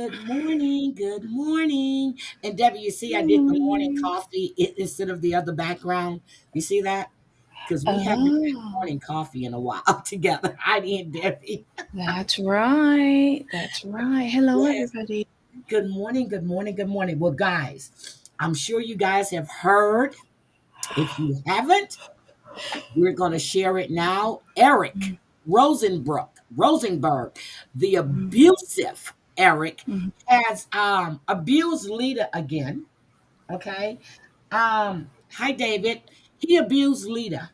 Good morning. Good morning. And Debbie, you see, I did the morning Mm. coffee instead of the other background. You see that? Because we haven't had Oh, morning coffee in a while together. I and Debbie. that's right. That's right. Hello, Yes. everybody. Good morning. Good morning. Good morning. Well, guys, I'm sure you guys have heard. If you haven't, we're going to share it now. Eric Rosenberg, the abusive Eric, Mhm. has abused Lita again. Okay. Hi David. He abused Lita.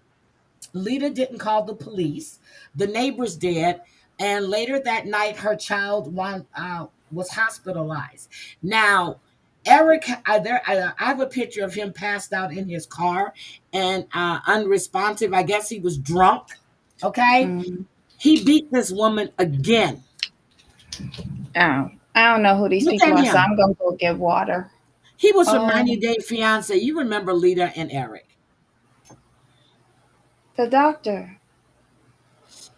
Lita didn't call the police. The neighbors did, and later that night, her child was hospitalized. Now, Eric, I have a picture of him passed out in his car and unresponsive. I guess he was drunk. Okay, Mm. he beat this woman again. Oh, I don't know who these Look people at are, so him. I'm gonna go get water. He was from 90 Oh, Day Fiance. You remember Lita and Eric? the doctor.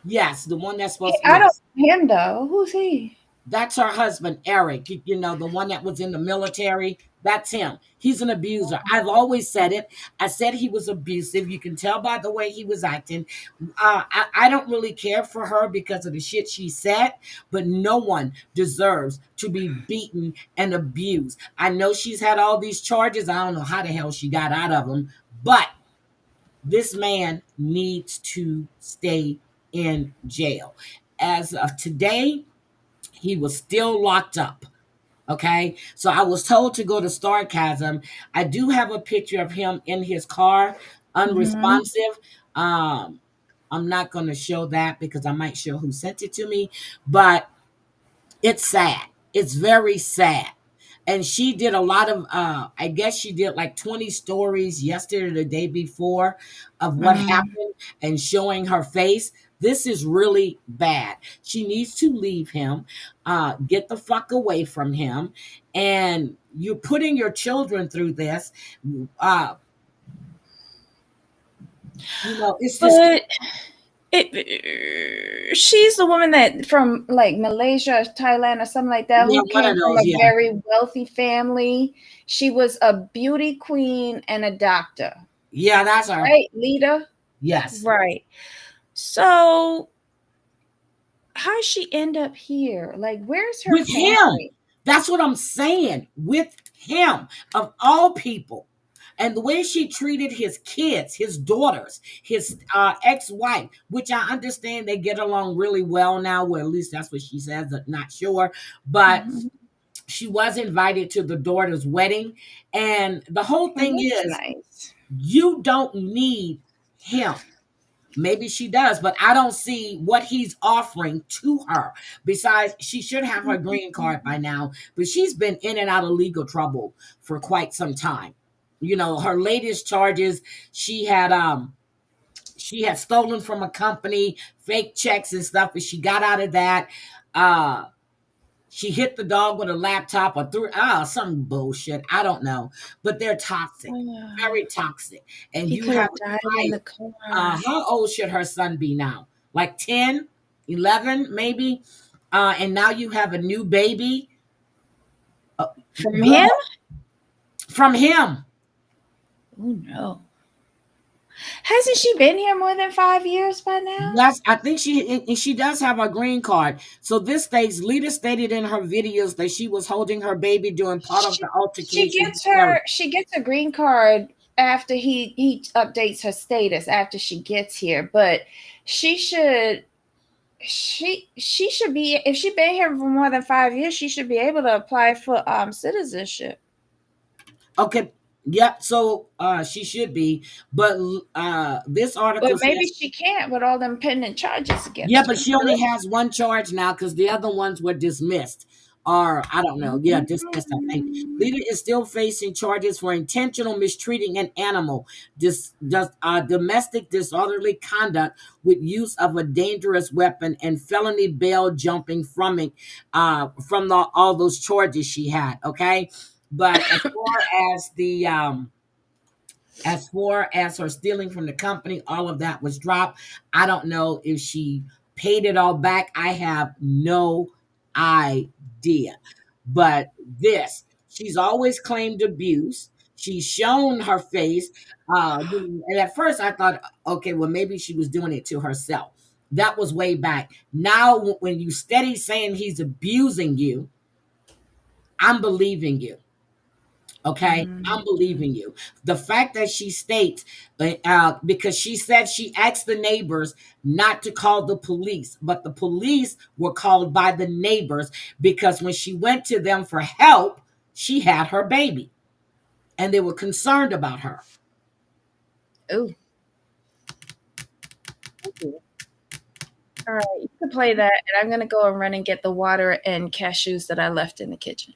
Yes, the one that's supposed. I don't Yes. know him though. Who's he? That's her husband, Eric. You know, the one that was in the military. That's him. He's an abuser. I've always said it. I said he was abusive. You can tell by the way he was acting. I don't really care for her because of the shit she said, but no one deserves to be beaten and abused. I know she's had all these charges. I don't know how the hell she got out of them, but this man needs to stay in jail. As of today, he was still locked up. Okay. So I was told to go to Starcasm. I do have a picture of him in his car, Hmm. unresponsive. Um, I'm not going to show that because I might show who sent it to me, but it's sad. It's very sad. And she did a lot of I guess she did like 20 stories yesterday or the day before of what Mm. happened and showing her face. This is really bad. She needs to leave him, get the fuck away from him. And you're putting your children through this. Uh, it's just But she's the woman that from like Malaysia, or Thailand, or something like that, yeah, who one of came from those. a Yeah. very wealthy family. She was a beauty queen and a doctor, Yeah, that's her. right? Lita, Yes. right? So how she end up here? Like, where's her With him. family? That's what I'm saying. With him, of all people. And the way she treated his kids, his daughters, his ex-wife, which I understand they get along really well now, well, at least that's what she says, not sure. But Mhm. she was invited to the daughter's wedding. And the whole Well, thing that's is, nice. you don't need him. Maybe she does, but I don't see what he's offering to her. Besides, she should have her green card by now, but she's been in and out of legal trouble for quite some time. Her latest charges, she had she had stolen from a company, fake checks and stuff, but she got out of that. Uh she hit the dog with a laptop or threw some bullshit. I don't know. But they're toxic, very toxic. And He you could have have a died in child. the car. How old should her son be now? Like 10, 11, maybe? And now you have a new baby. Uh, From him? girl, from him. Oh no. Hasn't she been here more than 5 years by now? Yes, I think she does have a green card. So this states, Lita stated in her videos that she was holding her baby during part of She, the she altercation with gets Eric. a green card after he updates her status after she gets here, but she should she should be, if she's been here for more than 5 years, she should be able to apply for citizenship. Okay. Yep. So she should be, but this But article maybe says, she can't with all them pending charges yeah, against but her. she only has one charge now because the other ones were dismissed. Or I don't know. Yeah, dismissed, I think. Lita is still facing charges for intentional mistreating an animal, domestic disorderly conduct with use of a dangerous weapon, and felony bail jumping from it, all those charges she had. Okay, but as far as her stealing from the company, all of that was dropped. I don't know if she paid it all back. I have no idea. But this, she's always claimed abuse. She's shown her face. And at first I thought, okay, well, maybe she was doing it to herself. That was way back. Now, when you steady saying he's abusing you, I'm believing you. Okay, I'm Mhm. believing you. The fact that she states, because she said she asked the neighbors not to call the police, but the police were called by the neighbors because when she went to them for help, she had her baby and they were concerned about her. Ooh. Ooh. All right, you can play that, and I'm gonna go and run and get the water and cashews that I left in the kitchen.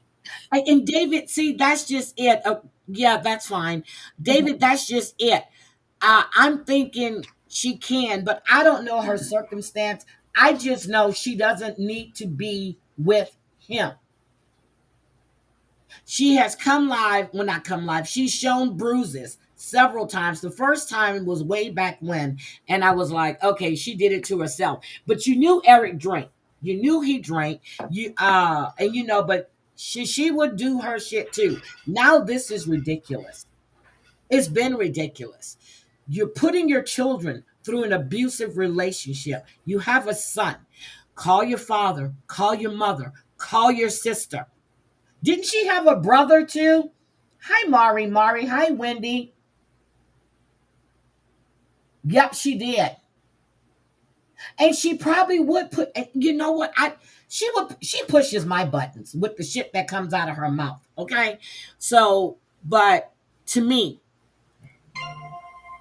And David, see, that's just it. Yeah, that's fine. Mhm. David, that's just it. I'm thinking she can, but I don't know her circumstance. I just know she doesn't need to be with him. She has come live, well, not come live. She's shown bruises several times. The first time was way back when, and I was like, okay, she did it to herself. But you knew Eric drank. You knew he drank. And but she would do her shit too. Now this is ridiculous. It's been ridiculous. You're putting your children through an abusive relationship. You have a son. Call your father, call your mother, call your sister. Didn't she have a brother too? Hi, Mari. Mari. Hi, Wendy. Yep, she did. And she probably would put, you know what? She pushes my buttons with the shit that comes out of her mouth. Okay. So, but to me,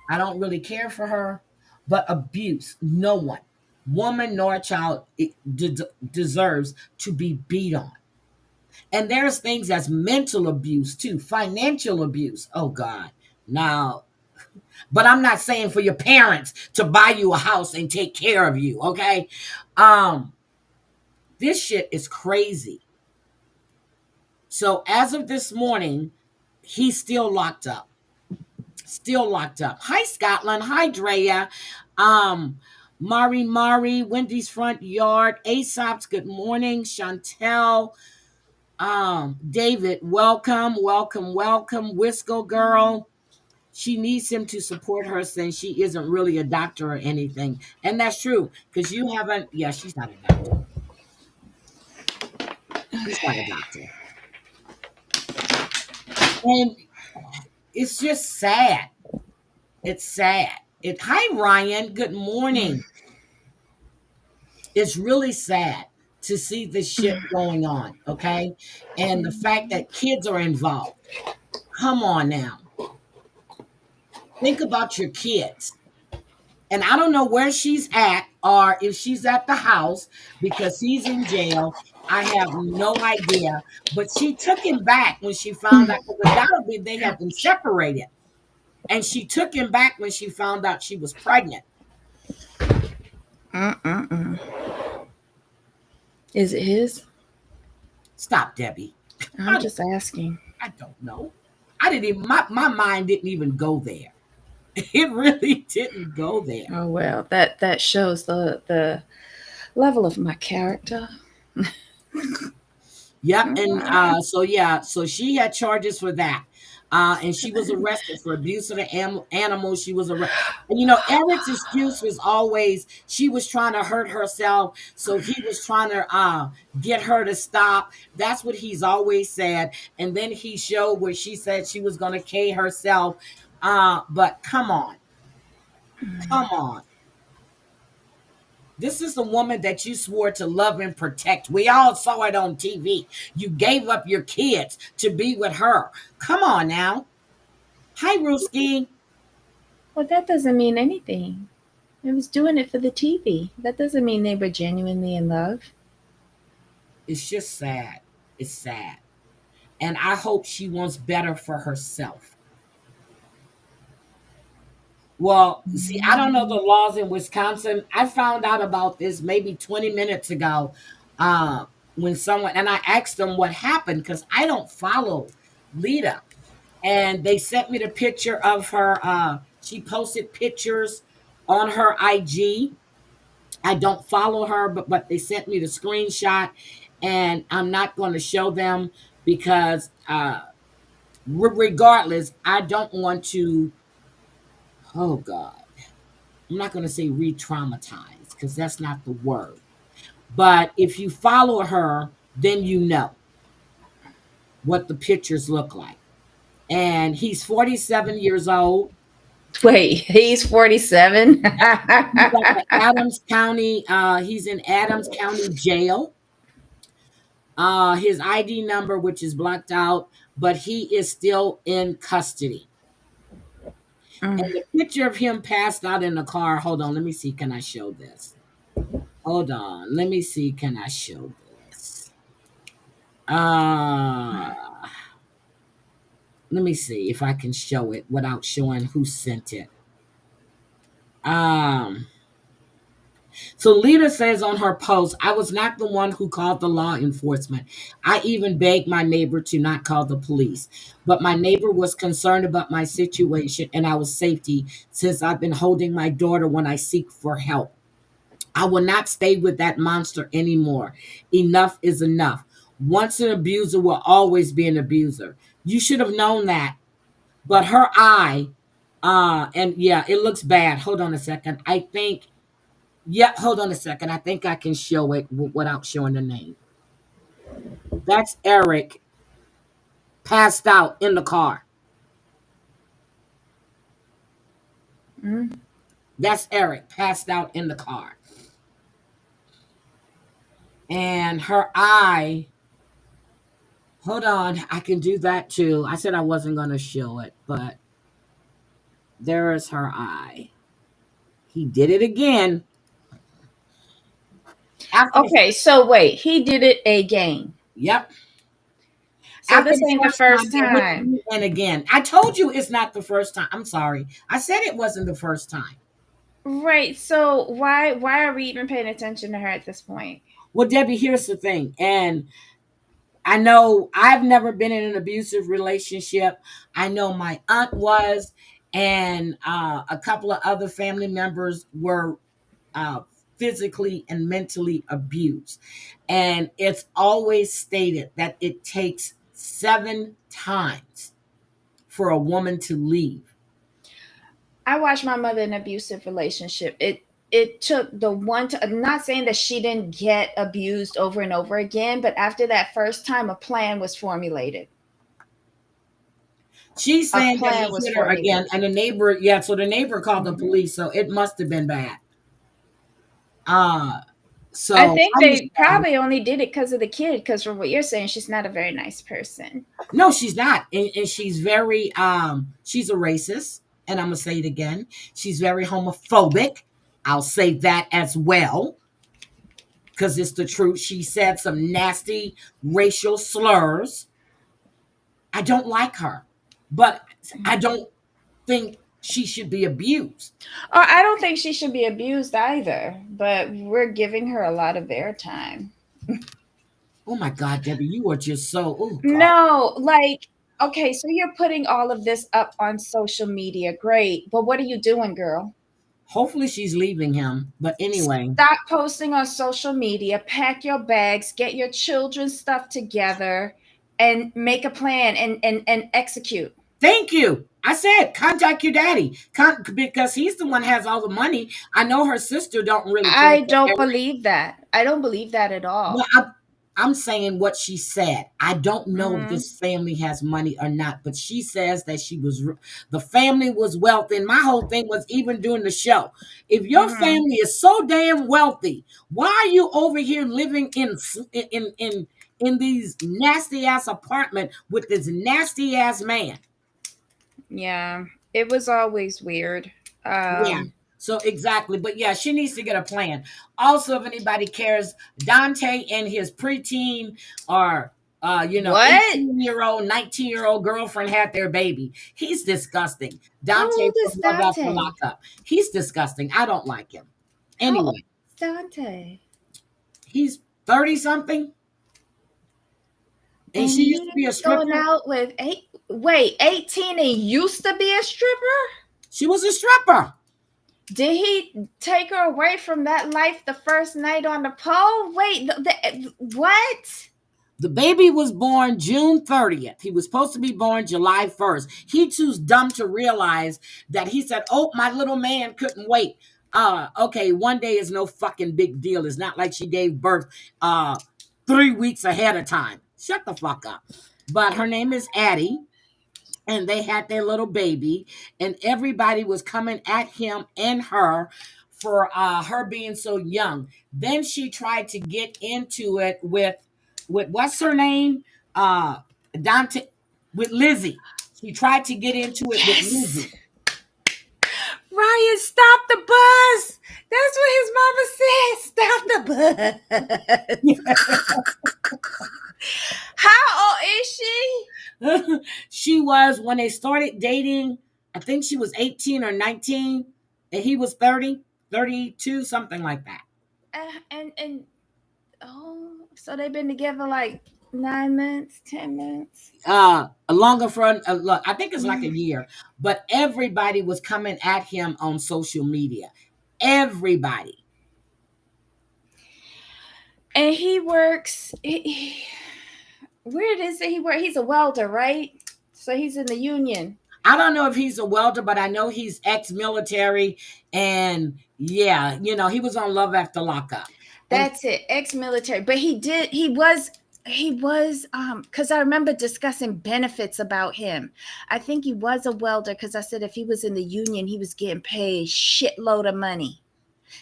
I don't really care for her, but abuse, no one, woman nor child, deserves to be beat on. And there's things as mental abuse too, financial abuse. Oh God. Now, but I'm not saying for your parents to buy you a house and take care of you, okay? Um, this shit is crazy. So as of this morning, he's still locked up. Still locked up. Hi, Scotland. Hi, Drea. Um, Mari, Wendy's front yard. Aesop's good morning. Chantel. David, welcome, welcome, welcome. Wisco girl. She needs him to support her since she isn't really a doctor or anything. And that's true. Because you haven't, yeah, she's not a doctor. She's not a doctor. And it's just sad. It's sad. Hi Ryan, good morning. It's really sad to see this shit going on, okay? And the fact that kids are involved. Come on now. Think about your kids. And I don't know where she's at or if she's at the house because he's in jail. I have no idea. But she took him back when she found out because undoubtedly they had been separated. And she took him back when she found out she was pregnant. Mm-mm-mm. Is it his? Stop, Debbie. I'm I don't, just asking. I don't know. I didn't even my mind didn't even go there. It really didn't go there. Oh well, that shows the level of my character. Yep. And so yeah, so she had charges for that. And she was arrested for abuse of the animals. She was arrested. And Eric's excuse was always she was trying to hurt herself, so he was trying to get her to stop. That's what he's always said. And then he showed where she said she was going to K herself. But come on, come on. This is the woman that you swore to love and protect. We all saw it on TV. You gave up your kids to be with her. Come on now. Hi, Ruski. Well, that doesn't mean anything. I was doing it for the TV. That doesn't mean they were genuinely in love. It's just sad. It's sad. And I hope she wants better for herself. Well, see, I don't know the laws in Wisconsin. I found out about this maybe 20 minutes ago uh, when someone, and I asked them what happened because I don't follow Lita. And they sent me the picture of her. She posted pictures on her IG. I don't follow her, but they sent me the screenshot. and I'm not going to show them because regardless, I don't want to. Oh God, I'm not going to say re-traumatize because that's not the word. But if you follow her, then you know what the pictures look like. And he's 47 years old. Wait, he's 47. He's at the Adams County. He's in Adams County Jail. His ID number, which is blacked out, but he is still in custody. And Mm. the picture of him passed out in the car. Hold on, let me see. Can I show this? Hold on, let me see. Can I show this? Uh, let me see if I can show it without showing who sent it. Um, So Lita says on her post, I was not the one who called the law enforcement. I even begged my neighbor to not call the police. But my neighbor was concerned about my situation and our safety since I've been holding my daughter when I seek for help. I will not stay with that monster anymore. Enough is enough. Once an abuser will always be an abuser. You should have known that. But her eye, and yeah, it looks bad. Hold on a second. I think yeah, hold on a second. I think I can show it without showing the name. That's Eric passed out in the car. Mm. That's Eric passed out in the car. And her eye, hold on, I can do that too. I said I wasn't going to show it, but there is her eye. He did it again. After the Okay, first, so wait, he did it again. yep. So After this the ain't the first time, first it went time. and again. I told you it's not the first time. I'm sorry. I said it wasn't the first time. Right. So why are we even paying attention to her at this point? Well, Debbie, here's the thing. And I know I've never been in an abusive relationship. I know my aunt was, and a couple of other family members were uh, physically and mentally abused. And it's always stated that it takes 7 times for a woman to leave. I watched my mother in an abusive relationship. It took the one to, I'm not saying that she didn't get abused over and over again, but after that first time a plan was formulated. She's A saying that plan he was hit her again, formulated. and the neighbor, yeah, so the neighbor called the Mhm. police, so it must have been bad. Uh, I so think I'm just they saying, probably only did it because of the kid, because from what you're saying, she's not a very nice person. no, she's not. And she's very she's a racist, and I'm gonna say it again. She's very homophobic. I'll say that as well, because it's the truth. She said some nasty racial slurs. I don't like her, but I don't think she should be abused. I don't think she should be abused either, but we're giving her a lot of airtime. Oh my God, Debbie, you are just so oh God. No, like, okay, so you're putting all of this up on social media. Great. But what are you doing, girl? Hopefully she's leaving him. But anyway, Stop posting on social media, pack your bags, get your children's stuff together, and make a plan and execute. thank you. I said contact your daddy because he's the one that has all the money. I know her sister don't really care I for don't Eric. believe that. I don't believe that at Well, all. I'm saying what she said. I don't know if Hmm. this family has money or not, but she says that the family was wealthy. And my whole thing was even doing the show. If your Hmm. family is so damn wealthy, why are you over here living in these nasty ass apartment with this nasty ass man? Yeah, it was always weird. Yeah. Um, So exactly, but yeah, she needs to get a plan. Also, if anybody cares, Dante and his preteen or what? 18-year-old, 19-year-old girlfriend had their baby. He's disgusting. How Dante old is from Love After Dante? Lockup. He's disgusting. I don't like him. How old Anyway, is Dante? he's 30 something, and And she used to be a he's going stripper. out with 18 and used to be a stripper? She was a stripper. Did he take her away from that life the first night on the pole? Wait, what? The baby was born June 30th. He was supposed to be born July 1st. He too dumb to realize that he said, "Oh, my little man couldn't wait." Okay, one day is no fucking big deal. It's not like she gave birth 3 weeks ahead of time. Shut the fuck up. But her name is Addie, and they had their little baby, and everybody was coming at him and her for her being so young. Then she tried to get into it with what's her name, Dante, with Lizzie. She tried to get into it with Yes. Lizzie. Ryan, stop the bus. That's what his mama said. Stop the bus. How old is she? She was, when they started dating, I think she was 18 or 19, and he was 30, 32, something like that. And oh, so they've been together like 9 months, 10 months. Longer for look, I think it's like a year, but everybody was coming at him on social media. Everybody. And he works. Where does he work? He's a welder, right? So he's in the union. I don't know if he's a welder, but I know he's ex-military, and yeah, he was on Love After Lockup. That's it, ex-military. But he was because I remember discussing benefits about him. I think he was a welder because I said if he was in the union, he was getting paid shitload of money.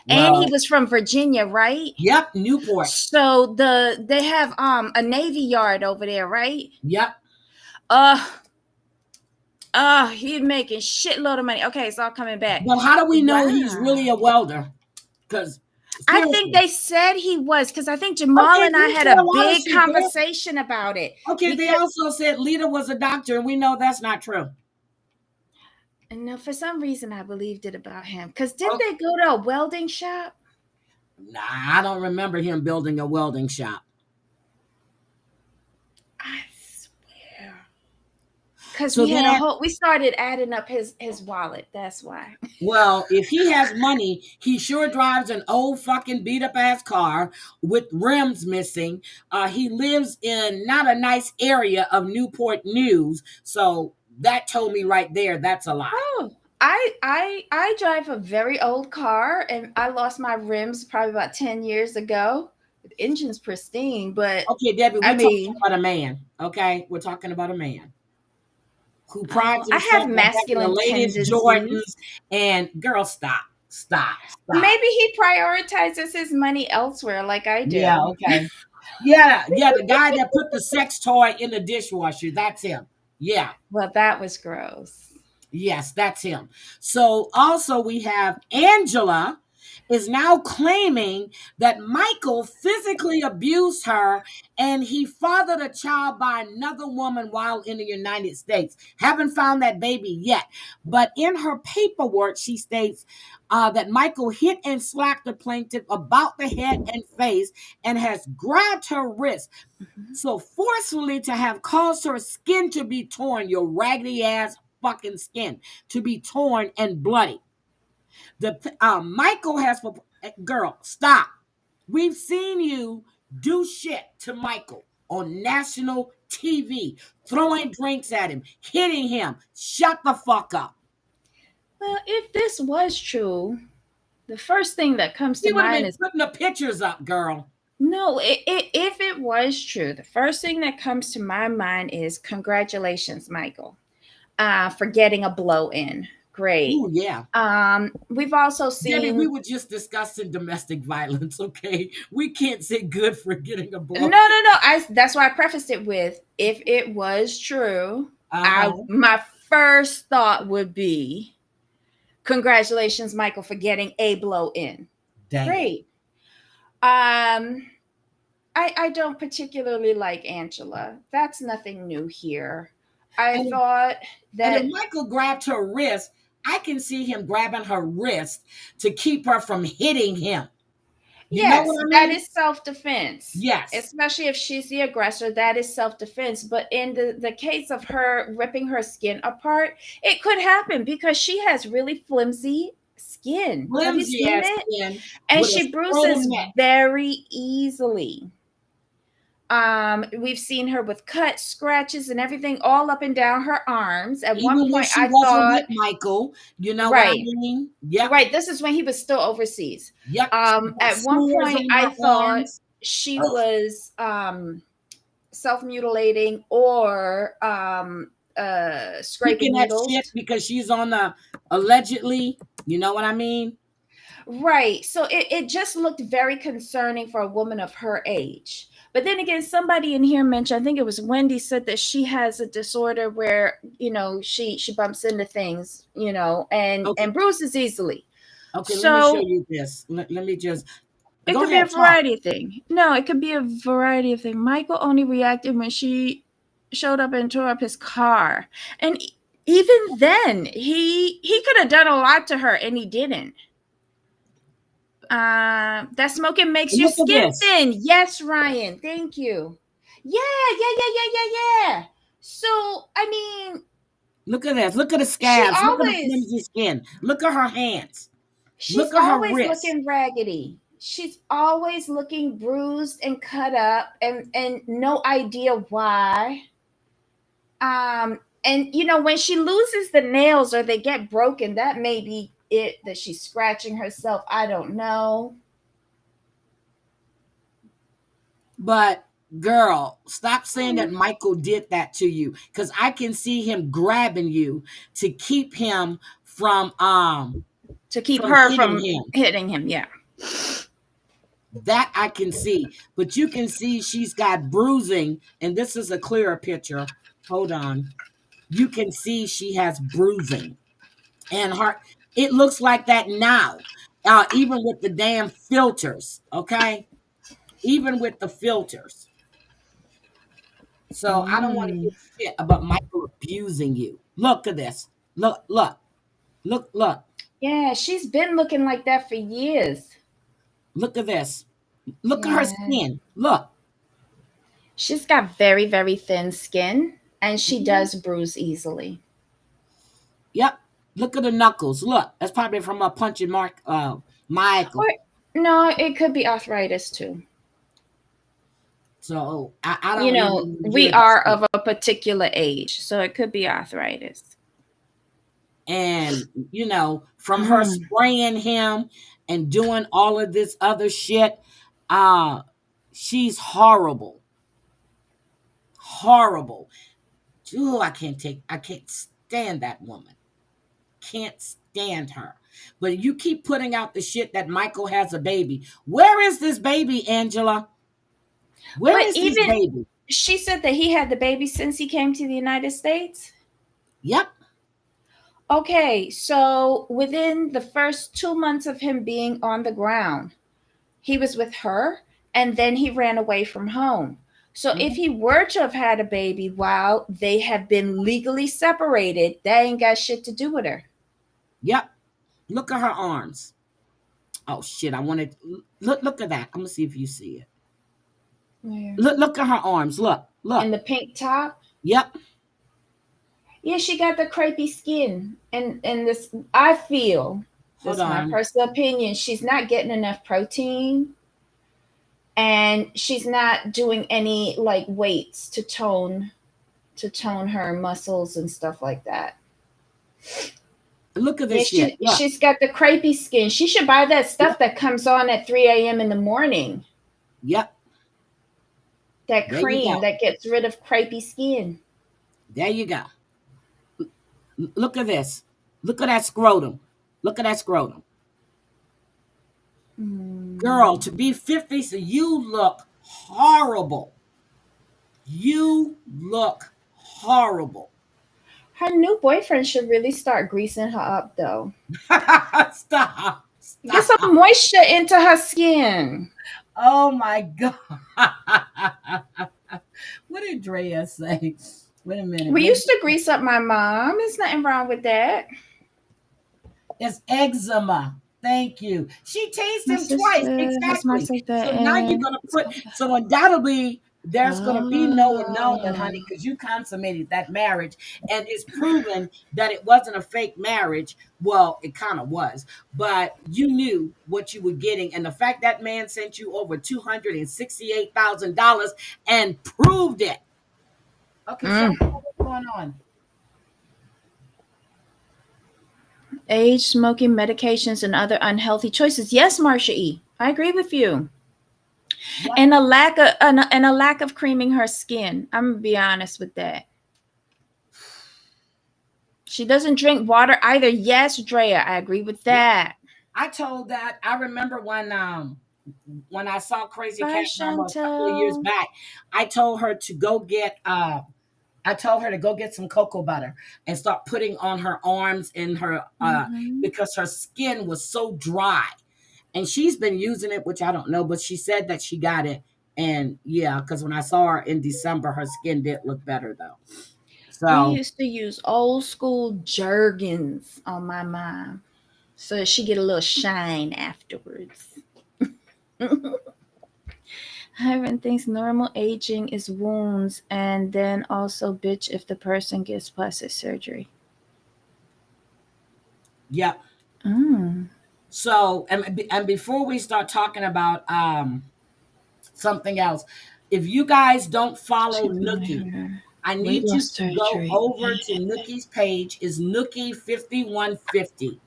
And he Well, was from Virginia, right? yep, Newport. So they have a Navy Yard over there, right? Yep. Uh he's making shitload of money. Okay, it's all coming back. But how do we know he's Wow. really a welder? Because I think they said he was because I think Jamal Okay, and I they had said a a lot of big shit, girl. conversation about it. Okay, they also said Lita was a doctor, and we know that's not true. And no, for some reason I believed it about him. Because didn't they go to a welding shop? Nah, I don't remember him building a welding shop. I swear. Because So then, we started adding up his wallet. That's why. well, if he has money, he sure drives an old fucking beat up ass car with rims missing. He lives in not a nice area of Newport News, so that told me right there that's a lie. Oh, I drive a very old car, and I lost my rims probably about 10 years ago. The engine's pristine, but Okay, Debbie, we're I talking mean, about a man. Okay, we're talking about a man who prides I himself have on having the masculine latest tendencies. Jordans. And girl, stop. Maybe he prioritizes his money elsewhere, like I Yeah, do. okay. Yeah, the guy that put the sex toy in the dishwasher, that's him. Yeah. Well, that was gross. Yes, that's him. So also we have Angela is now claiming that Michael physically abused her and he fathered a child by another woman while in the United States. Haven't found that baby yet. But in her paperwork, she states that Michael hit and slapped the plaintiff about the head and face and has grabbed her wrist so forcefully to have caused her skin to be torn, your raggedy ass fucking skin to be torn and bloody. The Michael has girl, stop. We've seen you do shit to Michael on national TV, throwing drinks at him, hitting him. Shut the fuck up. Well, if this was true, the first thing that comes He to would have mind been is putting the pictures up, girl. no. If it was true, the first thing that comes to my mind is congratulations, Michael, for getting a blow in. Great. Ooh, yeah. We've also Debbie, we seen. were just discussing domestic violence, okay? We can't say good for getting a blow. No. That's why I prefaced it with if it was true. My first thought would be congratulations, Michael, for getting a blow in. Damn. Great. I don't particularly like Angela. That's nothing new here. I thought that. And if Michael grabbed her wrist, I can see him grabbing her wrist to keep her from hitting him. You know what I mean? That is self-defense. Yes. Especially if she's the aggressor, that is self-defense. But in the case of her ripping her skin apart, it could happen because she has really flimsy skin. Have you Flimsy seen ass it? skin And with a she scrotum bruises neck. very easily. We've seen her with cuts, scratches, and everything all up and down her arms. At one Even when point, she I wasn't thought, with Michael, you know what I right, mean? Yep, right, this is when he was still overseas. yep. She got At one smears point, on I her thought arms. she Ugh. was self mutilating or scraping Speaking that shit needles. because she's on the allegedly, you know what I mean? Right. So it just looked very concerning for a woman of her age. But then again, somebody in here mentioned, I think it was Wendy, said that she has a disorder where, she bumps into things, Okay, and bruises easily. okay, let me show So you this. Let me just it go could be a ahead, talk. variety of things. No, it could be a variety of things. Michael only reacted when she showed up and tore up his car. And even then, he could have done a lot to her and he didn't. That smoking makes your Look at skin this. thin. Yes, Ryan. Thank you. Yeah, yeah, yeah, yeah, yeah, yeah. So, I mean, Look at this. Look at the she scabs. Look at the always flimsy skin. Look at her hands. she's Look at her always wrists. looking raggedy. She's always looking bruised and cut up and no idea why. And when she loses the nails or they get broken, that may be it, that she's scratching herself. I don't know. But girl, stop saying Hmm. that Michael did that to you, because I can see him grabbing you to keep him To keep from her hitting from him. hitting him, yeah. That I can see. But you can see she's got bruising, and this is a clearer picture. Hold on. You can see she has bruising. And her it looks like that now. Even with the damn filters, okay? Even with the filters. So I don't want to Mm. hear shit about Michael abusing you. Look at this. Look, look, look, look, Yeah, she's been looking like that for years. look at this. Look at her Yeah. skin. Look. She's got very, very thin skin and she Mhm. does bruise easily. Yep. Look at the knuckles. Look. That's probably from a punching Mark Or Michael. no, it could be arthritis too. So I don't even want to We hear that are shit. of a particular age, so it could be arthritis. And from her Mm. spraying him and doing all of this other shit, uh, she's horrible. Horrible. Ooh, I can't stand that woman. Can't stand her. But you keep putting out the shit that Michael has a baby. Where is this baby, Angela? Where But is this even baby? she said that he had the baby since he came to the United States. Yep. Okay, so within the first 2 months of him being on the ground, he was with her and then he ran away from home. So if Mhm. he were to have had a baby while they have been legally separated, that ain't got shit to do with her. Yep. Look at her arms. Oh shit! I wanted look at that. I'm gonna see if you see it. Where? Look at her arms. Look, look. And the pink top. Yep. Yeah, she got the crepey skin. And this, I feel, Hold this is my on. personal opinion, she's not getting enough protein and she's not doing any like weights to tone her muscles and stuff like that. Look at Yeah, this shit. Look. she's got the crepey skin. She should buy that stuff Yep. that comes on at 3 a.m. in the morning. Yep. That There you cream go. that gets rid of crepey skin. There you go. Look at this. Look at that scrotum. Look at that scrotum. Girl, Mm. to be 50, so you look horrible. You look horrible. Her new boyfriend should really start greasing her up, though. Stop. Get some Stop. moisture into her skin. Oh my God. What did Drea say? Wait a minute. We Maybe used to grease up my mom. There's nothing wrong with that. it's eczema. Thank you. She tased My him twice. sister has Exactly. mass like So that, now you're and going to put, so undoubtedly There's going to be no annulment, Oh. honey, because you consummated that marriage, and it's proven that it wasn't a fake marriage. Well, it kind of was, but you knew what you were getting, and the fact that man sent you over $268,000 and proved it. Okay, so Mm. what's going on? Age, smoking, medications, and other unhealthy choices. Yes, Marsha E. I agree with you. Yep. And a lack of creaming her skin. I'm gonna be honest with that. She doesn't drink water either. Yes, Drea, I agree with Yep. that. I told that. I remember when I saw Crazy Bye, Cat Mama a couple of years Chantel. back. I told her to go get I told her to go get some cocoa butter and start putting on her arms and her Mm-hmm. because her skin was so dry. And she's been using it, which I don't know, but she said that she got it. And yeah, because when I saw her in December, her skin did look better though. We So used to use old school Jergens on my mom so that she get a little shine afterwards. Everyone thinks normal aging is wounds, and then also bitch if the person gets plastic surgery. yeah. Mm. So and before we start talking about something else, if you guys don't follow Check my Nookie, hair. I Weight need you loss to go surgery. over to Nookie's page. Is Nookie 5150,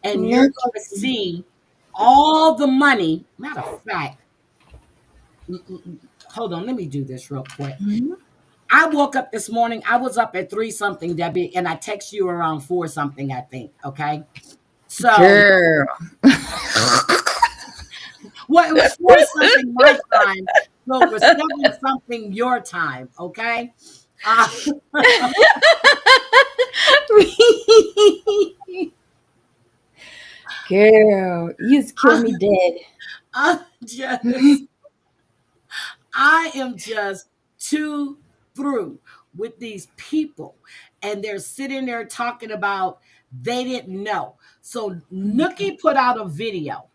and you're Look. going to see all the money. Matter of fact, hold on, let me do this real quick. Mhm. I woke up this morning. I was up at 3 something, Debbie, and I text you around 4 something, I think. Okay. So, Girl. well, it was 4 something my time. So it was 7 something your time. Okay. Uh, Girl, you just kill me dead. I just I am just too through with these people. And they're sitting there talking about they didn't know. So Nookie put out a video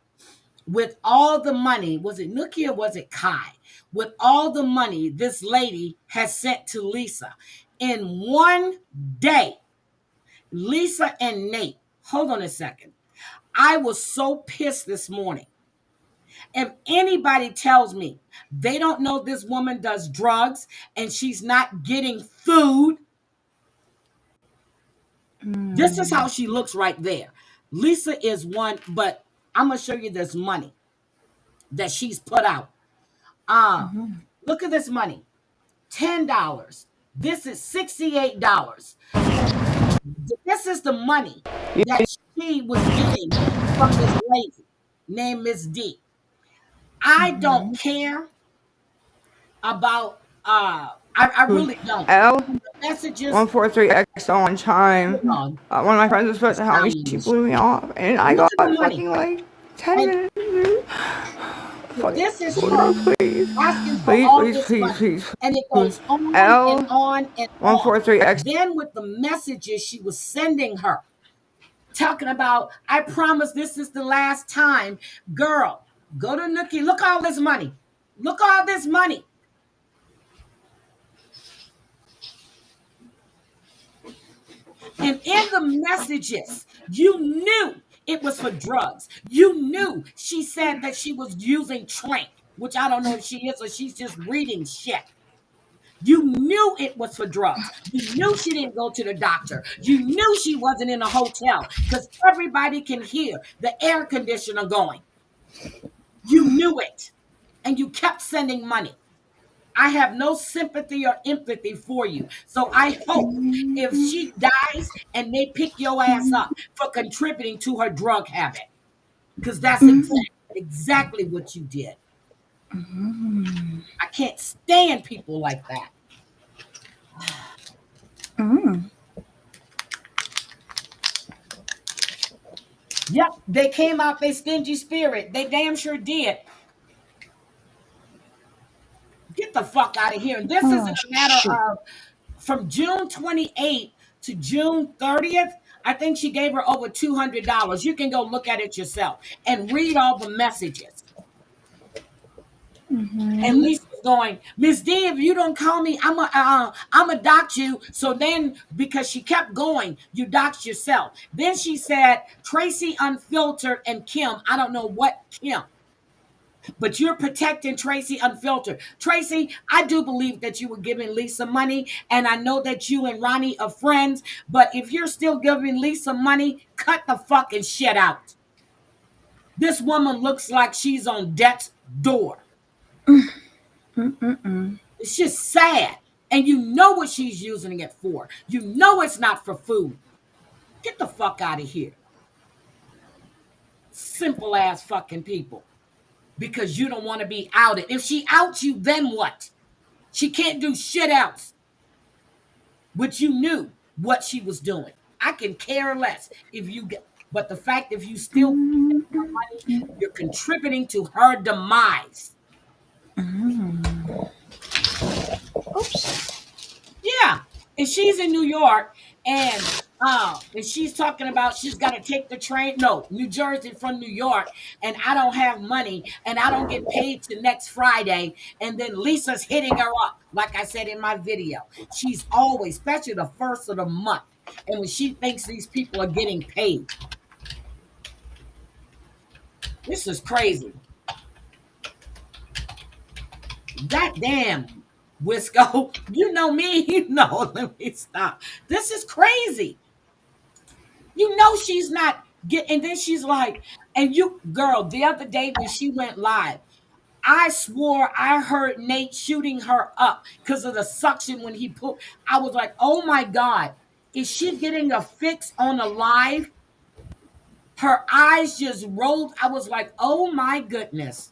with all the money. Was it Nookie or was it Kai? With all the money this lady has sent to Lisa in one day. Lisa and Nate, hold on a second. I was so pissed this morning. If anybody tells me they don't know this woman does drugs and she's not getting food, this is how Mm. she looks right there. Lisa is one, but I'm gonna show you this money that she's put out. Uh, Mhm. Look at this money. $10. This is $68. This is the money that she was getting from this lady named Miss D. I don't Mhm. care about I really don't. L The messages, 143X on hold chime. on, One of my friends was supposed to help me. Italian She and shit. blew me off, and I Look got at the money. fucking like 10 And minutes. Fucking this is her please, asking for please, all please, this please, money. please, And it please. goes on and L on and on. 143X. Then with the messages she was sending her, talking about, I promise this is the last time. Girl, go to Nookie. Look all this money. Look all this money. And in the messages, you knew it was for drugs. You knew she said that she was using Trank, which I don't know if she is or she's just reading shit. You knew it was for drugs. You knew she didn't go to the doctor. You knew she wasn't in a hotel because everybody can hear the air conditioner going. You knew it. And you kept sending money. I have no sympathy or empathy for you. So I hope if she dies and they pick your ass up for contributing to her drug habit, because that's exactly what you did. Mhm. I can't stand people like that. Mm. Yep, they came out they stingy spirit. They damn sure did. Get the fuck out of here. And this Oh isn't a matter shoot. of from June 28th to June 30th. I think she gave her over $200. You can go look at it yourself and read all the messages. And Mhm. Lisa's going, Miss D, if you don't call me, I'm a dox you. So then, because she kept going, you doxed yourself. Then she said, Tracy Unfiltered and Kim. I don't know what Kim, but you're protecting Tracy Unfiltered. Tracy, I do believe that you were giving Lisa money, and I know that you and Ronnie are friends, but if you're still giving Lisa money, cut the fucking shit out. This woman looks like she's on death's door. It's just sad. And you know what she's using it for. You know it's not for food. Get the fuck out of here. Simple ass fucking people. Because you don't want to be outed. If she outs you, then what? She can't do shit else. But you knew what she was doing. I can care less if you get, but the fact if you still get her money, you're contributing to her demise. Oops. Yeah. And she's in New York and she's talking about she's got to take the train. No, New Jersey from New York, and I don't have money and I don't get paid till next Friday. And then Lisa's hitting her up, like I said in my video. She's always, especially the first of the month, and when she thinks these people are getting paid. This is crazy. God damn, Wisco, you know me, you know, let me stop. This is crazy. You know she's not getting, and then she's like, and you, girl, the other day when she went live, I swore I heard Nate shooting her up because of the suction when he pulled. I was like, oh my God, is she getting a fix on a live? Her eyes just rolled. I was like, oh my goodness.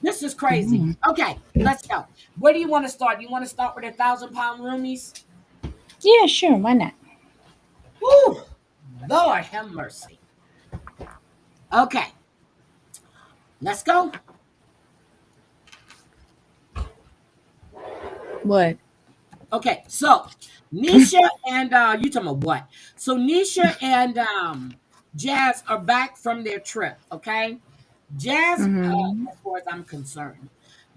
This is crazy. Okay, let's go. Where do you want to start? You want to start with 1,000-pound roomies? Yeah, sure. Why not? Whew. Lord have mercy. Okay, let's go. What? Okay, so Nisha and you talking about what? So Nisha and Jazz are back from their trip. Okay, Jazz, as far as I'm concerned,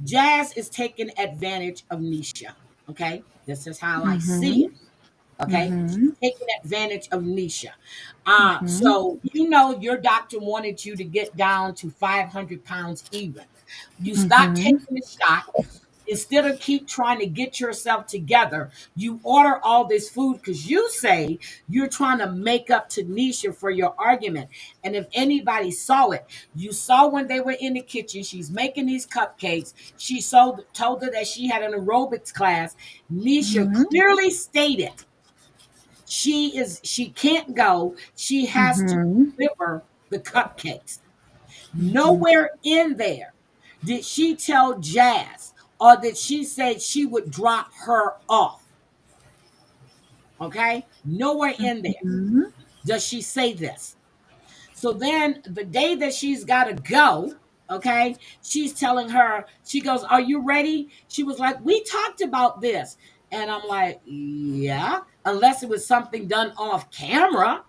Jazz is taking advantage of Nisha. Okay, this is how I see it. Okay, she's taking advantage of Nisha. So you know your doctor wanted you to get down to 500 pounds even. You stop taking the shot. Instead of keep trying to get yourself together, you order all this food because you say you're trying to make up to Nisha for your argument. And if anybody saw it, you saw when they were in the kitchen, she's making these cupcakes. She told her that she had an aerobics class. Nisha clearly stated she can't go. She has to deliver the cupcakes. Nowhere in there did she tell Jazz or did she say she would drop her off. Okay? Nowhere in there does she say this. So then the day that she's got to go, okay, she's telling her, she goes, are you ready? She was like, we talked about this. And I'm like, yeah, unless it was something done off camera.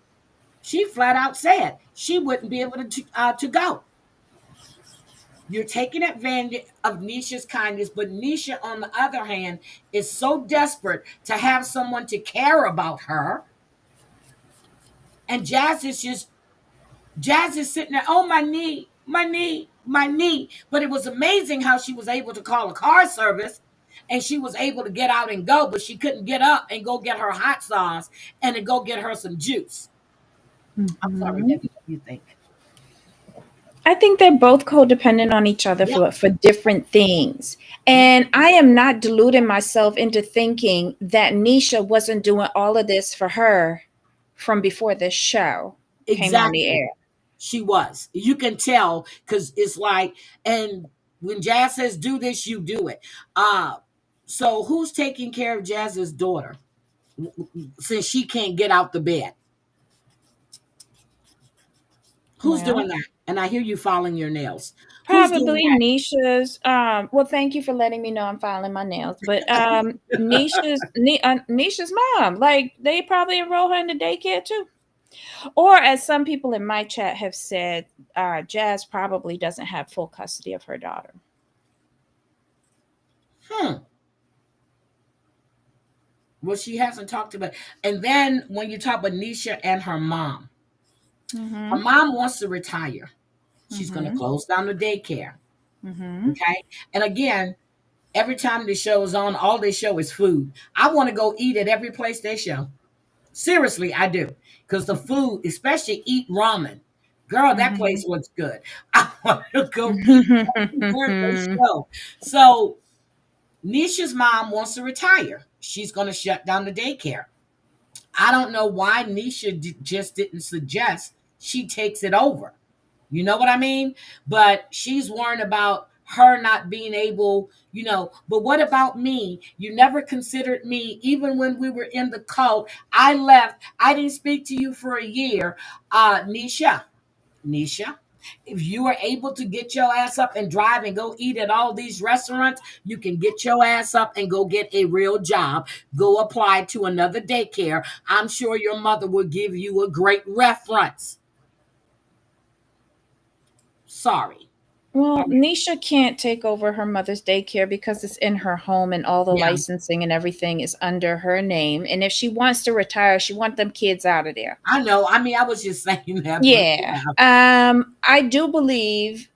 She flat out said she wouldn't be able to go. You're taking advantage of Nisha's kindness, but Nisha, on the other hand, is so desperate to have someone to care about her. And Jazz is sitting there, oh, my knee, my knee, my knee. But it was amazing how she was able to call a car service and she was able to get out and go, but she couldn't get up and go get her hot sauce and to go get her some juice. I'm sorry, Debbie, what do you think? I think they're both codependent on each other for different things. And I am not deluding myself into thinking that Nisha wasn't doing all of this for her from before this show came on the air. She was. You can tell because it's like, and when Jazz says do this, you do it. So who's taking care of Jazz's daughter since she can't get out the bed? Who's doing that? And I hear you filing your nails. Probably Nisha's. Well, thank you for letting me know I'm filing my nails. But Nisha's mom. Like they probably enroll her in the daycare too. Or as some people in my chat have said, Jazz probably doesn't have full custody of her daughter. Hmm. Well, she hasn't talked about. And then when you talk about Nisha and her Mm-hmm. mom wants to retire. She's going to Mm-hmm. close down the daycare. Mm-hmm. Okay. And again, every time the show is on, all they show is food. I want to go eat at every place they show. Seriously, I do. Because the food, especially eat ramen. Girl, that Mm-hmm. place looks good. I want to go eat everywhere they show. So Nisha's mom wants to retire. She's going to shut down the daycare. I don't know why Nisha just didn't suggest she takes it over. You know what I mean? But she's worrying about her not being able, But what about me? You never considered me, even when we were in the cult. I left. I didn't speak to you for a year. Nisha, if you are able to get your ass up and drive and go eat at all these restaurants, you can get your ass up and go get a real job. Go apply to another daycare. I'm sure your mother will give you a great reference. Sorry. Well, Nisha can't take over her mother's daycare because it's in her home and all the Yeah, licensing and everything is under her name. And if she wants to retire, she wants them kids out of there. I know. I mean, I was just saying that, but Yeah. yeah. I do believe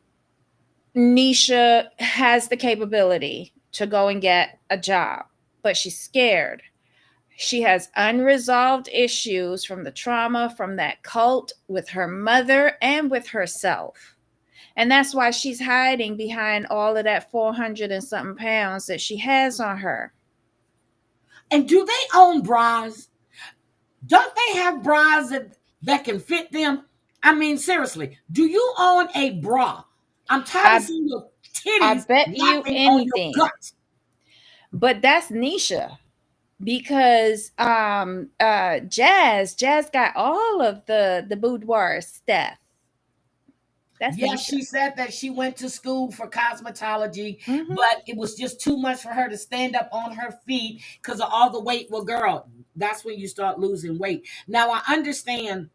Nisha has the capability to go and get a job, but she's scared. She has unresolved issues from the trauma from that cult with her mother and with herself. And that's why she's hiding behind all of that 400 and something pounds that she has on her. And do they own bras? Don't they have bras that can fit them? I mean, seriously, do you own a bra? I'm tired of I seeing your I titties bet you lapping on your anything. guts. But that's Nisha because Jazz got all of the boudoir stuff. That's Yes, Nisha. she said that she went to school for cosmetology, Mm-hmm. but it was just too much for her to stand up on her feet because of all the weight. Well, girl, that's when you start losing weight. Now, I understand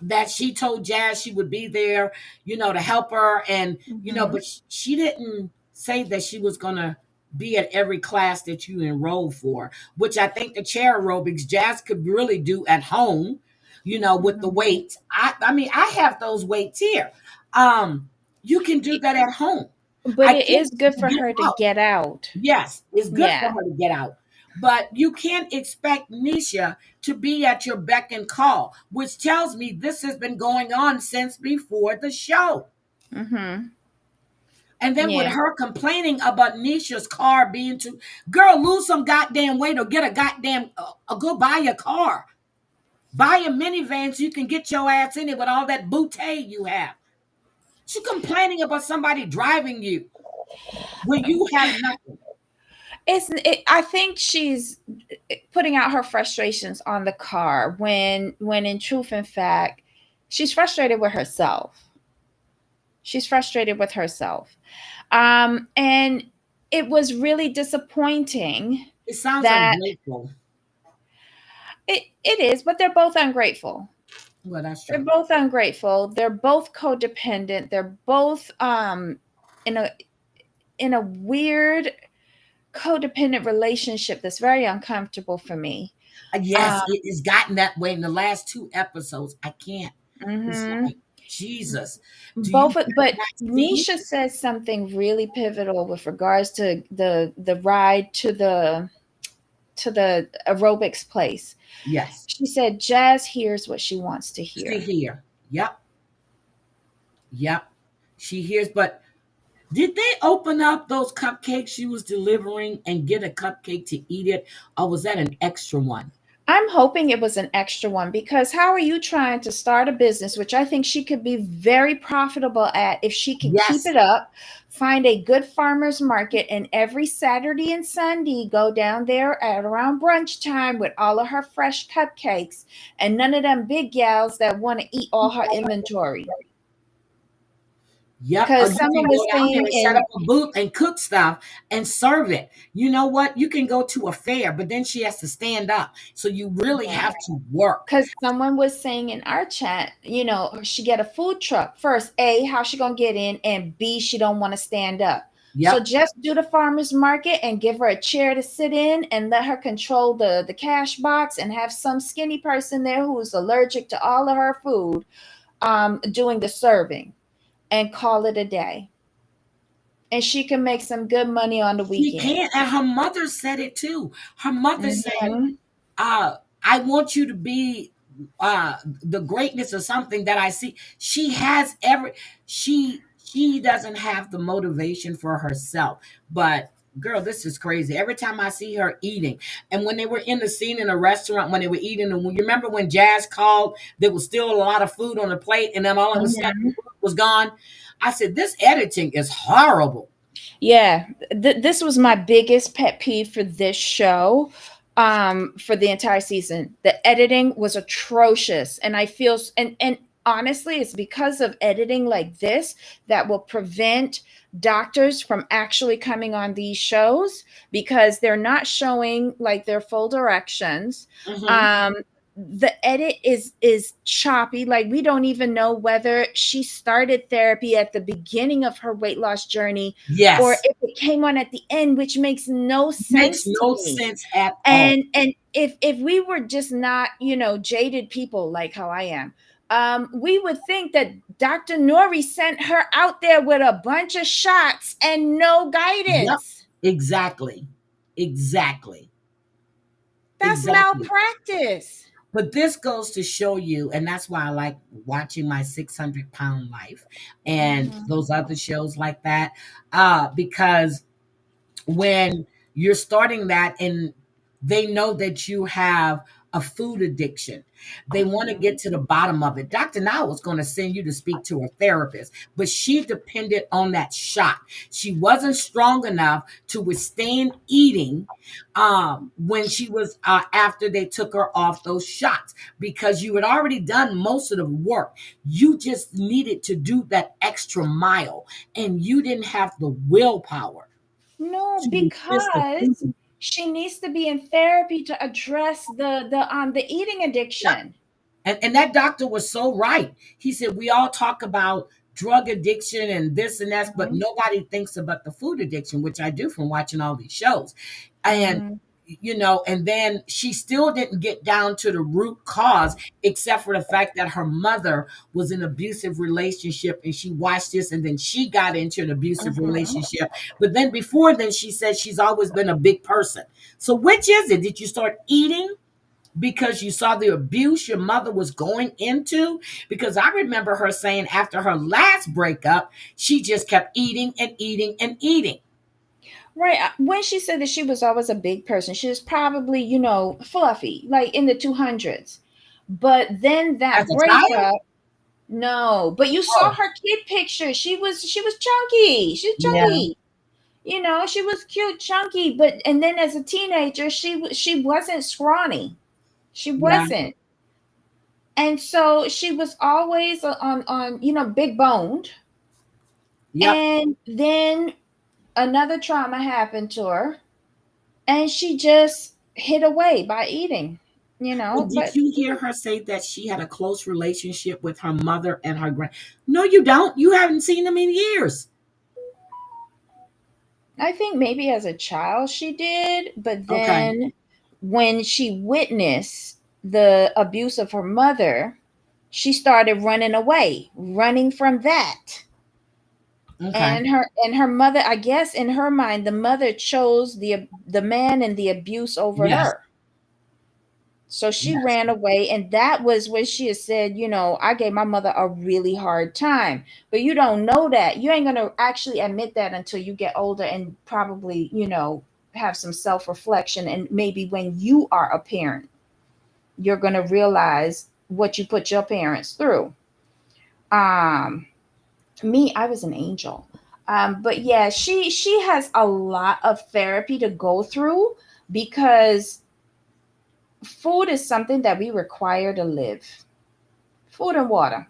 that she told Jazz she would be there, to help her. And, Mm-hmm. but she didn't say that she was going to be at every class that you enroll for, which I think the chair aerobics Jazz could really do at home, with the Mm-hmm. weights. I mean, I have those weights here. Um, you can do that at home. But I it think is good you for get her to out. get out. Yes, it's good for Yeah. her to get out. But you can't expect Nisha to be at your beck and call, which tells me this has been going on since before the show. Mm-hmm. And then with Yeah. her complaining about Nisha's car being too, girl, lose some goddamn weight or get a goddamn, go buy a car. Buy a minivan so you can get your ass in it with all that bootay you have. She's complaining about somebody driving you when you have nothing. I think she's putting out her frustrations on the car when in truth and fact she's frustrated with herself. She's frustrated with herself. And it was really disappointing It sounds that ungrateful. it is, but they're both ungrateful. Well, that's They're true. both ungrateful. They're both codependent. They're both in a weird codependent relationship that's very uncomfortable for me. Yes, it has gotten that way in the last two episodes. I can't. It's Mhm. like, Jesus, do you But not see? Nisha says something really pivotal with regards to the ride to the aerobics place. Yes. She said Jazz hears what she wants to She hear. here. Yep. Yep. She hears, but did they open up those cupcakes she was delivering and get a cupcake to eat it? Or was that an extra one? I'm hoping it was an extra one because how are you trying to start a business, which I think she could be very profitable at if she could keep Yes. it up, find a good farmer's market, and every Saturday and Sunday go down there at around brunch time with all of her fresh cupcakes and none of them big gals that want to eat all her inventory. Yep. Or Because you can someone go was down there saying and set up in a booth and cook stuff and serve it. You know what? You can go to a fair, but then she has to stand up. So you really have to work. because someone was saying in our chat, she get a food truck. First, A, how she gonna get in, and B, she don't want to stand up. So Yep. just do the farmer's market and give her a chair to sit in and let her control the cash box and have some skinny person there who's allergic to all of her food doing the serving and call it a day. And she can make some good money on the She can, weekends. and her mother said it too. Her mother said, Mhm. I want you to be the greatness of something that I see. She has every she doesn't have the motivation for herself. But girl, this is crazy. Every time I see her eating, and when they were in the scene in a restaurant when they were eating, and when you remember when Jazz called, there was still a lot of food on the plate, and then all of a sudden the Mhm. food was gone. I said, this editing is horrible. Yeah, this was my biggest pet peeve for this show, for the entire season. The editing was atrocious, and I feel and honestly, it's because of editing like this that will prevent doctors from actually coming on these shows because they're not showing like their full directions. Hmm. Um, the edit is choppy, like we don't even know whether she started therapy at the beginning of her weight loss journey or Yes. if it came on at the end, which makes no Makes sense to no me. sense at all. And if we were just not, jaded people like how I am, we would think that Dr. Nori sent her out there with a bunch of shots and no Yep. guidance. Exactly. Exactly. That's Exactly. malpractice. But this goes to show you, and that's why I like watching my 600-pound life and Mhm. those other shows like that. Because when you're starting that and they know that you have a food addiction, they want to get Mhm. to the bottom of it. Dr. Now was going to send you to speak to a therapist, but she depended on that shot. She wasn't strong enough to withstand eating when she was after they took her off those shots because you had already done most of the work. You just needed to do that extra mile, and you didn't have the willpower No, to resist the because food. she needs to be in therapy to address the eating Yep. addiction. And that doctor was so right. He said, we all talk about drug addiction and this and that, but Mhm. nobody thinks about the food addiction, which I do from watching all these shows. And, Mhm. and then she still didn't get down to the root cause, except for the fact that her mother was in an abusive relationship and she watched this and then she got into an abusive Mhm. relationship. But then before then, she said she's always been a big person. So which is it? Did you start eating because you saw the abuse your mother was going into? Because I remember her saying after her last breakup, she just kept eating and eating and eating. Right. When she said that she was always a big person, she was probably, fluffy, like in the 200s. But then As that a child? breakup, no. But you saw Oh, her kid picture. She was chunky. She's yeah, chunky. She was cute, chunky. But and then as a teenager, she wasn't scrawny. She yeah, wasn't. And so she was always on big boned. yep. And then another trauma happened to her and she just hid away by eating, But did but you hear her say that she had a close relationship with her mother and her grand? No, you don't. You haven't seen them in years. I think maybe as a child she did, but Okay, then when she witnessed the abuse of her mother, she started running away, running from that. okay, And her mother, I guess in her mind, the mother chose the man and the abuse over yes, her. So she yes. ran away, and that was when she had said, I gave my mother a really hard time. But you don't know that. You ain't gonna actually admit that until you get older and probably, have some self-reflection. And maybe when you are a parent, you're gonna realize what you put your parents through. Um, Me, I was an angel. But yeah, she has a lot of therapy to go through because food is something that we require to live. Food and water.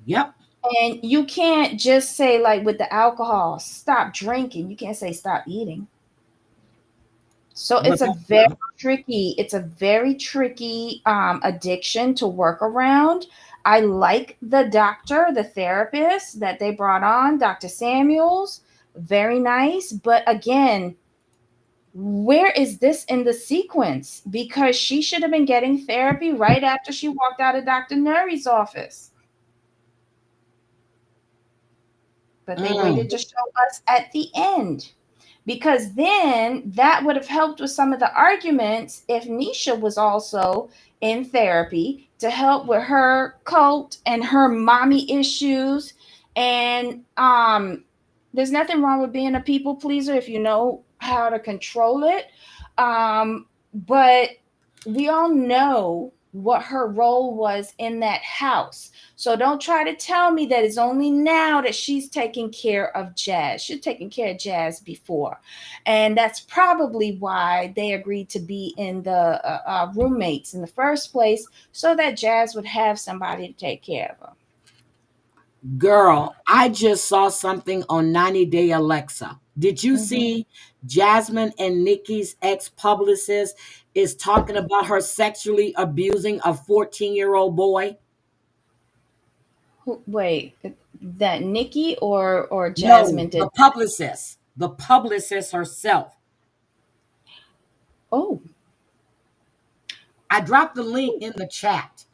Yep. And you can't just say, like with the alcohol, stop drinking. You can't say stop eating. So But it's a very tricky addiction to work around. I like the doctor, the therapist that they brought on, Dr. Samuels, very nice. But again, where is this in the sequence? Because she should have been getting therapy right after she walked out of Dr. Nuri's office. But they Mm. waited to show us at the end. Because then that would have helped with some of the arguments if Nisha was also in therapy to help with her cult and her mommy issues. And there's nothing wrong with being a people pleaser if you know how to control it. But we all know what her role was in that house. So don't try to tell me that it's only now that she's taking care of Jazz. She's taking care of Jazz before. And that's probably why they agreed to be in the roommates in the first place, so that Jazz would have somebody to take care of her. Girl, I just saw something on 90 Day Alexa. Did you Mm-hmm. see Jasmine and Nikki's ex publicist is talking about her sexually abusing a 14-year-old boy? Wait, that Nikki or No, Jasmine did? the publicist herself. Oh, I dropped the link in the chat.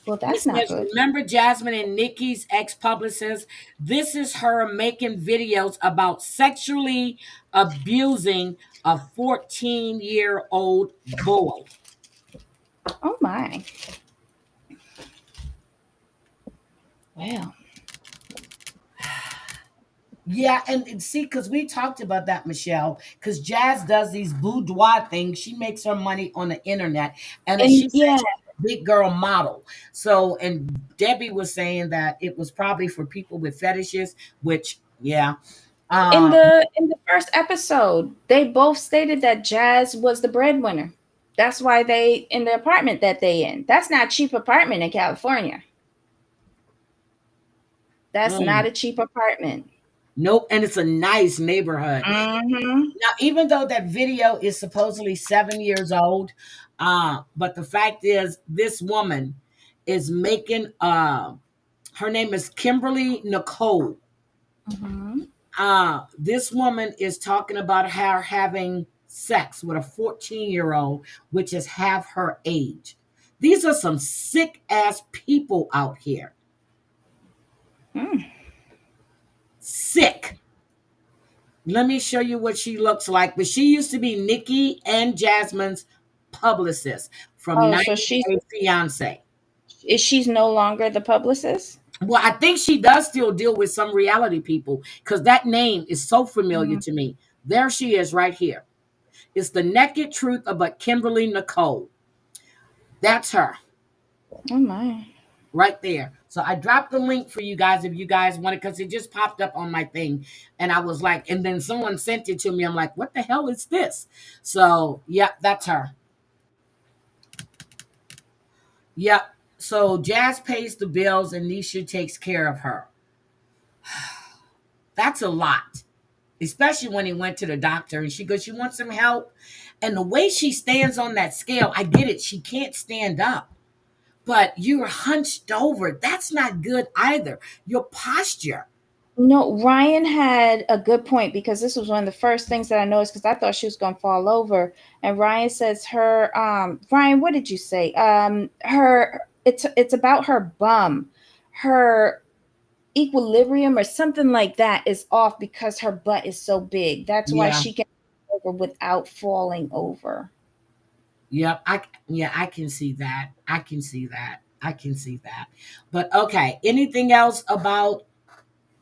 well, It that's not says, good. remember Jasmine and Nikki's ex publicist? This is her making videos about sexually abusing a 14-year-old boy. Oh my. Well, Yeah, and see, because we talked about that, Michelle, because Jazz does these boudoir things. She makes her money on the internet. And as she and said, yeah, she's a big girl model. So, and Debbie was saying that it was probably for people with fetishes, which, yeah. in Um, the first episode, they both stated that Jazz was the breadwinner. That's why they in the apartment that they in. That's not a cheap apartment in California. That's not mm, a cheap apartment. nope. And it's a nice neighborhood. Mm-hmm. Now, even though that video is supposedly 7 years old, but the fact is, this woman is making, her name is Kimberly Nicole. Mm-hmm. This woman is talking about her having sex with a 14-year-old, which is half her age. These are some sick ass people out here. Mm. Sick. Let me show you what she looks like. But she used to be Nikki and Jasmine's publicist from Oh, 90 so she's Day Fiance. she's no longer the publicist? Well, I think she does still deal with some reality people because that name is so familiar Mm. to me. There she is right here. It's the naked truth about Kimberly Nicole. That's her Oh my. right there. So I dropped the link for you guys if you guys want it because it just popped up on my thing. And I was like, and then someone sent it to me. I'm like, what the hell is this? So, yeah, that's her. Yep. So Jazz pays the bills and Nisha takes care of her. That's a lot, especially when he went to the doctor and she goes, you want some help? And the way she stands on that scale, I get it. She can't stand up, but you're hunched over. That's not good either. Your posture. No, Ryan had a good point because this was one of the first things that I noticed because I thought she was going to fall over. And Ryan says her, Ryan, what did you say? It's about her bum, her equilibrium or something like that is off because her butt is so big. That's why Yeah. she can fall over without falling over. Yep. I can see that. I can see that. I can see that. But okay. Anything else about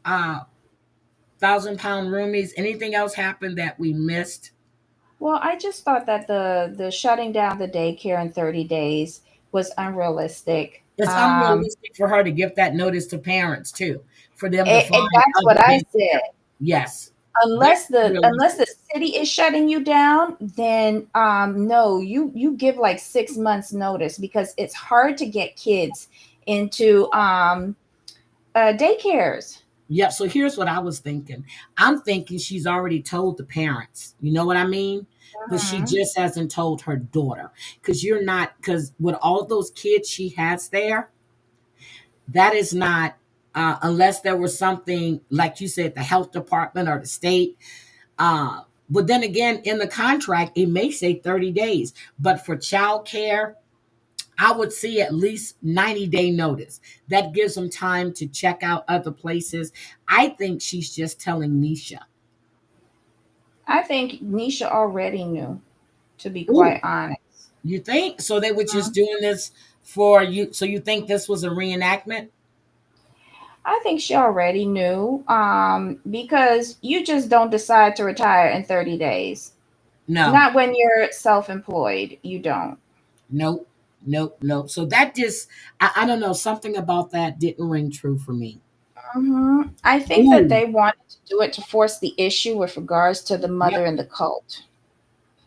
1,000 pound roomies? Anything else happened that we missed? Well, I just thought that the shutting down the daycare in 30 days was unrealistic. It's unrealistic for her to give that notice to parents too, for them to find That's other what I daycare. said. Yes. Very Unless realistic. the city is shutting you down, then no, you give like 6 months notice because it's hard to get kids into daycares. Yep. So here's what I was thinking. I'm thinking she's already told the parents. You know what I mean? But she Mhm. just hasn't told her daughter. Because with all those kids she has there, that is not. unless there was something like you said, the health department or the state. But then again, in the contract, it may say 30 days. But for child care, I would see at least 90-day notice. That gives them time to check out other places. I think she's just telling Nisha. I think Nisha already knew, to be Ooh, quite honest. you think? So they were just Mhm. doing this for you. So you think this was a reenactment? I think she already knew, because you just don't decide to retire in 30 days. No. Not when you're self employed. You don't. Nope. Nope. Nope. So that just, I don't know, something about that didn't ring true for me. I think that Ooh, they wanted to do it to force the issue with regards to the mother yep. and the cult.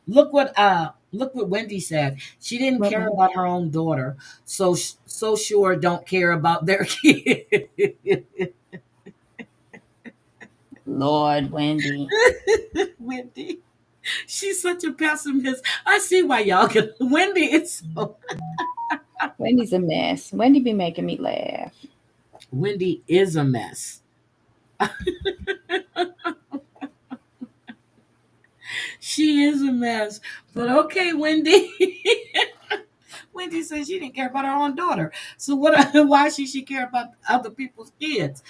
Look what Wendy said. She didn't What care was about her own daughter, so sure don't care about their kid. Lord Wendy. Wendy, she's such a pessimist. I see why y'all can. Wendy is so. Wendy's a mess. Wendy be making me laugh. Wendy is a mess. She is a mess. But okay, Wendy. Wendy says she didn't care about her own daughter. So what? Why should she care about other people's kids?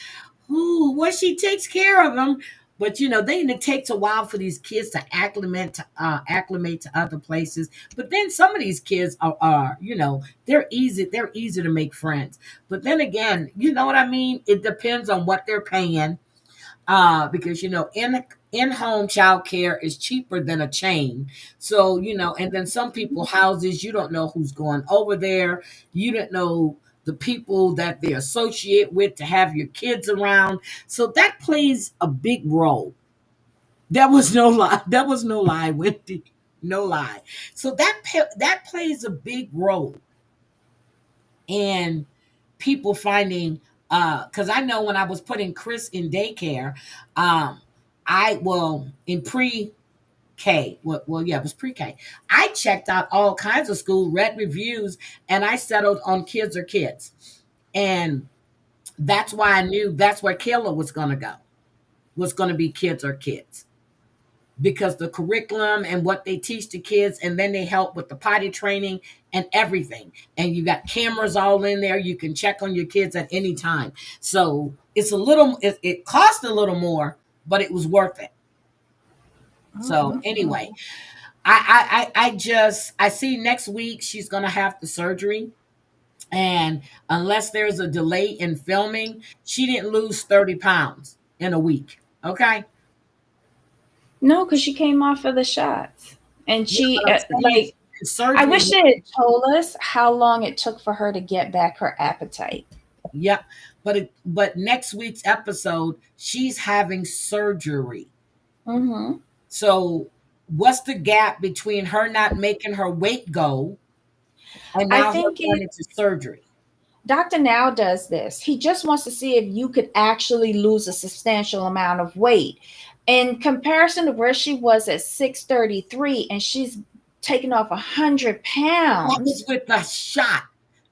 Ooh, well, she takes care of them, but then it takes a while for these kids to acclimate to other places. But then some of these kids are they're easy. They're easy to make friends. But then again, you know what I mean. It depends on what they're paying, because in home child care is cheaper than a chain. So and then some people houses, you don't know who's going over there. You don't know the people that they associate with to have your kids around. So that plays a big role. That was no lie. That was no lie, Wendy. No lie. So that plays a big role in people finding, because I know when I was putting Chris in daycare, I well in pre-K, well yeah, it was pre-K. I checked out all kinds of schools, read reviews, and I settled on kids or kids. And that's why I knew that's where Kayla was gonna be kids or kids. Because the curriculum and what they teach the kids, and then they help with the potty training and everything. And you got cameras all in there. You can check on your kids at any time. So it cost a little more, but it was worth it. So anyway, I see next week she's gonna have the surgery. And unless there's a delay in filming, she didn't lose 30 pounds in a week. Okay. No, because she came off of the shots. And Yeah, she, but I'm saying like, I surgery. wish they had told us how long it took for her to get back her appetite. Yep. But next week's episode, she's having surgery. hmm So what's the gap between her not making her weight go and I now her think going into surgery? Dr. Now does this. He just wants to see if you could actually lose a substantial amount of weight. In comparison to where she was at 633, and she's taken off 100 That was pounds. with the shot.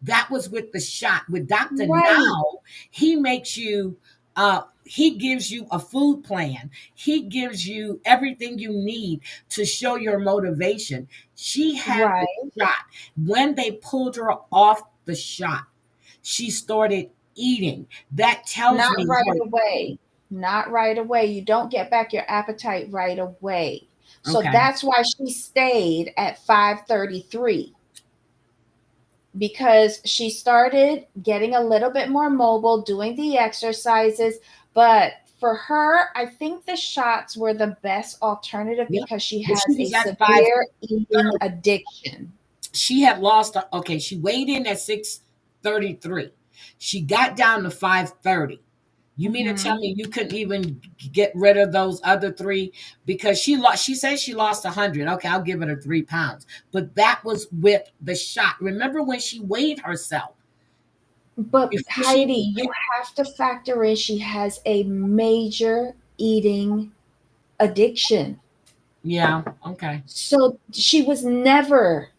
That was with the shot. With Dr. Right. Now, he makes you he gives you a food plan. He gives you everything you need to show your motivation. She had the Right. shot. When they pulled her off the shot, she started eating. That tells Not me right her. away. Not right away. You don't get back your appetite right away. So Okay. that's why she stayed at 533, because she started getting a little bit more mobile, doing the exercises. But for her, I think the shots were the best alternative Yep. because she But she has a was at five. severe eating addiction. She had lost. Okay, she weighed in at 633. She got down to 530. You mean to tell Mhm. me you couldn't even get rid of those other three? Because she lost, she said she lost 100. Okay, I'll give it her 3 pounds. But that was with the shot. Remember when she weighed herself But before she Heidi, even you have to factor in she has a major eating addiction. yeah, okay. So she was never,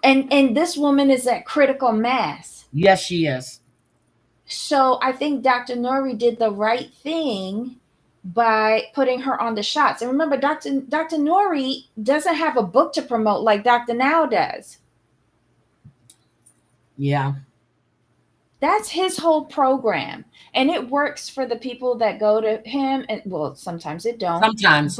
and this woman is at critical mass. Yes, she is. So I think Dr. Nori did the right thing by putting her on the shots. And remember, Dr. Nori doesn't have a book to promote like Dr. Now does. Yeah. That's his whole program. And it works for the people that go to him. And well, sometimes it don't. Sometimes.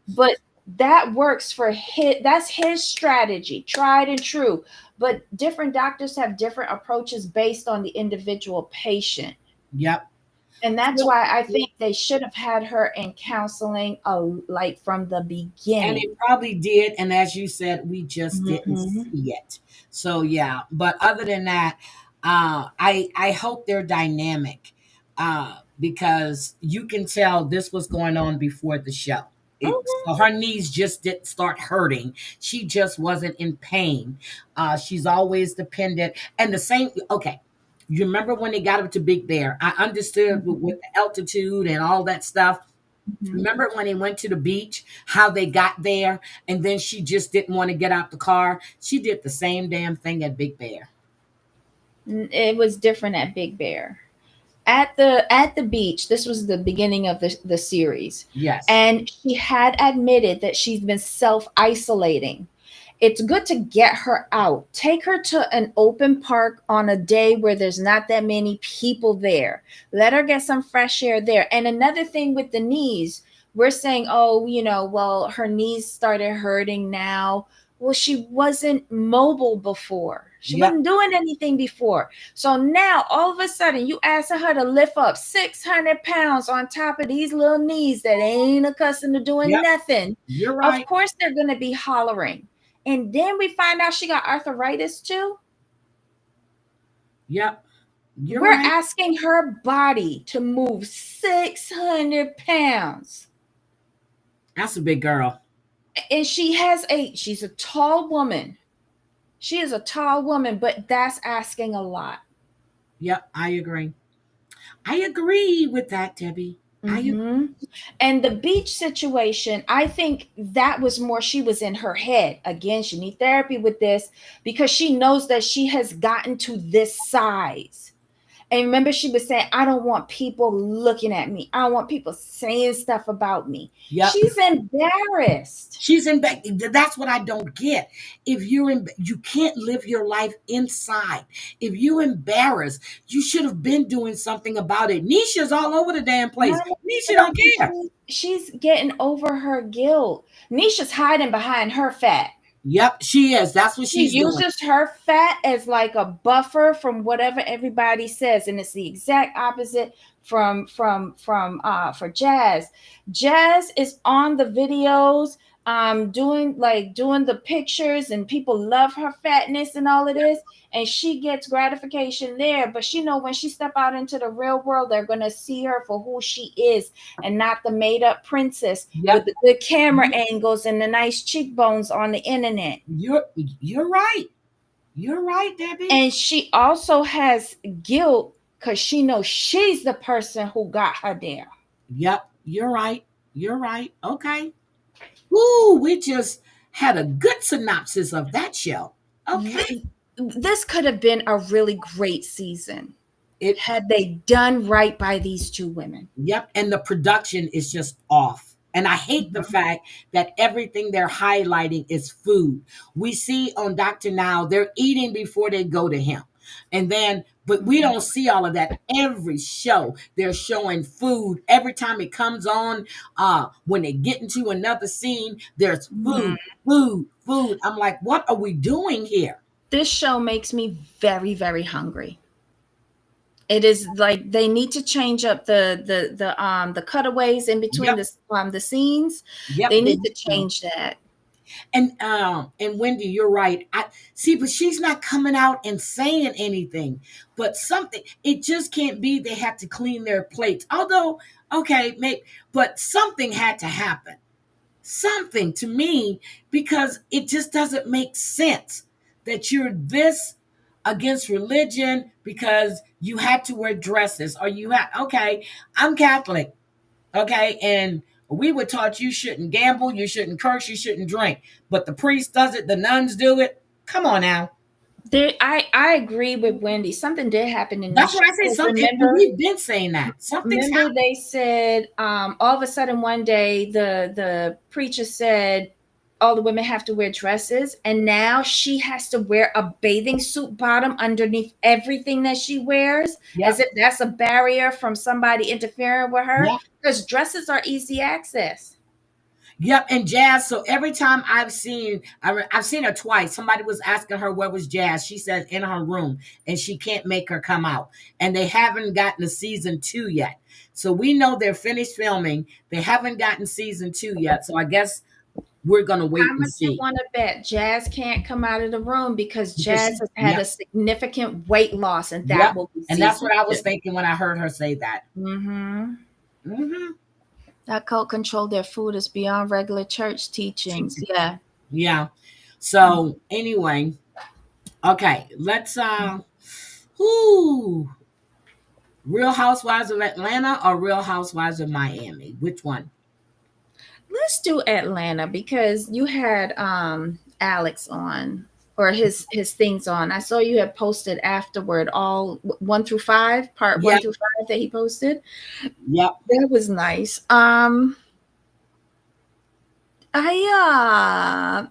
But that works for his, that's his strategy, tried and true. But different doctors have different approaches based on the individual patient. Yep. And that's why I think they should have had her in counseling like from the And beginning. it probably did. And as you said, we just didn't Mhm. see it. So yeah. But other than that, I hope they're dynamic. Because you can tell this was going on before the show. So her knees just didn't start hurting. She just wasn't in pain. She's always dependent. And the same, okay. You remember when they got up to Big Bear? I understood with the altitude and all that stuff. Mhm. Remember when they went to the beach, how they got there, and then she just didn't want to get out the car? She did the same damn thing at Big Bear. It was different at Big Bear. At the beach, this was the beginning of the series, Yes. and she had admitted that she's been self-isolating. It's good to get her out. Take her to an open park on a day where there's not that many people there. Let her get some fresh air there. And another thing with the knees, we're saying, oh, well, her knees started hurting now. Well, she wasn't mobile before. She Yep. wasn't doing anything before. So now all of a sudden you asking her to lift up 600 pounds on top of these little knees that ain't accustomed to doing Yep. nothing. You're Of right. course they're going to be hollering. And then we find out she got arthritis too. Yep. You're We're right. asking her body to move 600 pounds. That's a big girl. And she's a tall woman. She is a tall woman, but that's asking a lot. Yep. I agree. I agree with that, Debbie. I agree. Mm-hmm. And the beach situation, I think that was more she was in her head. Again, she needs therapy with this because she knows that she has gotten to this size. And remember, she was saying, I don't want people looking at me. I don't want people saying stuff about me. Yep. She's embarrassed. She's in back. That's what I don't get. If you're in, you can't live your life inside. If you embarrassed, you should have been doing something about it. Nisha's all over the damn place. Nisha don't care. She's getting over her guilt. Nisha's hiding behind her fat. Yep, she is. That's what She she's doing. uses her fat as like a buffer from whatever everybody says, and it's the exact opposite for Jazz. Jazz is on the videos, doing the pictures, and people love her fatness and all of this, and she gets gratification there. But she know when she step out into the real world, they're gonna see her for who she is, and not the made up princess with the good camera angles and the nice cheekbones on the internet. You're right. You're right, Debbie. And she also has guilt because she knows she's the person who got her there. Yep, you're right. You're right. Okay. Woo, we just had a good synopsis of that show. Okay. This could have been a really great season. It had they done right by these two women. Yep, and the production is just off. And I hate the fact that everything they're highlighting is food. We see on Dr. Now, they're eating before they go to him. And then, but we don't see all of that. Every show, they're showing food. Every time it comes on, when they get into another scene, there's food, food, food. I'm like, what are we doing here? This show makes me very, very hungry. It is like they need to change up the cutaways in between the scenes. Yep, they need to change that. And Wendy, you're right. I see, but she's not coming out and saying anything. But something, it just can't be they had to clean their plates. Although, okay, maybe, but something had to happen. Something to me, because it just doesn't make sense that you're this against religion because you had to wear dresses or you had, okay, I'm Catholic, okay, and we were taught you shouldn't gamble, you shouldn't curse, you shouldn't drink, but the priest does it, the nuns do it. Come on now. I agree with Wendy. Something did happen in That's this what show. I say. 'Cause Something, and we've been saying that something's remember happened. they said all of a sudden one day the preacher said all the women have to wear dresses, and now she has to wear a bathing suit bottom underneath everything that she wears, as Yep, if that's a barrier from somebody interfering with her, yep, because dresses are easy access. yep. And Jazz. So every time I've seen her twice. Somebody was asking her where was Jazz. She said in her room, and she can't make her come out. And they haven't gotten to season 2 yet. So we know they're finished filming. They haven't gotten season 2 yet. So I guess we're gonna How wait and much you see want to bet Jazz can't come out of the room because because Jazz she. has had Yep, a significant weight loss, and that yep. will be And that's season what I two. was thinking when I heard her say that. Mm-hmm. Mm-hmm. That cult control their food is beyond regular church teachings. Yeah. Yeah. So anyway, okay, let's who Real Housewives of Atlanta or Real Housewives of Miami? Which one? Let's do Atlanta because you had Alex on, or his things on. I saw you had posted afterward all 1 through 5, part one Yep, through five that he posted. yep. That was nice. I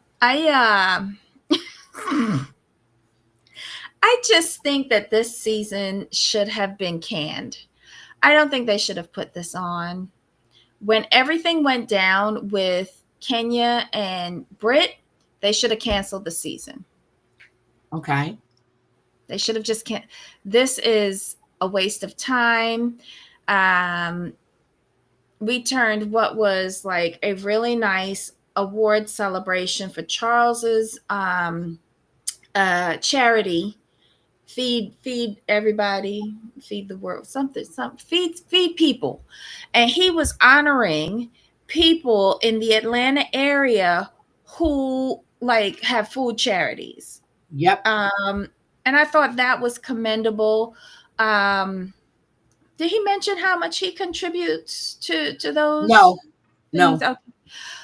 I just think that this season should have been canned. I don't think they should have put this on. When everything went down with Kenya and Britt, they should have canceled the season. Okay. They should have just can't. This is a waste of time. Um, we turned what was like a really nice award celebration for Charles's charity, feed everybody, feed the world, something feed people, and he was honoring people in the Atlanta area who like have food charities. Yep. And I thought that was commendable. um did he mention how much he contributes to those No, things? no, Okay,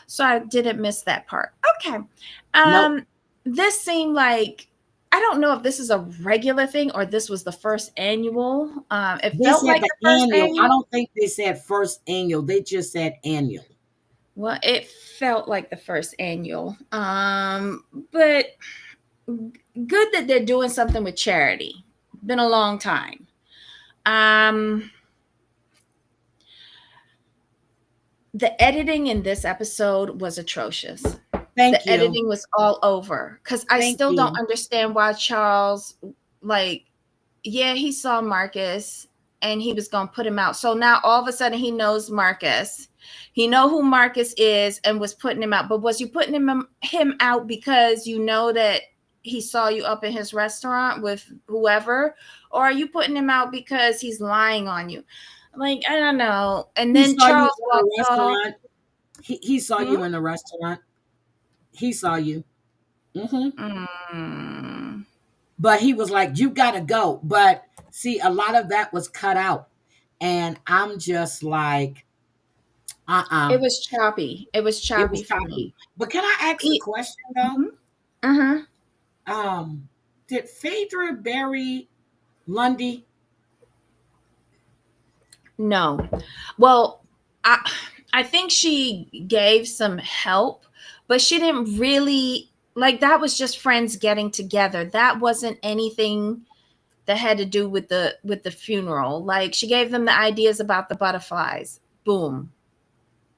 so I didn't miss that part. Okay. no. This seemed like, I don't know if this is a regular thing or this was the first annual. It They felt said like the the first annual. I annual. don't think they said first annual. They just said annual. Well, it felt like the first annual. But good that they're doing something with charity. Been a long time. Um, the editing in this episode was atrocious. Thank The you. editing was all over because I Thank still don't you. understand why Charles, like, yeah, he saw Marcus and he was going to put him out. So now all of a sudden he knows Marcus. He know who Marcus is and was putting him out. But was you putting him out because you know that he saw you up in his restaurant with whoever, or are you putting him out because he's lying on you? Like, I don't know. And He then saw you Charles in the walked off. restaurant. He saw Hmm? you in the restaurant. He saw you. Hmm. Mm. But he was like, "You gotta go." But see, a lot of that was cut out, and I'm just like, It uh-uh. was choppy. It was It was choppy for choppy. me. But can I ask a He, question though? mhm. Uh-huh. Um, did Phaedra bury Lundy? No. Well, I think she gave some help, but she didn't really, like, that was just friends getting together. That wasn't anything that had to do with the funeral. Like, she gave them the ideas about the butterflies. Boom.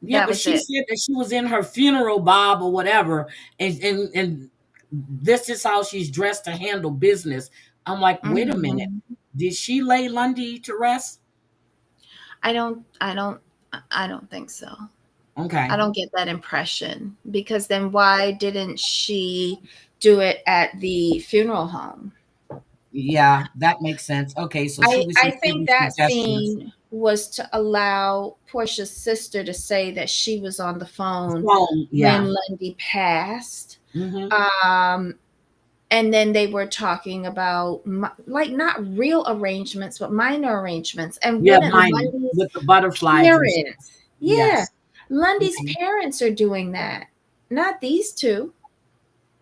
Yeah, That but was she it. said that she was in her funeral bob or whatever, and this is how she's dressed to handle business. I'm like, wait a minute. Mhm. Did she lay Lundy to rest? I don't think so. I Okay. don't get that impression, because then why didn't she do it at the funeral home? Yeah, that makes sense. Okay, so she was I just think giving that suggestions. scene was to allow Portia's sister to say that she was on the phone Phone, yeah. when Lundy passed. Hmm. Um, and then they were talking about like not real arrangements, but minor arrangements. And Yeah, wouldn't mine Lundy's with the butterflies and stuff. parents, yeah, Yes. Lundy's Mhm. parents are doing that, not these two.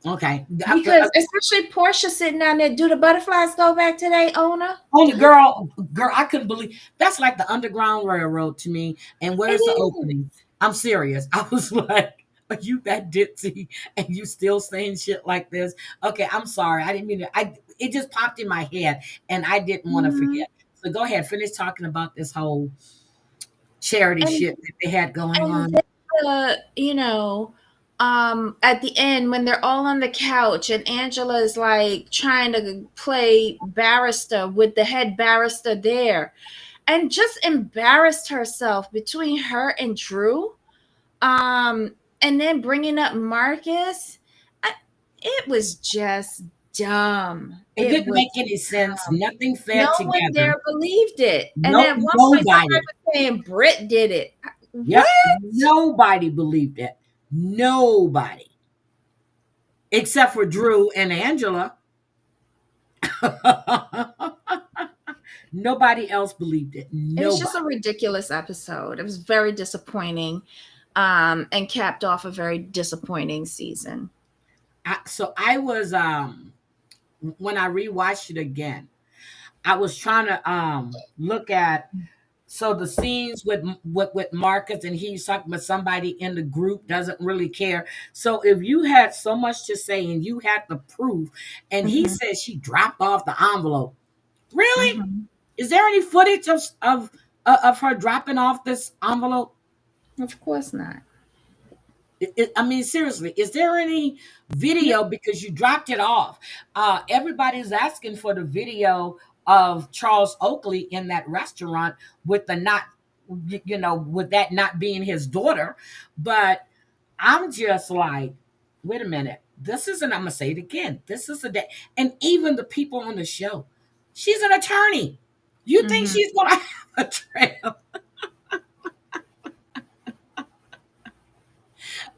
Okay. Because especially Portia sitting down there, do the butterflies go back to their owner? Only girl, I couldn't believe that's like the Underground Railroad to me. And It where's the is. opening? I'm serious. I was like, are you that ditzy and you still saying shit like this? Okay, I'm sorry. I didn't mean to. It just popped in my head and I didn't want to Mhm. forget. So go ahead, finish talking about this whole charity And shit that they had going and on. then at the end when they're all on the couch and Angela is like trying to play barrister with the head barrister there and just embarrassed herself between her and Drew. And then bringing up Marcus, I, it was just dumb. It It didn't was make any sense. dumb. Nothing No fed one together. there believed it. And Nope, at one point, somebody nobody. was saying Britt did it. Yep, What? nobody believed it. Nobody. Except for Drew and Angela. Nobody else believed it. It was just a Nobody. ridiculous episode. It was very disappointing, and capped off a very disappointing season. So I was when I rewatched it again, I was trying to look at so the scenes with Marcus and he's talking about somebody in the group doesn't really care. So if you had so much to say and you had the proof, and he Hmm. said she dropped off the envelope, really? Hmm. Is there any footage of her dropping off this envelope? Of course not. I mean, seriously, is there any No. video because you dropped it off? Everybody's asking for the video of Charles Oakley in that restaurant with the not, with that not being his daughter. But I'm just like, wait a minute. This isn't, I'm going to say it again. This is a day. And even the people on the show, she's an attorney. You think Hmm. she's going to have a trail?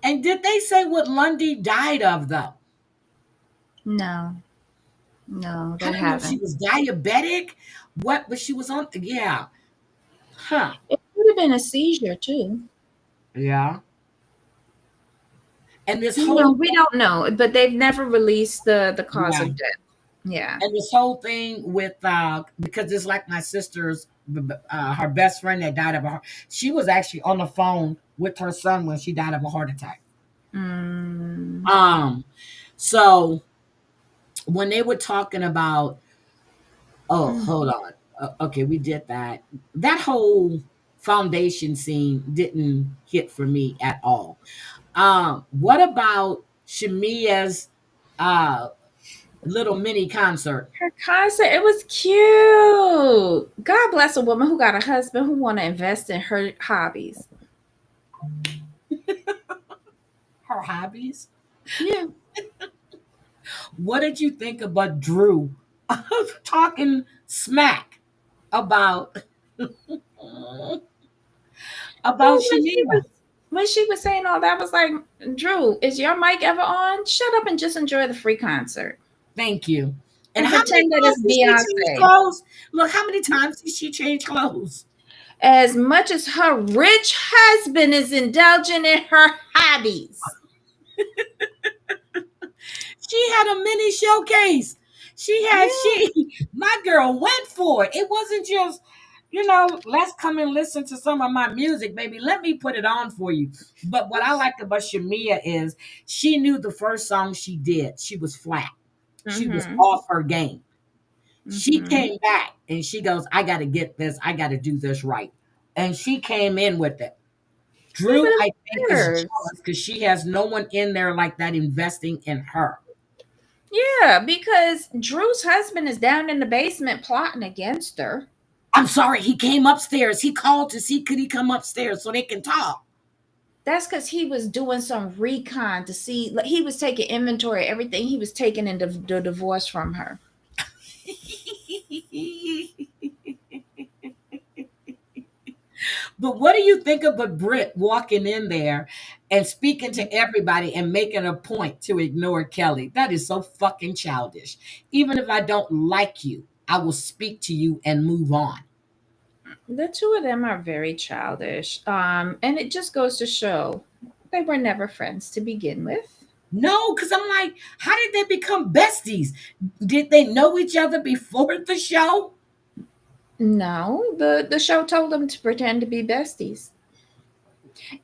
And did they say what Lundy died of, though? No, no, I they don't know if she haven't. was diabetic, what, but she was on, yeah. Huh. It could have been a seizure too. Yeah. And this You know, whole, we don't know, but they've never released the cause yeah. of death. Yeah. And this whole thing with, because it's like my sister's, her best friend that died of a heart. She was actually on the phone with her son when she died of a heart attack. Mm. Um, so when they were talking about, oh, hold Mhm. on. Okay, we did that. That whole foundation scene didn't hit for me at all. What about Shamia's uh little mini concert? Her concert, it was cute. God bless a woman who got a husband who want to invest in her hobbies. Her hobbies. Yeah. What did you think about Drew talking smack about about Well, Shamia? when she was saying all that, I was like, Drew, is your mic ever on? Shut up and just enjoy the free concert Thank you. And and how many pretend that times it's did she change Beyonce. clothes? Look, how many times did she change clothes? As much as her rich husband is indulging in her hobbies. She had a mini showcase. Yeah. My girl went for it. It wasn't just, let's come and listen to some of my music, baby. Let me put it on for you. But what I like about Shamia is she knew the first song she did, she was flat. She was Mm-hmm. off her game. She Mm-hmm. came back and she goes, I got to get this. I got to do this right. And she came in with it. Yeah, but Drew, it I think, is matters. jealous because she has no one in there like that investing in her. Yeah, because Drew's husband is down in the basement plotting against her. I'm sorry, he came upstairs. He called to see could he come upstairs so they can talk. That's because he was doing some recon to see, like, he was taking inventory of everything he was taking in the divorce from her. But what do you think of a Brit walking in there and speaking to everybody and making a point to ignore Kelly? That is so fucking childish. Even if I don't like you, I will speak to you and move on. The two of them are very childish. And it just goes to show they were never friends to begin with. No, because I'm like, how did they become besties? Did they know each other before the show? No, the show told them to pretend to be besties.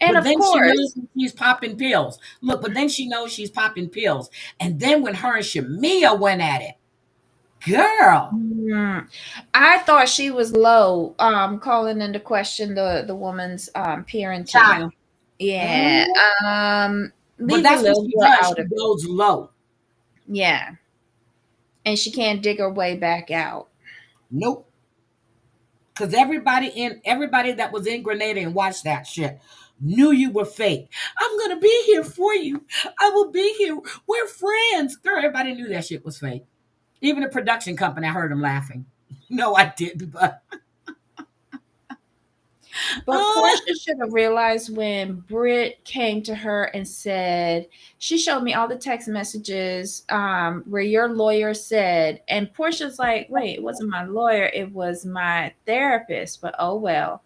And But of then she knows course, that she's popping pills. Look, but then she knows she's popping pills. And then when her and Shamia went at it, girl, mm, I thought she was low, calling into question the woman's parenting. child. Yeah. Mhm. But Leave the that's what little she girl does. out She of it. goes low. Yeah. And she can't dig her way back out. Nope. Because everybody that was in Grenada and watched that shit knew you were fake. I'm gonna be here for you. I will be here. We're friends. Girl, everybody knew that shit was fake. Even the production company, I heard them laughing. No, I didn't, but But Portia should have realized when Britt came to her and said, she showed me all the text messages where your lawyer said, and Portia's like, wait, it wasn't my lawyer, it was my therapist. But oh well.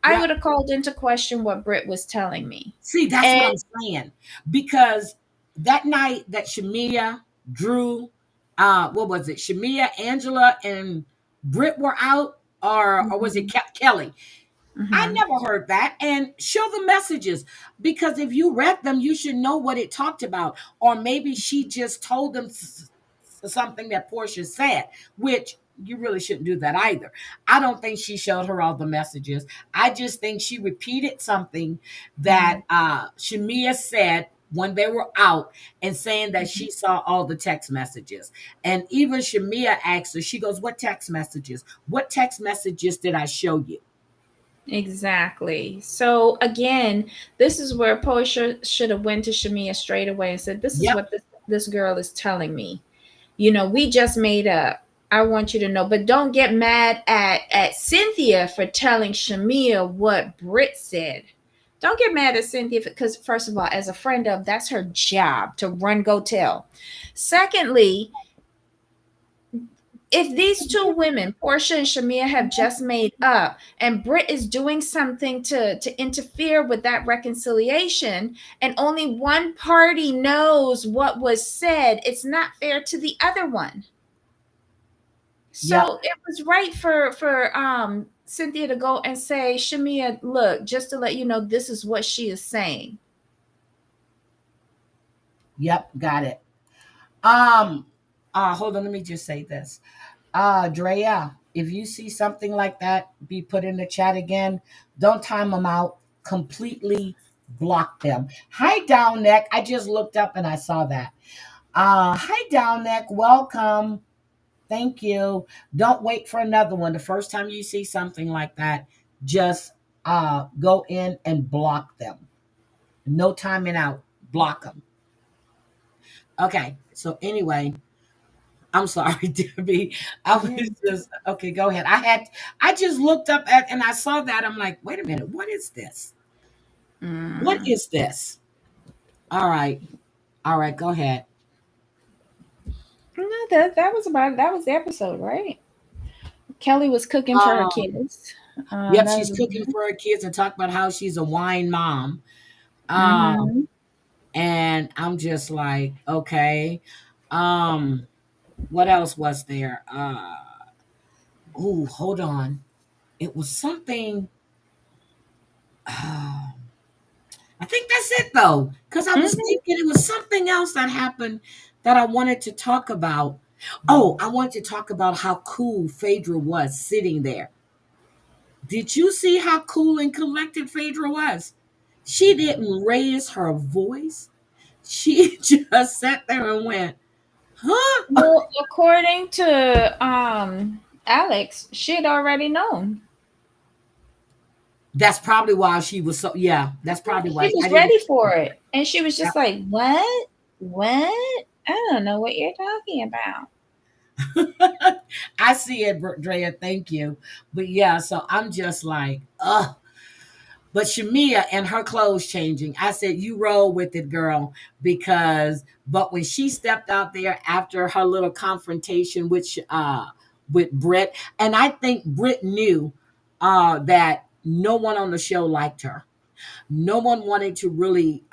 I yeah. would have called into question what Britt was telling me. See, that's what And I'm saying. Because that night that Shamia, Drew, what was it? Shamia, Angela, and Britt were out, or was it mhm, Kelly? I mhm, never heard that. And show the messages, because if you read them, you should know what it talked about. Or maybe she just told them something that Portia said, which you really shouldn't do that either. I don't think she showed her all the messages. I just think she repeated something that mhm, Shamia said when they were out, and saying that mhm. she saw all the text messages. And even Shamia asked her, she goes, what text messages? What text messages did I show you? Exactly. So again, this is where Portia should have went to Shamia straight away and said, "This is Yep. what this girl is telling me. We just made up. I want you to know, but don't get mad at Cynthia for telling Shamia what Britt said. Don't get mad at Cynthia because first of all, as a friend of, that's her job to run go tell. Secondly, if these two women, Portia and Shamia, have just made up, and Britt is doing something to interfere with that reconciliation, and only one party knows what was said, it's not fair to the other one. Yep. So it was right for Cynthia to go and say, Shamia, look, just to let you know, this is what she is saying. Yep. Got it. Hold on, let me just say this. Drea, if you see something like that, be put in the chat again. Don't time them out. Completely block them. Hi, Down Neck. I just looked up and I saw that. Hi, Down Neck. Welcome. Thank you. Don't wait for another one. The first time you see something like that, just go in and block them. No timing out. Block them. Okay. So anyway, I'm sorry, Debbie. I Yeah. was just okay. Go ahead. I just looked up at and I saw that. I'm like, wait a minute. What is this? What Mm. is this? All right. All right. Go ahead. No, that was about that was the episode, right? Kelly was cooking for her Um. kids. Yep. That She's was. cooking for her kids and talk about how she's a wine mom. Um. Mm-hmm. And I'm just like, okay. Um. What else was there? Oh, hold on. It was something. Uh, I think that's it though, because I was Mm-hmm. thinking it was something else that happened that I wanted to talk about. Oh, I wanted to talk about how cool Phaedra was sitting there. Did you see how cool and collected Phaedra was? She didn't raise her voice. She just sat there and went, huh? Well, according to Alex, she had already known. That's probably why she was so, yeah, that's probably She why I was didn't. ready for it. And she was Yeah. just like, what? What? I don't know what you're talking about. I see it, Drea. Thank you. But yeah, so I'm just like, ugh. But Shamia and her clothes changing, I said, you roll with it, girl. But when she stepped out there after her little confrontation with Britt, and I think Britt knew that no one on the show liked her. No one wanted to really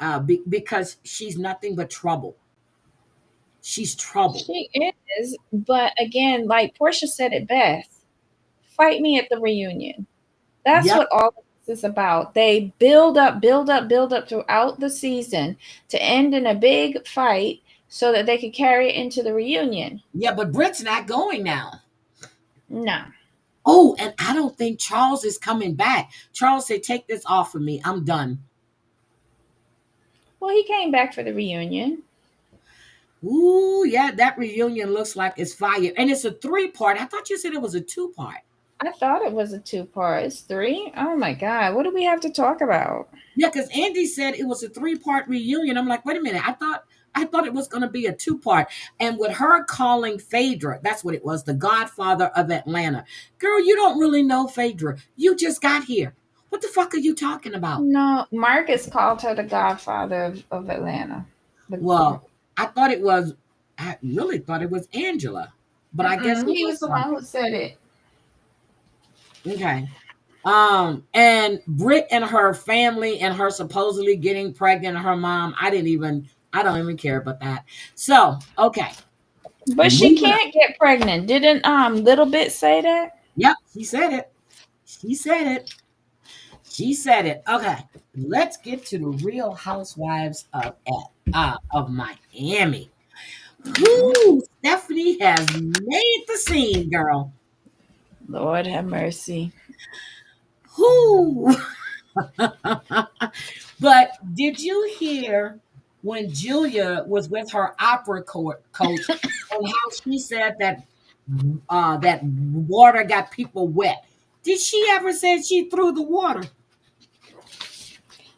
because she's nothing but trouble. She's trouble. She is, but again, like Portia said it best, fight me at the reunion. That's Yep. what all of this is about. They build up, build up, build up throughout the season to end in a big fight so that they could carry it into the reunion. Yeah, but Britt's not going now. No. Oh, and I don't think Charles is coming back. Charles said, "Take this off of me. I'm done." Well, he came back for the reunion. Ooh, yeah, that reunion looks like it's fire. And it's a 3-part. I thought you said it was a 2-part. I thought it was a 2-part. It's 3? Oh my God. What do we have to talk about? Yeah, because Andy said it was a 3-part reunion. I'm like, wait a minute. I thought it was going to be a 2-part. And with her calling Phaedra, that's what it was, the Godfather of Atlanta. Girl, you don't really know Phaedra. You just got here. What the fuck are you talking about? No, Marcus called her the Godfather of Atlanta. Well, I really thought it was Angela. But I guess he was the one who said it. Okay. And Britt and her family and her supposedly getting pregnant, her mom, I don't even care about that. So, okay. But she can't get pregnant. Didn't Little Bit say that? Yep, she said it. She said it. She said it. Okay. Let's get to the Real Housewives of Miami. Who Stephanie has made the scene, girl. Lord have mercy. Who? But did you hear when Julia was with her opera coach and how she said that that water got people wet? Did she ever say she threw the water?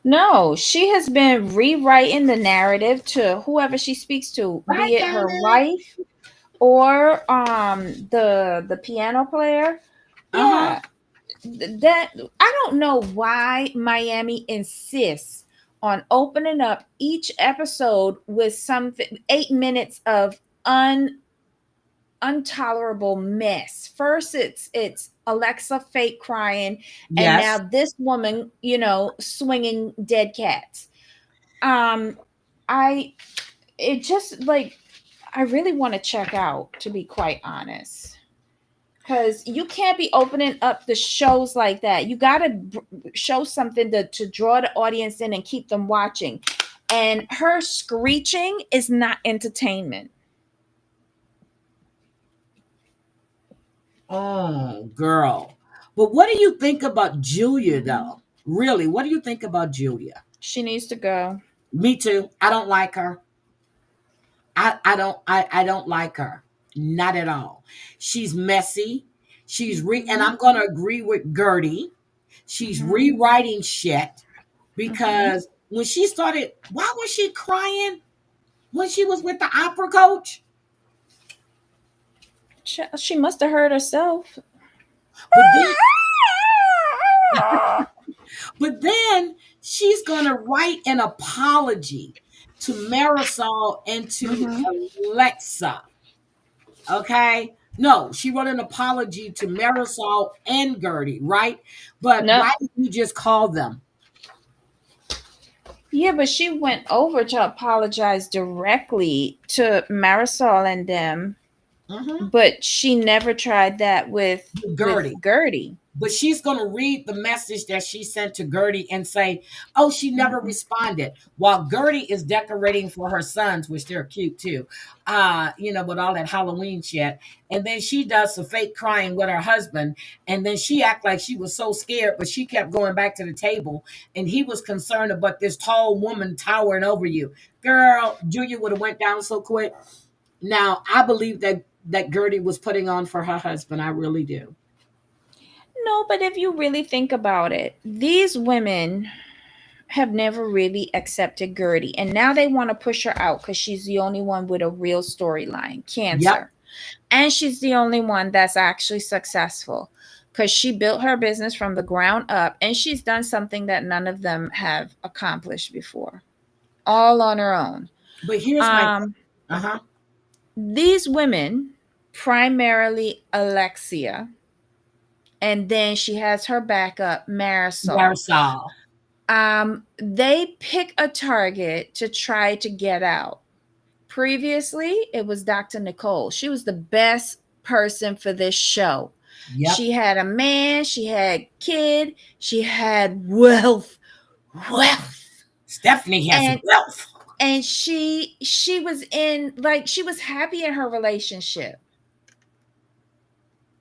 No, she has been rewriting the narrative to whoever she speaks to, be it her wife or the piano player. Yeah. That I don't know why Miami insists on opening up each episode with something 8 minutes of intolerable mess. First it's Alexa fake crying, and now this woman, swinging dead cats. I really want to check out, to be quite honest. Because you can't be opening up the shows like that. You got to show something to draw the audience in and keep them watching. And her screeching is not entertainment. Oh, girl. But what do you think about Julia, though? Really, what do you think about Julia? She needs to go. Me too. I don't like her. I don't like her. Not at all. She's messy. And I'm gonna agree with Gertie. She's rewriting shit because when she started, why was she crying when she was with the opera coach? She must have hurt herself. But then she's gonna write an apology to Marisol and to Alexa. Okay. No, she wrote an apology to Marisol and Gertie, right? But why did you just call them? Yeah, but she went over to apologize directly to Marisol and them. But she never tried that with Gertie. But she's going to read the message that she sent to Gertie and say, oh, she never responded. While Gertie is decorating for her sons, which they're cute too, with all that Halloween shit. And then she does some fake crying with her husband. And then she act like she was so scared, but she kept going back to the table. And he was concerned about this tall woman towering over you. Girl, Julia would have went down so quick. Now, I believe that Gertie was putting on for her husband. I really do. No, but if you really think about it, these women have never really accepted Gertie. And now they want to push her out because she's the only one with a real storyline, cancer. Yep. And she's the only one that's actually successful because she built her business from the ground up. And she's done something that none of them have accomplished before, all on her own. But here's my... These women, primarily Alexia, and then she has her backup, Marisol. They pick a target to try to get out. Previously, it was Dr. Nicole. She was the best person for this show. Yep. She had a man, she had kid, she had wealth. Stephanie has And wealth. and she was in, like, she was happy in her relationship.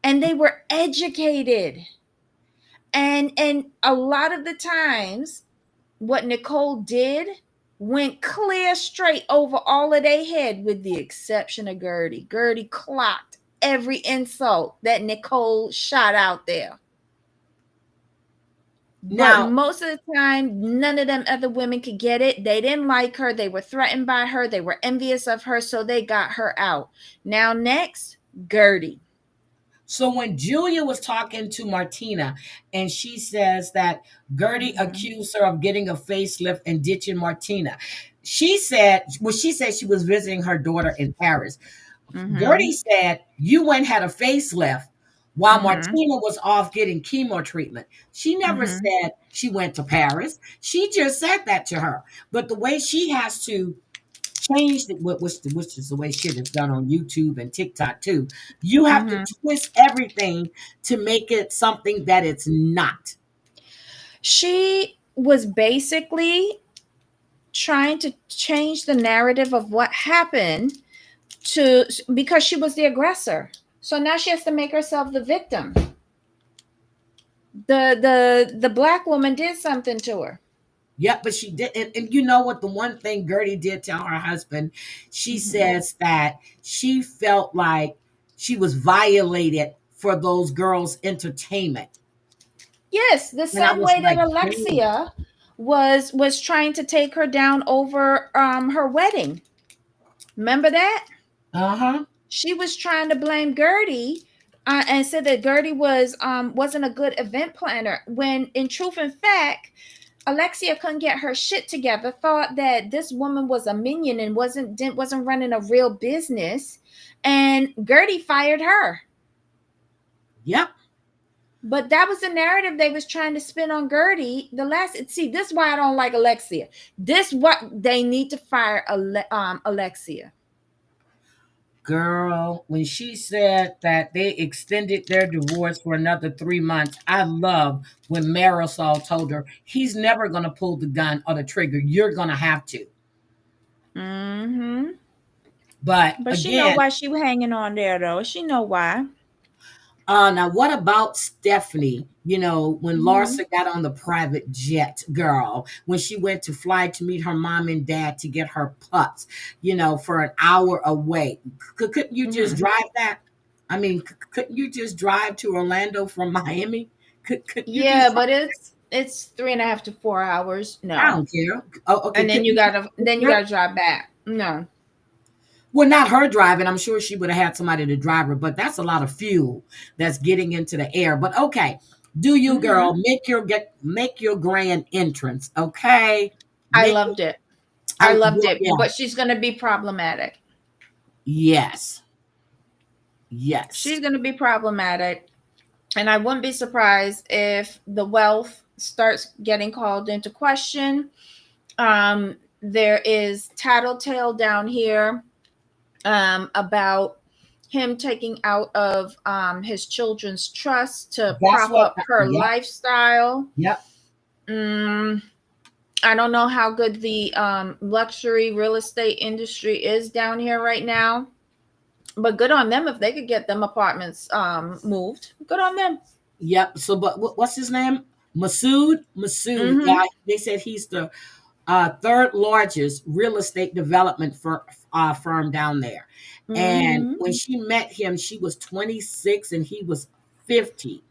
And they were educated. And a lot of the times what Nicole did went clear straight over all of their head, with the exception of Gertie. Gertie clocked every insult that Nicole shot out there. But Now, most of the time, none of them other women could get it. They didn't like her. They were threatened by her. They were envious of her. So they got her out. Now, next, Gertie. so when Julia was talking to Martina and she says that Gertie accused her of getting a facelift and ditching Martina, she said she was visiting her daughter in Paris. Gertie said you went and had a facelift while Martina was off getting chemo treatment. She never said she went to Paris. She just said that to her. But the way she has to change which is the way shit is done on YouTube and TikTok too. You have to twist everything to make it something that it's not. She was basically trying to change the narrative of what happened because she was the aggressor. So now she has to make herself the victim. The black woman did something to her. Yep, but she did. And you know what? The one thing Gertie did tell her husband, she says that she felt like she was violated for those girls' entertainment. Yes, the And I same was way that like, Alexia was trying to take her down over her wedding. Remember that? uh-huh. She was trying to blame Gertie and said that Gertie wasn't a good event planner. When in truth and fact, Alexia couldn't get her shit together, thought that this woman was a minion and wasn't running a real business, and Gertie fired her. Yep. But that was the narrative they was trying to spin on Gertie. This is why I don't like Alexia. This what they need to fire Alexia. Girl, when she said that they extended their divorce for another 3 months, I love when Marisol told her he's never going to pull the gun or the trigger. You're going to have to. But But she know again, why she was hanging on there, though. She know why. now what about Stephanie? You know, when Larsa got on the private jet, girl, when she went to fly to meet her mom and dad to get her pups, for an hour away. Couldn't you just drive that? I mean, couldn't you just drive to Orlando from Miami? Could you Yeah, just? but it's 3.5 to 4 hours. I No. don't care. Oh, okay. And then you gotta drive back. No. Well, not her driving. I'm sure she would have had somebody to drive her, but that's a lot of fuel that's getting into the air. But okay, do you, girl, make your grand entrance? Okay, I make loved it. I loved it. yeah. But she's gonna be problematic. Yes, She's yes. gonna be problematic. And I wouldn't be surprised if the wealth starts getting called into question. There is tattletale down here about him taking out of his children's trust to That's prop what. up her Yep, lifestyle. yep. I don't know how good the luxury real estate industry is down here right now, but good on them if they could get them apartments moved. Good on them. Yep. So, but what's his name? Masood. Masood. Yeah, they said he's the third largest real estate development firm down there. And when she met him, she was 26 and he was 50.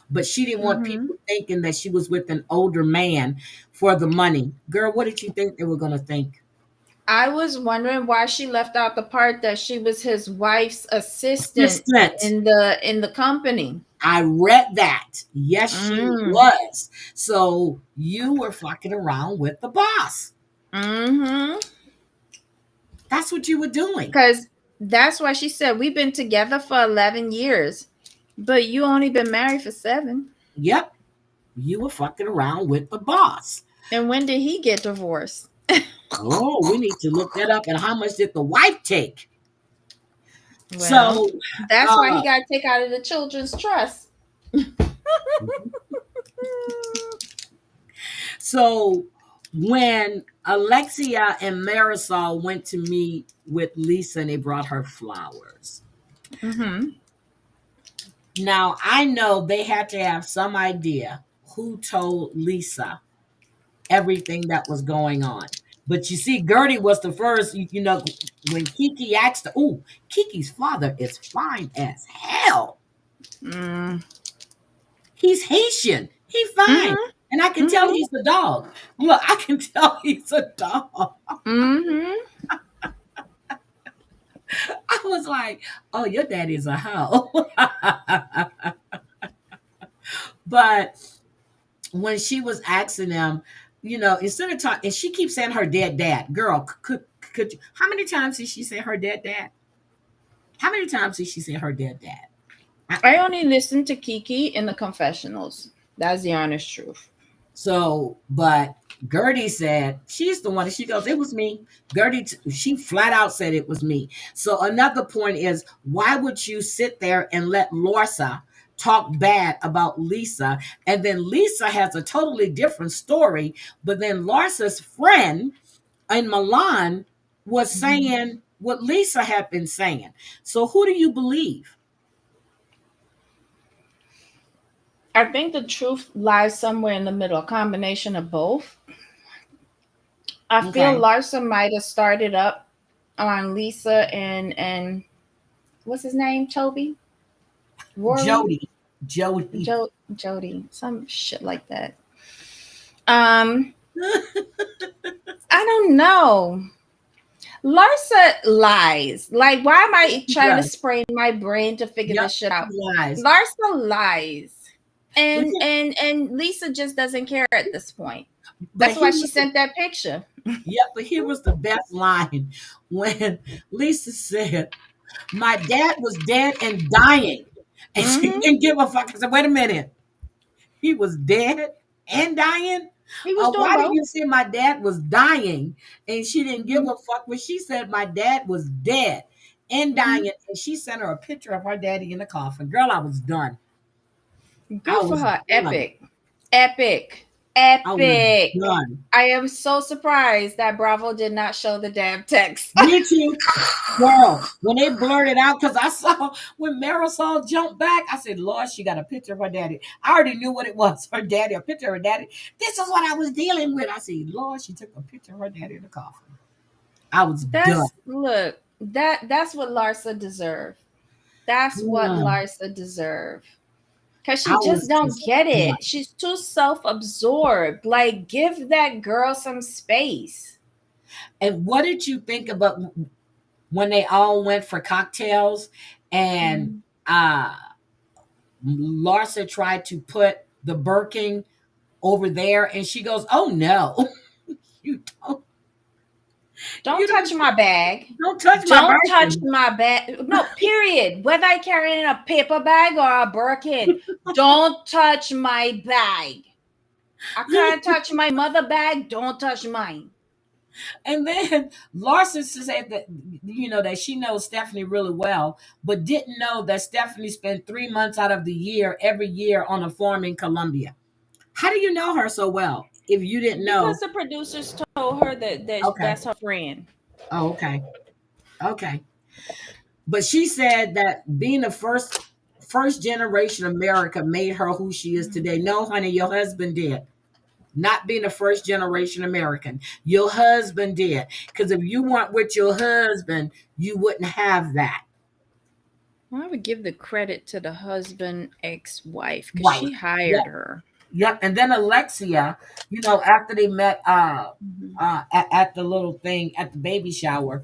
But she didn't want people thinking that she was with an older man for the money. Girl, what did you think they were going to think? I was wondering why she left out the part that she was his wife's assistant Assistant. in the company. I read that. Yes, she was. So you were fucking around with the boss. That's what you were doing. Because that's why she said we've been together for 11 years, but you only been married for 7. Yep. You were fucking around with the boss. And when did he get divorced? Oh, we need to look that up. And how much did the wife take? Well, So, that's why uh, he got to take out of the children's trust. so when Alexia and Marisol went to meet with Lisa and they brought her flowers. Mm-hmm. Now, I know they had to have some idea who told Lisa everything that was going on. But you see, Gertie was the first, when Kiki asked, oh, Kiki's father is fine as hell. Mm. He's Haitian. He fine. Mm-hmm. And I can tell Mm-hmm. he's a dog. Look, I can tell he's a dog. Mm-hmm. I was like, oh, your daddy's a hoe. But when she was asking them, instead of talking, and she keeps saying her dead dad. Girl, could you, how many times did she say her dead dad? How many times did she say her dead dad? I only listened to Kiki in the confessionals. That's the honest truth. So, but Gertie said she's the one. She goes, "It was me." Gertie, she flat out said it was me. So another point is, why would you sit there and let Lorsa talk bad about Lisa, and then Lisa has a totally different story, but then Lorsa's friend in Milan was saying what Lisa had been saying. So who do you believe? I think the truth lies somewhere in the middle, a combination of both. I feel Okay, Larsa might have started up on Lisa and what's his name? Toby? Rory? Jody. Jody. Some shit like that. Um, I don't know. Larsa lies. Like, why am I He trying to does. sprain my brain to figure Yep, this shit out? he lies. Larsa lies. But And Lisa just doesn't care at this point. but That's why he she was sent that picture. yeah, but here was the best line when Lisa said, "My dad was dead and dying," and she Hmm. didn't give a fuck. I said, "Wait a minute, he was dead and dying." He was doing Why did both. you say my dad was dying and she didn't give Hmm. a fuck when she said my dad was dead and Hmm. dying? And she sent her a picture of her daddy in the coffin. Girl, I was done. I Good for was her. done. Epic. Epic. I was Epic. done. I am so surprised that Bravo did not show the damn text. Me too. Girl, when they blurted out, because I saw when Marisol jumped back, I said, Lord, she got a picture of her daddy. I already knew what it was. Her daddy, a picture of her daddy. This is what I was dealing with. I said, Lord, she took a picture of her daddy in the coffin. I was done. That's what Larsa deserved. That's what Yeah, Larsa deserved. Cause I she just was don't just get done. it. She's too self-absorbed. Like, give that girl some space. And what did you think about when they all went for cocktails and Mhm. uh Larsa tried to put the Birkin over there and she goes, oh no, you don't Don't you touch don't my bag. don't touch my Don't touch Birkin. my bag. No, period. Whether I carry in a paper bag or a Birkin, don't touch my bag. I can't touch my mother bag. Don't touch mine. And then Larsa said that that she knows Stephanie really well, but didn't know that Stephanie spent 3 months out of the year every year on a farm in Colombia. How do you know her so well if you didn't Because know? the producers told her that Okay. that's her friend. Oh, okay. Okay. But she said that being the first generation America made her who she is today. No, honey, your husband did. Not being a first generation American. Your husband did. Because if you weren't with your husband, you wouldn't have that. Well, I would give the credit to the husband ex-wife because Right. she hired Yep. her. Yep. And then Alexia, after they met Mhm. at the little thing at the baby shower,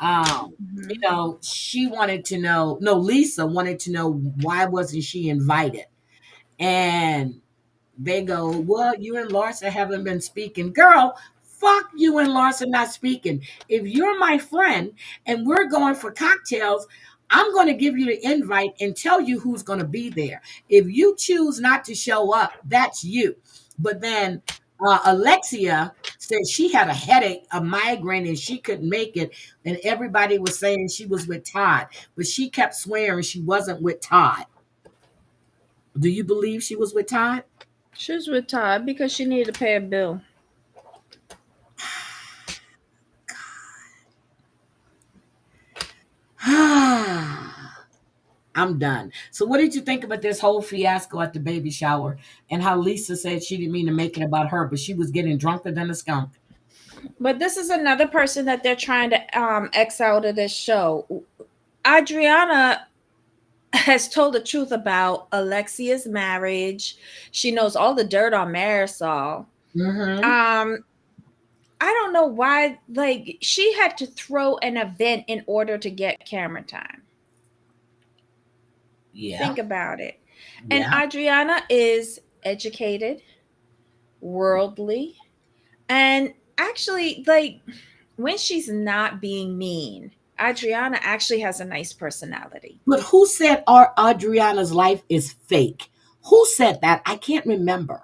Mhm. she wanted to know, no, Lisa wanted to know why wasn't she invited? And they go, well, you and Larsa haven't been speaking. Girl, fuck you and Larsa not speaking. If you're my friend and we're going for cocktails, I'm going to give you the invite and tell you who's going to be there. If you choose not to show up, that's you. But then Alexia said she had a headache, a migraine, and she couldn't make it. And everybody was saying she was with Todd, but she kept swearing she wasn't with Todd. Do you believe she was with Todd? She was with Todd because she needed to pay a bill. I'm done. So, what did you think about this whole fiasco at the baby shower and how Lisa said she didn't mean to make it about her, but she was getting drunker than a skunk? But this is another person that they're trying to X out of this show. Adriana has told the truth about Alexia's marriage. She knows all the dirt on Marisol. Mm-hmm. I don't know why, like, she had to throw an event in order to get camera time. Yeah. Think about it. And Yeah. Adriana is educated, worldly, and actually, like, when she's not being mean, Adriana actually has a nice personality. But who said our Adriana's life is fake? Who said that? I can't remember.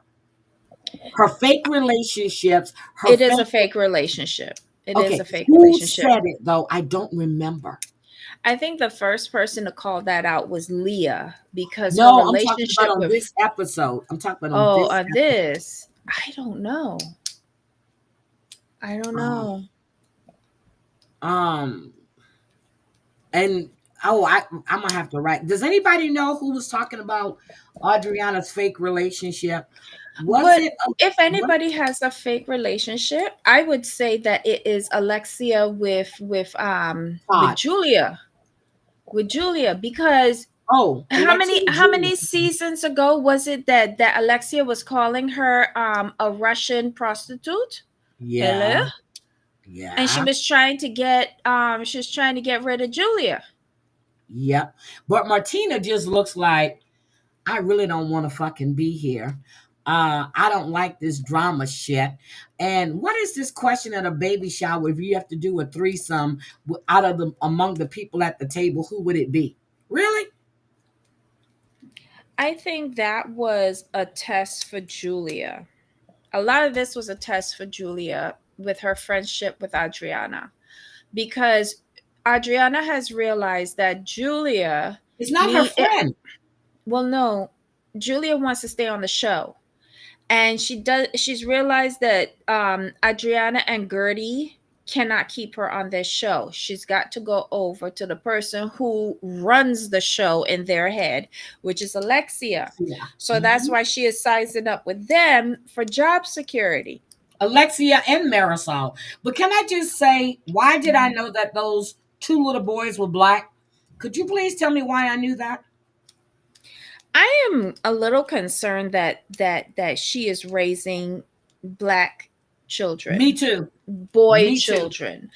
Her fake relationships, her It is a fake. fake relationship. It is Okay, a fake who relationship. said it though? I don't remember. I think the first person to call that out was Leah because her No, I'm talking about relationship on with this episode. I'm talking about on this this. I don't know. I don't episode. know. Um, and I'm gonna have to write. Does anybody know who was talking about Adriana's fake relationship? Was But it? if What? anybody has a fake relationship, I would say that it is Alexia with Todd. Julia. With Julia, because Oh, Alexia and how Julia. many seasons ago was it that Alexia was calling her a Russian prostitute? Hello? Yeah, And she yeah, was trying to get rid of Julia. yep. But Martina just looks like I really don't want to fucking be here. I don't like this drama shit. And what is this question at a baby shower? If you have to do a threesome out of the among the people at the table, who would it be? Really? I think that was a test for Julia. A lot of this was a test for Julia with her friendship with Adriana, because Adriana has realized that Julia It's not her need it, friend. well, no, Julia wants to stay on the show, and she's realized that Adriana and Gertie cannot keep her on this show. She's got to go over to the person who runs the show in their head, which is Alexia. Yeah. So that's Mhm. why she is sizing up with them for job security. Alexia and Marisol. But can I just say, why did I know that those two little boys were black? Could you please tell me why I knew that? I am a little concerned that she is raising black Me children, too. boy Me too. children.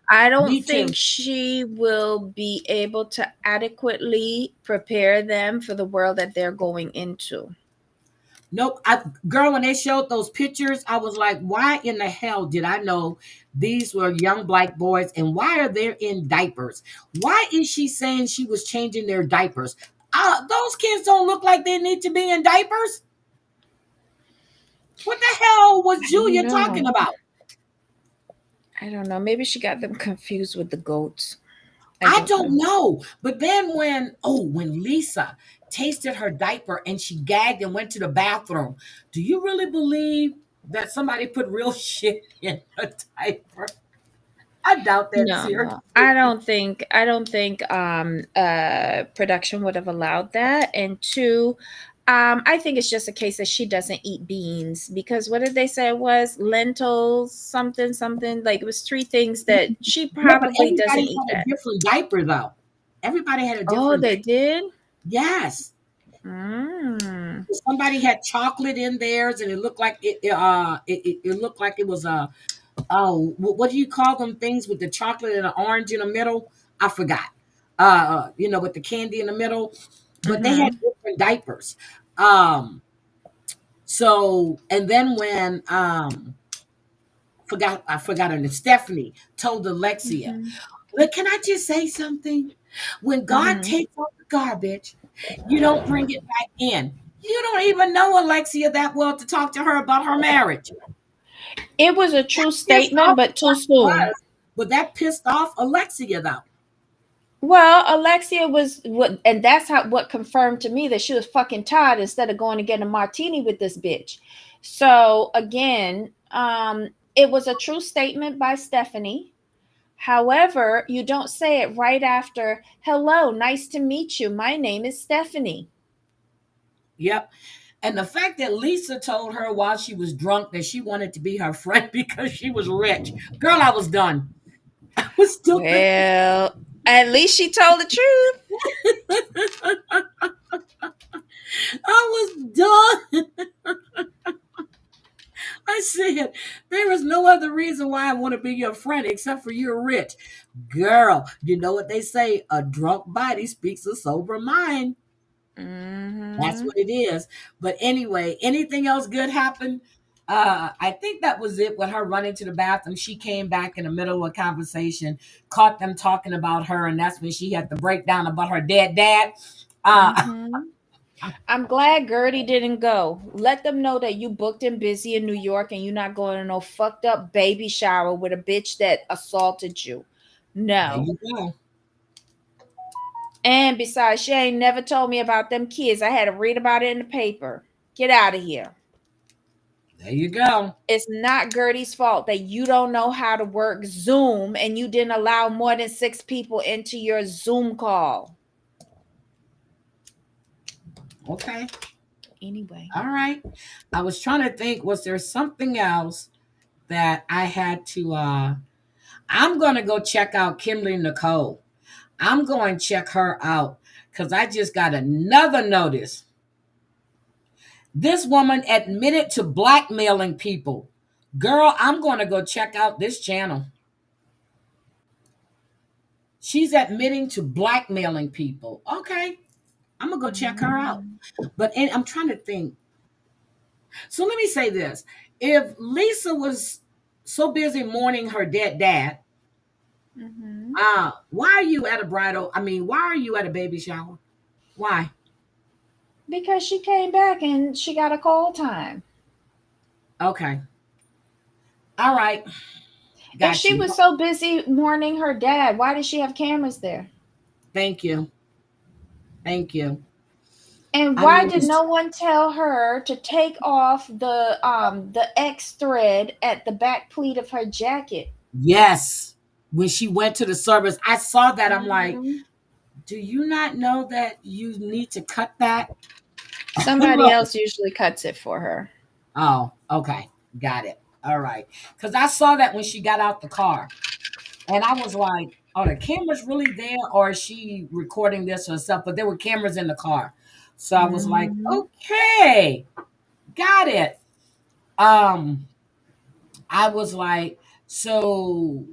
I don't Me think too. she will be able to adequately prepare them for the world that they're going into. Nope. Girl, when they showed those pictures, I was like, why in the hell did I know these were young black boys and why are they in diapers? Why is she saying she was changing their diapers? Those kids don't look like they need to be in diapers. What the hell was Julia talking No, about? I don't know. Maybe she got them confused with the goats. I I don't don't know. know. But then when Lisa tasted her diaper and she gagged and went to the bathroom, do you really believe that somebody put real shit in a diaper? I doubt that No, seriously. I don't think production would have allowed that. And two, I think it's just a case that she doesn't eat beans, because what did they say it was? Lentils, something, something. Like, it was three things that she Yeah, but probably doesn't everybody eat had a that. different diaper though. Everybody had a Oh, different they diaper. did? Yes. Mm. Somebody had chocolate in theirs and it looked like it looked like it was a what do you call them things with the chocolate and the orange in the middle? I forgot. With the candy in the middle. But they had Mm-hmm. different diapers. Um, so and then when I forgot her name. Stephanie told Alexia, Mm-hmm. "Look, can I just say something? When God Mm-hmm. takes out the garbage, you don't bring it back in. You don't even know Alexia that well to talk to her about her marriage. It was a true Pissed statement, off but too soon. was, but that pissed off Alexia though. Well, Alexia was what, and that's how what confirmed to me that she was fucking tired instead of going to get a martini with this bitch. So again, it was a true statement by Stephanie. However, you don't say it right after, hello, nice to meet you. My name is Stephanie. Yep. And the fact that Lisa told her while she was drunk that she wanted to be her friend because she was rich. Girl, I was done. I was still Well, at least she told the truth. I was done. I said, there is no other reason why I want to be your friend except for you're rich. Girl, you know what they say? A drunk body speaks a sober mind. That's Mm-hmm. what it is. But anyway, anything else good happened? I think that was it with her running to the bathroom. She came back in the middle of a conversation, caught them talking about her, and that's when she had the breakdown about her dead dad. Uh, Mm-hmm. I'm glad Gertie didn't go. Let them know that you booked and busy in New York and you're not going to no fucked up baby shower with a bitch that assaulted you. there No. you go. And besides, she ain't never told me about them kids. I had to read about it in the paper. Get out of here. There you go. It's not Gertie's fault that you don't know how to work Zoom and you didn't allow more than 6 people into your Zoom call. Okay. Anyway. All right. I was trying to think, was there something else that I had to I'm gonna go check out Kimberly Nicole. I'm going to check her out because I just got another notice. This woman admitted to blackmailing people. Girl, I'm going to go check out this channel. She's admitting to blackmailing people. Okay, I'm going to go check her out. Mm-hmm. But I'm trying to think. So let me say this. If Lisa was so busy mourning her dead dad, Mm-hmm. why are you at a bridal? I mean, why are you at a baby shower? Why? Because she came back and she got a call time. Okay. All right. If Got she you. was so busy mourning her dad, why did she have cameras there? Thank you. Thank you. And I why mean, did no one tell her to take off the X thread at the back pleat of her jacket? yes. When she went to the service, I saw that. I'm like, Mhm. do you not know that you need to cut that? Somebody Look. else usually cuts it for her. Oh, okay. Got it. All right. Because I saw that when she got out the car. And I was like, are the cameras really there or is she recording this herself? But there were cameras in the car. So I was like, Mhm. okay, got it. Um, I was like, so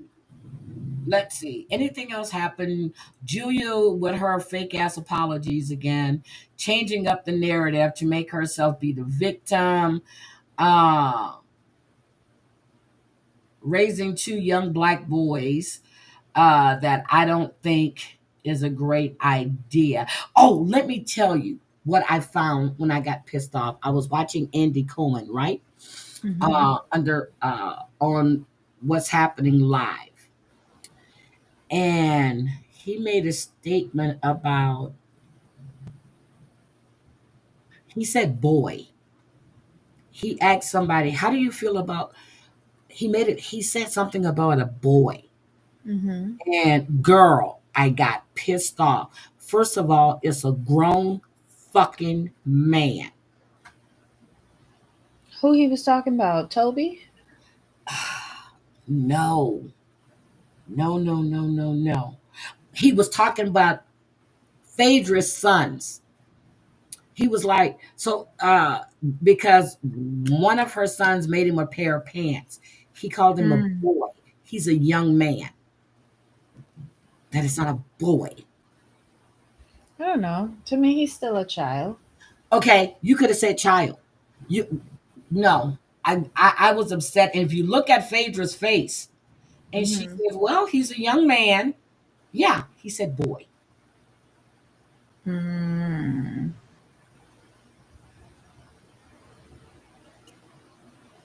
let's see. Anything else happen? Julia with her fake ass apologies again, changing up the narrative to make herself be the victim. Uh, raising two young black boys that I don't think is a great idea. Oh, let me tell you what I found when I got pissed off. I was watching Andy Cohen, right? Mhm. Under on what's happening live. And he made a statement about, he said boy. He asked somebody, how do you feel about, he said something about a boy. Mhm. And girl, I got pissed off. First of all, it's a grown fucking man. Who he was talking about? Toby? No, no, no, no, no, no. He was talking about Phaedra's sons. He was like, so because one of her sons made him a pair of pants. He called him a Mm. boy. He's a young man. That is not a boy. I don't know. To me, he's still a child. Okay, you could have said child. You no. I was upset. And if you look at Phaedra's face, and she Mhm. says, well, he's a young man. Yeah, he said boy. Mm.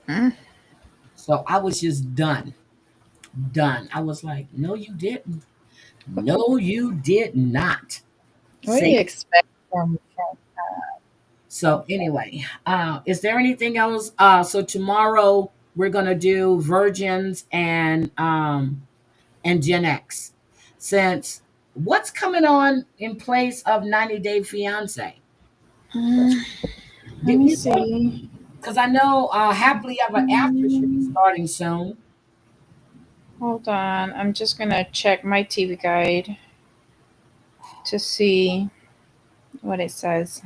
Mm. So I was just done. Done. I was like, no, you didn't. No, you did not. What do you Say expect from so anyway, is there anything else? So tomorrow we're gonna do virgins and Gen X. Since what's coming on in place of 90 Day Fiance? Mm, let Did me we know? see. Because I know Happily Ever After should be Mm, starting soon. hold on. I'm just gonna check my TV guide to see what it says.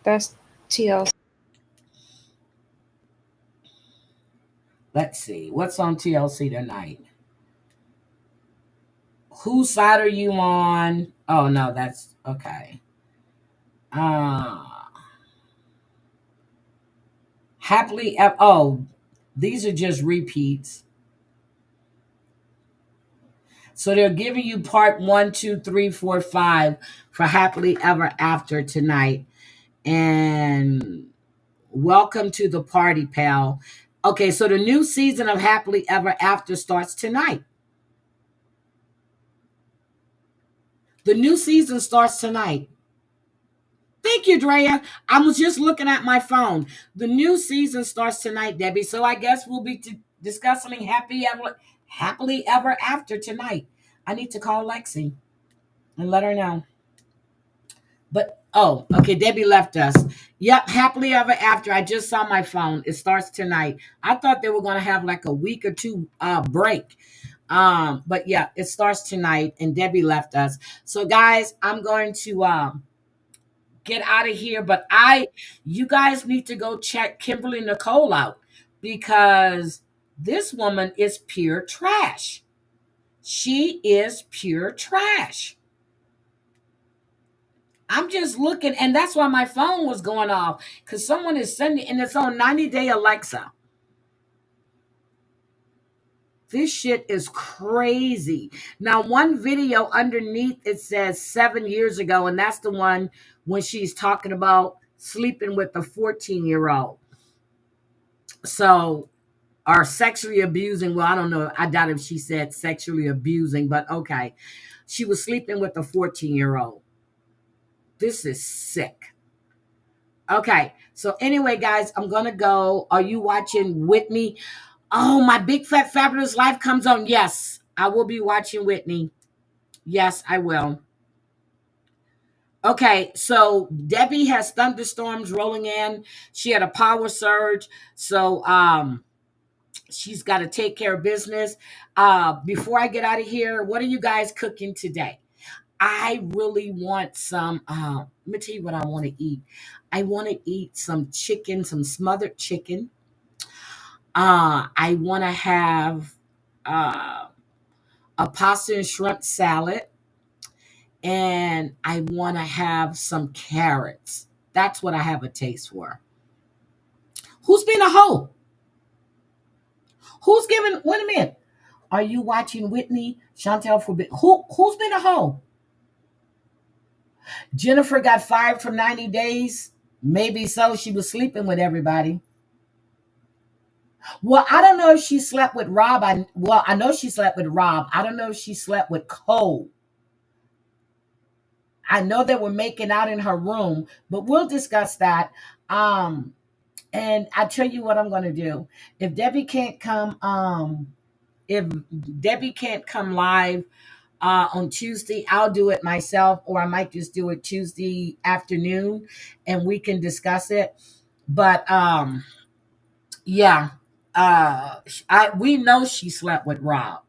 That's TLC. Let's see. What's on TLC tonight? Whose side are you on? Oh no, that's okay. Uh oh, these are just repeats. So they're giving you part one, two, three, four, five for Happily Ever After tonight. And welcome to the party, pal. Okay, so the new season of Happily Ever After starts tonight. The new season starts tonight. Thank you, Drea. I was just looking at my phone. The new season starts tonight, Debbie. So I guess we'll be discussing Happily Ever After tonight. I need to call Lexi and let her know. But oh, okay, Debbie left us. Yep, Happily Ever After. I just saw my phone. It starts tonight. I thought they were gonna have like a week or two break. But yeah, it starts tonight, and Debbie left us. So guys, I'm going to get out of here. But you guys need to go check Kimberly Nicole out because this woman is pure trash. She is pure trash. I'm just looking, and that's why my phone was going off because someone is sending, and it's on 90 Day Alexa. This shit is crazy. Now, one video underneath it says 7 years ago, and that's the one when she's talking about sleeping with a 14-year-old. So, or sexually abusing. Well, I don't know. I doubt if she said sexually abusing, but okay. She was sleeping with a 14-year-old. This is sick. Okay. So anyway, guys, I'm gonna go. Are you watching Whitney? Oh, my Big Fat Fabulous Life comes on. Yes, I will be watching Whitney. Yes, I will. Okay, so Debbie has thunderstorms rolling in. She had a power surge. So she's got to take care of business. Before I get out of here, what are you guys cooking today? I really want some. Let me tell you what I want to eat. I want to eat some chicken, some smothered chicken. I want to have uh, a pasta and shrimp salad, and I want to have some carrots. That's what I have a taste for. Who's been a hoe? Who's giving? Wait a minute. Are you watching Whitney? Chantel for who's been a hoe? Jennifer got fired from 90 days. Maybe so. She was sleeping with everybody. Well, I don't know if she slept with Rob. I know she slept with Rob. I don't know if she slept with Cole. I know they were making out in her room, but we'll discuss that. And I tell you what I'm going to do. If Debbie can't come, if Debbie can't come live on Tuesday, I'll do it myself, or I might just do it Tuesday afternoon, and we can discuss it. But yeah, we know she slept with Rob.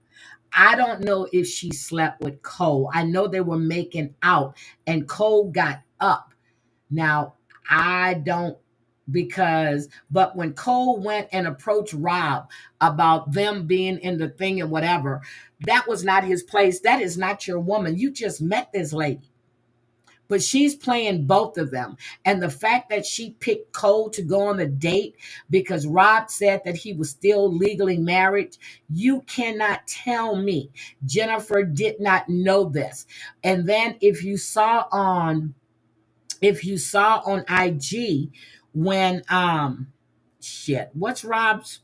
I don't know if she slept with Cole. I know they were making out, and Cole got up. Now I don't but when Cole went and approached Rob about them being in the thing and whatever, that was not his place. That is not your woman. You just met this lady. But she's playing both of them. And the fact that she picked Cole to go on a date because Rob said that he was still legally married, you cannot tell me Jennifer did not know this. And then if you saw on IG when shit, what's Rob's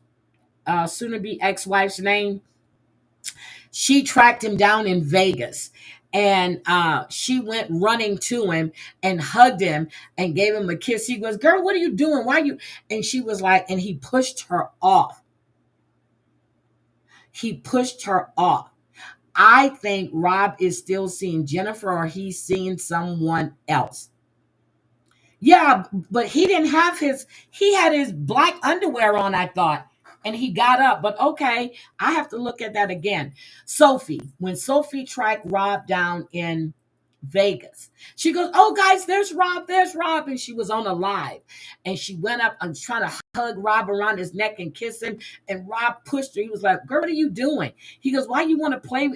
soon to be ex-wife's name? She tracked him down in Vegas, and she went running to him and hugged him and gave him a kiss. He goes, "Girl, what are you doing? Why you?" And she was like, and he pushed her off. He pushed her off. I think Rob is still seeing Jennifer, or he's seeing someone else. Yeah, but he didn't have he had his black underwear on, I thought, and he got up. But okay, I have to look at that again. Sophie, when Sophie tracked Rob down in Vegas, she goes, "Oh, guys, there's Rob, there's Rob." And she was on a live, and she went up and trying to hug Rob around his neck and kiss him. And Rob pushed her. He was like, "Girl, what are you doing?" He goes, "Why you want to play?"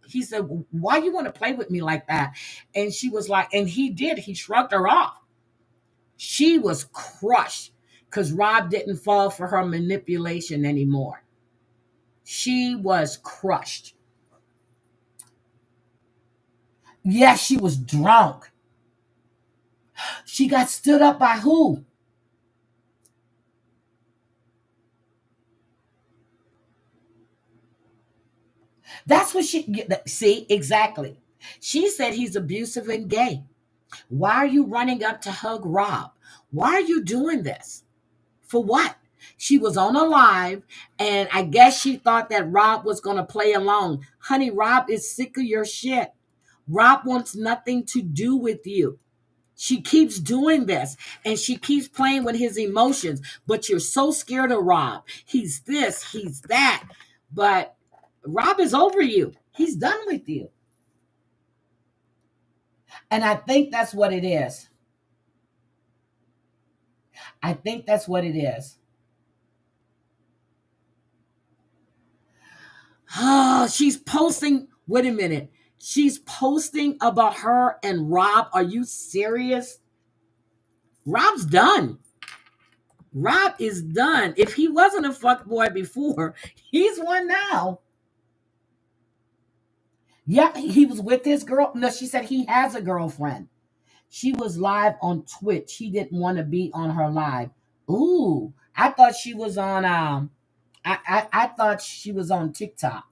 He said, "Why you want to play with me like that?" And she was like, and he did. He shrugged her off. She was crushed because Rob didn't fall for her manipulation anymore. She was crushed. Yes, she was drunk. She got stood up by who? That's what she, see, exactly. She said he's abusive and gay. Why are you running up to hug Rob? Why are you doing this? For what? She was on a live, and I guess she thought that Rob was going to play along. Honey, Rob is sick of your shit. Rob wants nothing to do with you. She keeps doing this, and she keeps playing with his emotions, but you're so scared of Rob. He's this, he's that. But Rob is over you. He's done with you. And I think that's what it is. I think that's what it is. Oh, she's posting. Wait a minute. She's posting about her and Rob. Are you serious? Rob's done. Rob is done. If he wasn't a fuckboy before, he's one now. Yeah, he was with his girl. No, she said he has a girlfriend. She was live on Twitch. He didn't want to be on her live. Ooh, I thought she was on I thought she was on TikTok.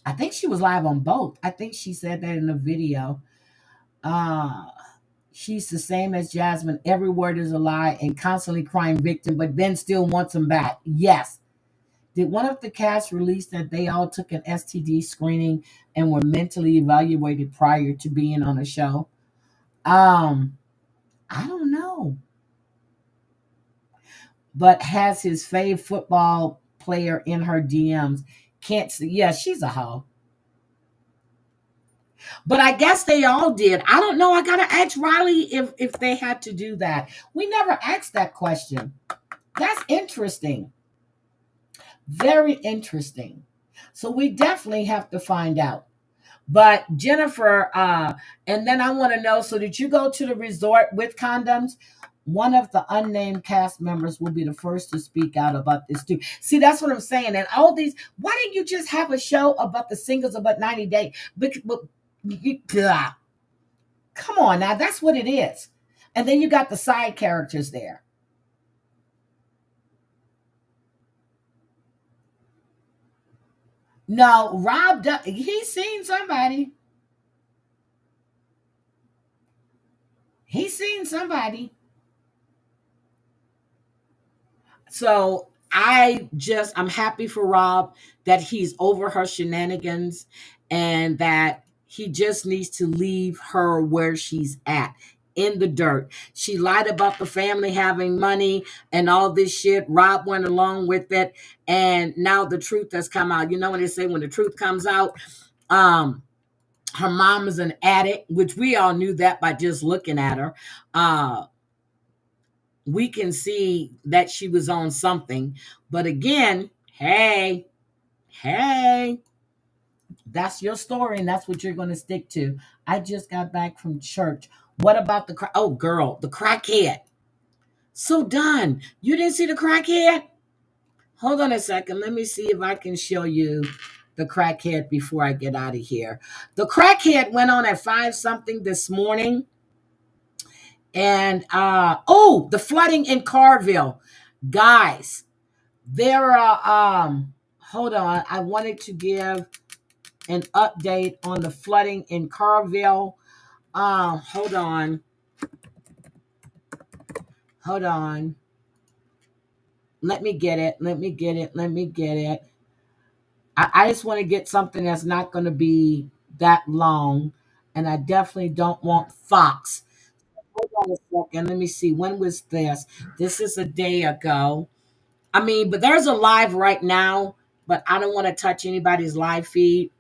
I think she was live on both. I think she said that in the video. Uh she's the same as Jasmine. Every word is a lie and constantly crying victim, but then still wants him back. Yes. Did one of the cast release that they all took an STD screening and were mentally evaluated prior to being on a show? I don't know. But has his fave football player in her DMs. Can't see. Yeah, she's a hoe. But I guess they all did. I don't know. I gotta ask Riley if they had to do that. We never asked that question. That's interesting. Very interesting. So we definitely have to find out. But Jennifer, and then I want to know, so did you go to the resort with condoms? One of the unnamed cast members will be the first to speak out about this too. See, that's what I'm saying. And all these, why didn't you just have a show about the singles about 90 days? Come on now, that's what it is. And then you got the side characters there. No, Rob, he's seen somebody. He's seen somebody. So I'm happy for Rob that he's over her shenanigans and that he just needs to leave her where she's at, in the dirt. She lied about the family having money and all this shit. Rob went along with it, and now the truth has come out. You know what they say, when the truth comes out, her mom is an addict, which we all knew that by just looking at her. We can see that she was on something. But again, hey, that's your story, and that's what you're going to stick to. I just got back from church. What about oh, girl, the crackhead? So done. You didn't see the crackhead? Hold on a second. Let me see if I can show you the crackhead before I get out of here. The crackhead went on at 5 something this morning, And oh, the flooding in Carville. Guys, there are hold on. I wanted to give an update on the flooding in Carville. Hold on. Hold on. Let me get it. Let me get it. Let me get it. I just want to get something that's not going to be that long. And I definitely don't want Fox. Hold on a second. Let me see. When was this? This is a day ago. I mean, but there's a live right now, but I don't want to touch anybody's live feed.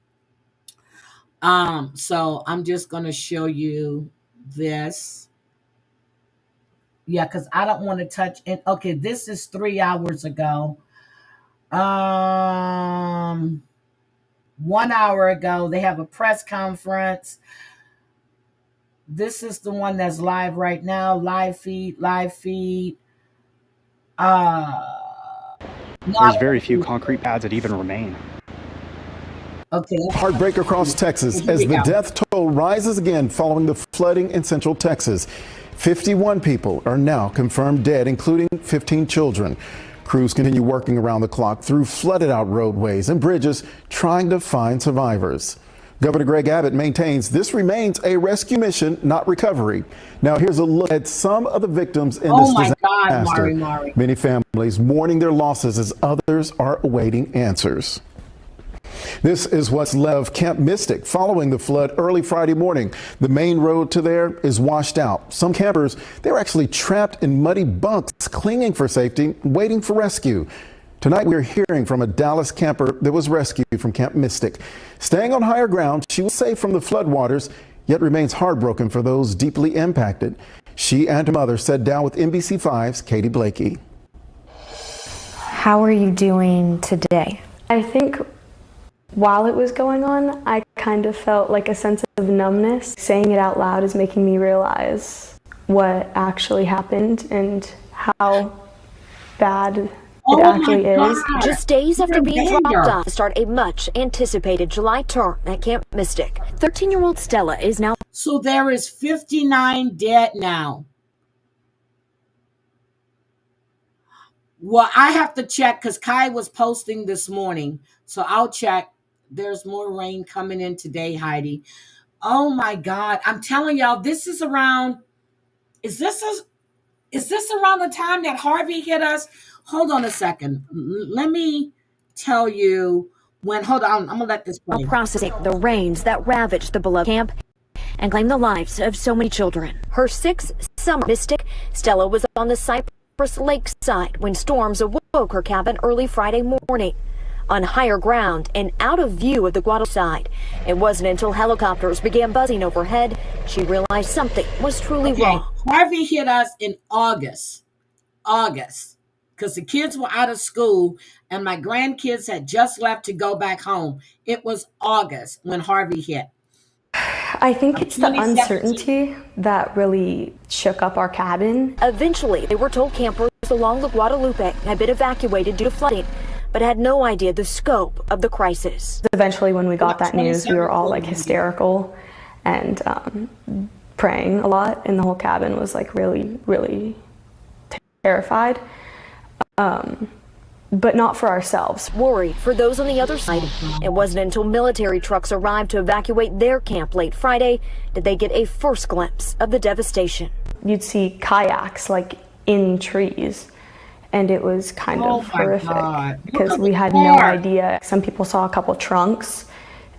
So I'm just gonna show you this. Yeah, because I don't want to touch it. Okay, this is 3 hours ago. 1 hour ago, they have a press conference. This is the one that's live right now. Live feed, live feed. There's very few concrete pads that even remain. Okay. Heartbreak across Texas Here as we the go. death toll rises again following the flooding in central Texas. 51 people are now confirmed dead, including 15 children. Crews continue working around the clock through flooded out roadways and bridges, trying to find survivors. Governor Greg Abbott maintains this remains a rescue mission, not recovery. Now here's a look at some of the victims in this my God, disaster. Mari. Many families mourning their losses as others are awaiting answers. This is what's left of Camp Mystic following the flood early Friday morning. The main road to there is washed out. Some campers, they were actually trapped in muddy bunks, clinging for safety, waiting for rescue. Tonight, we're hearing from a Dallas camper that was rescued from Camp Mystic. Staying on higher ground, she was safe from the floodwaters, yet remains heartbroken for those deeply impacted. She and her mother sat down with NBC5's Katie Blakey. How are you doing today? I think while it was going on, I kind of felt like a sense of numbness. Saying it out loud is making me realize what actually happened and how bad it actually is. Just days after being dropped off to start a much anticipated July term at Camp Mystic, 13-year-old Stella is now. So there is 59 dead now. Well, I have to check because Kai was posting this morning. So I'll check. There's more rain coming in today, Heidi. Oh my God. I'm telling y'all, this is around, is this around the time that Harvey hit us? Hold on a second. Let me tell you when, hold on, I'm gonna let this play. Processing the rains that ravaged the beloved camp and claimed the lives of so many children. Her sixth summer Mystic, Stella was on the Cypress Lake side when storms awoke her cabin early Friday morning. On higher ground and out of view of the Guadalupe side. It wasn't until helicopters began buzzing overhead she realized something was truly wrong. Harvey hit us in August, because the kids were out of school and my grandkids had just left to go back home. It was August when Harvey hit. I think it's the uncertainty that really shook up our cabin. Eventually, they were told campers along the Guadalupe had been evacuated due to flooding, but had no idea the scope of the crisis. Eventually, when we got that news, we were all like hysterical and praying a lot, and the whole cabin was like really, really terrified. But not for ourselves. Worried for those on the other side. It wasn't until military trucks arrived to evacuate their camp late Friday did they get a first glimpse of the devastation. You'd see kayaks like in trees, and it was kind of horrific because we had no idea. Some people saw a couple trunks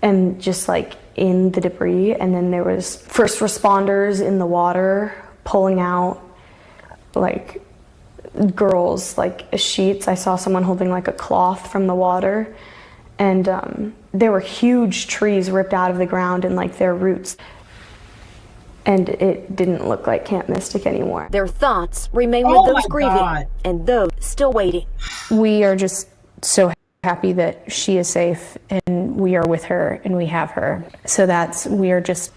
and just like in the debris, and then there was first responders in the water pulling out like girls, like sheets. I saw someone holding like a cloth from the water, and there were huge trees ripped out of the ground and like their roots, and it didn't look like Camp Mystic anymore. Their thoughts remain with those grieving and those still waiting. We are just so happy that she is safe and we are with her and we have her. So we are just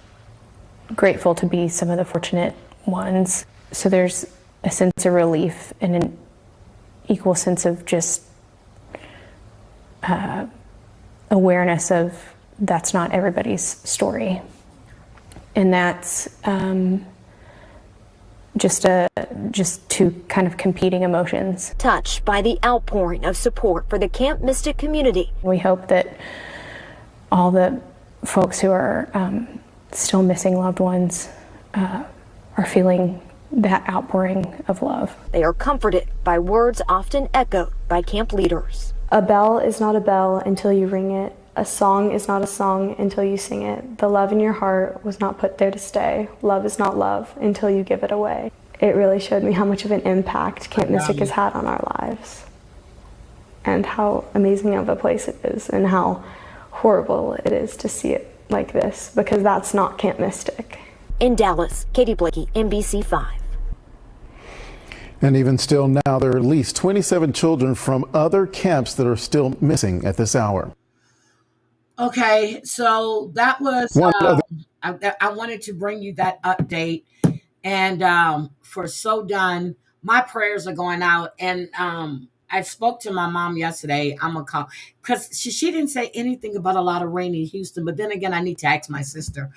grateful to be some of the fortunate ones. So there's a sense of relief and an equal sense of just awareness of that's not everybody's story. And that's just two kind of competing emotions. Touched by the outpouring of support for the Camp Mystic community. We hope that all the folks who are still missing loved ones are feeling that outpouring of love. They are comforted by words often echoed by camp leaders. A bell is not a bell until you ring it. A song is not a song until you sing it. The love in your heart was not put there to stay. Love is not love until you give it away. It really showed me how much of an impact Camp Mystic has had on our lives, and how amazing of a place it is, and how horrible it is to see it like this, because that's not Camp Mystic. In Dallas, Katie Blakey, NBC5. And even still now, there are at least 27 children from other camps that are still missing at this hour. Okay, so that was, I wanted to bring you that update. And for So Done, my prayers are going out. And I spoke to my mom yesterday. I'm going to call, because she didn't say anything about a lot of rain in Houston. But then again, I need to ask my sister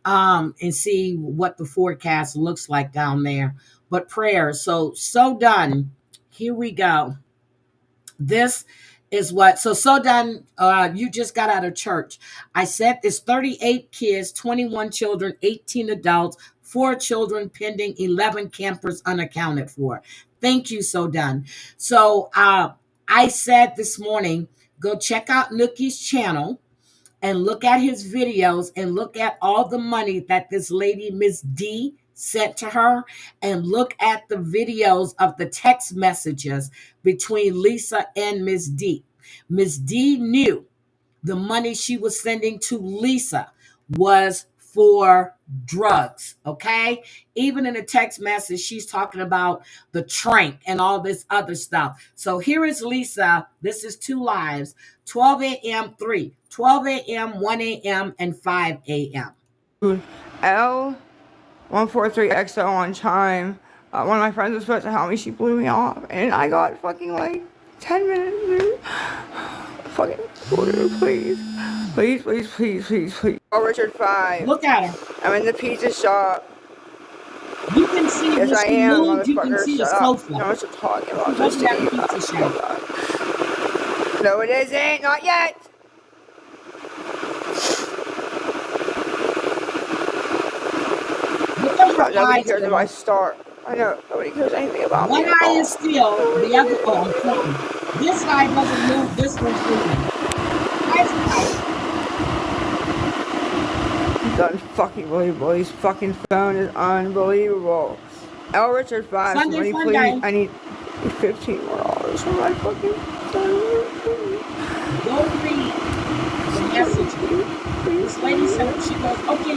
and see what the forecast looks like down there. But prayers. So Done, here we go. This is what, so Done, you just got out of church. I said there's 38 kids, 21 children, 18 adults, 4 children pending, 11 campers unaccounted for. Thank you, So Done. So I said this morning, go check out Nookie's channel and look at his videos and look at all the money that this lady, Miss D, sent to her, and look at the videos of the text messages between Lisa and Miss D. Miss D knew the money she was sending to Lisa was for drugs, okay? Even in a text message, she's talking about the trank and all this other stuff. So here is Lisa. This is 2 lives, 12 a.m., 3, 12 a.m., 1 a.m., and 5 a.m. L143XO on chime. One of my friends was supposed to help me. She blew me off. And I got fucking like 10 minutes. Fucking order, please. Please, please, please, please, please. Oh, Richard 5. Look at her. I'm in the pizza shop. You can see yes, this I am, moved. You can see the sofa. No, what you're talking about. Just that pizza shop. No, it isn't. Not yet. Nobody cares if I start. I know. Nobody cares anything about me. One eye is still, the other, I'm pointing. This eye doesn't move, this one's moving. He's unfucking-believable. His fucking phone is unbelievable. L. Richard 5, Sunday, somebody please, I need $15 more for my fucking phone. Go read the message. This lady said, she goes, okay,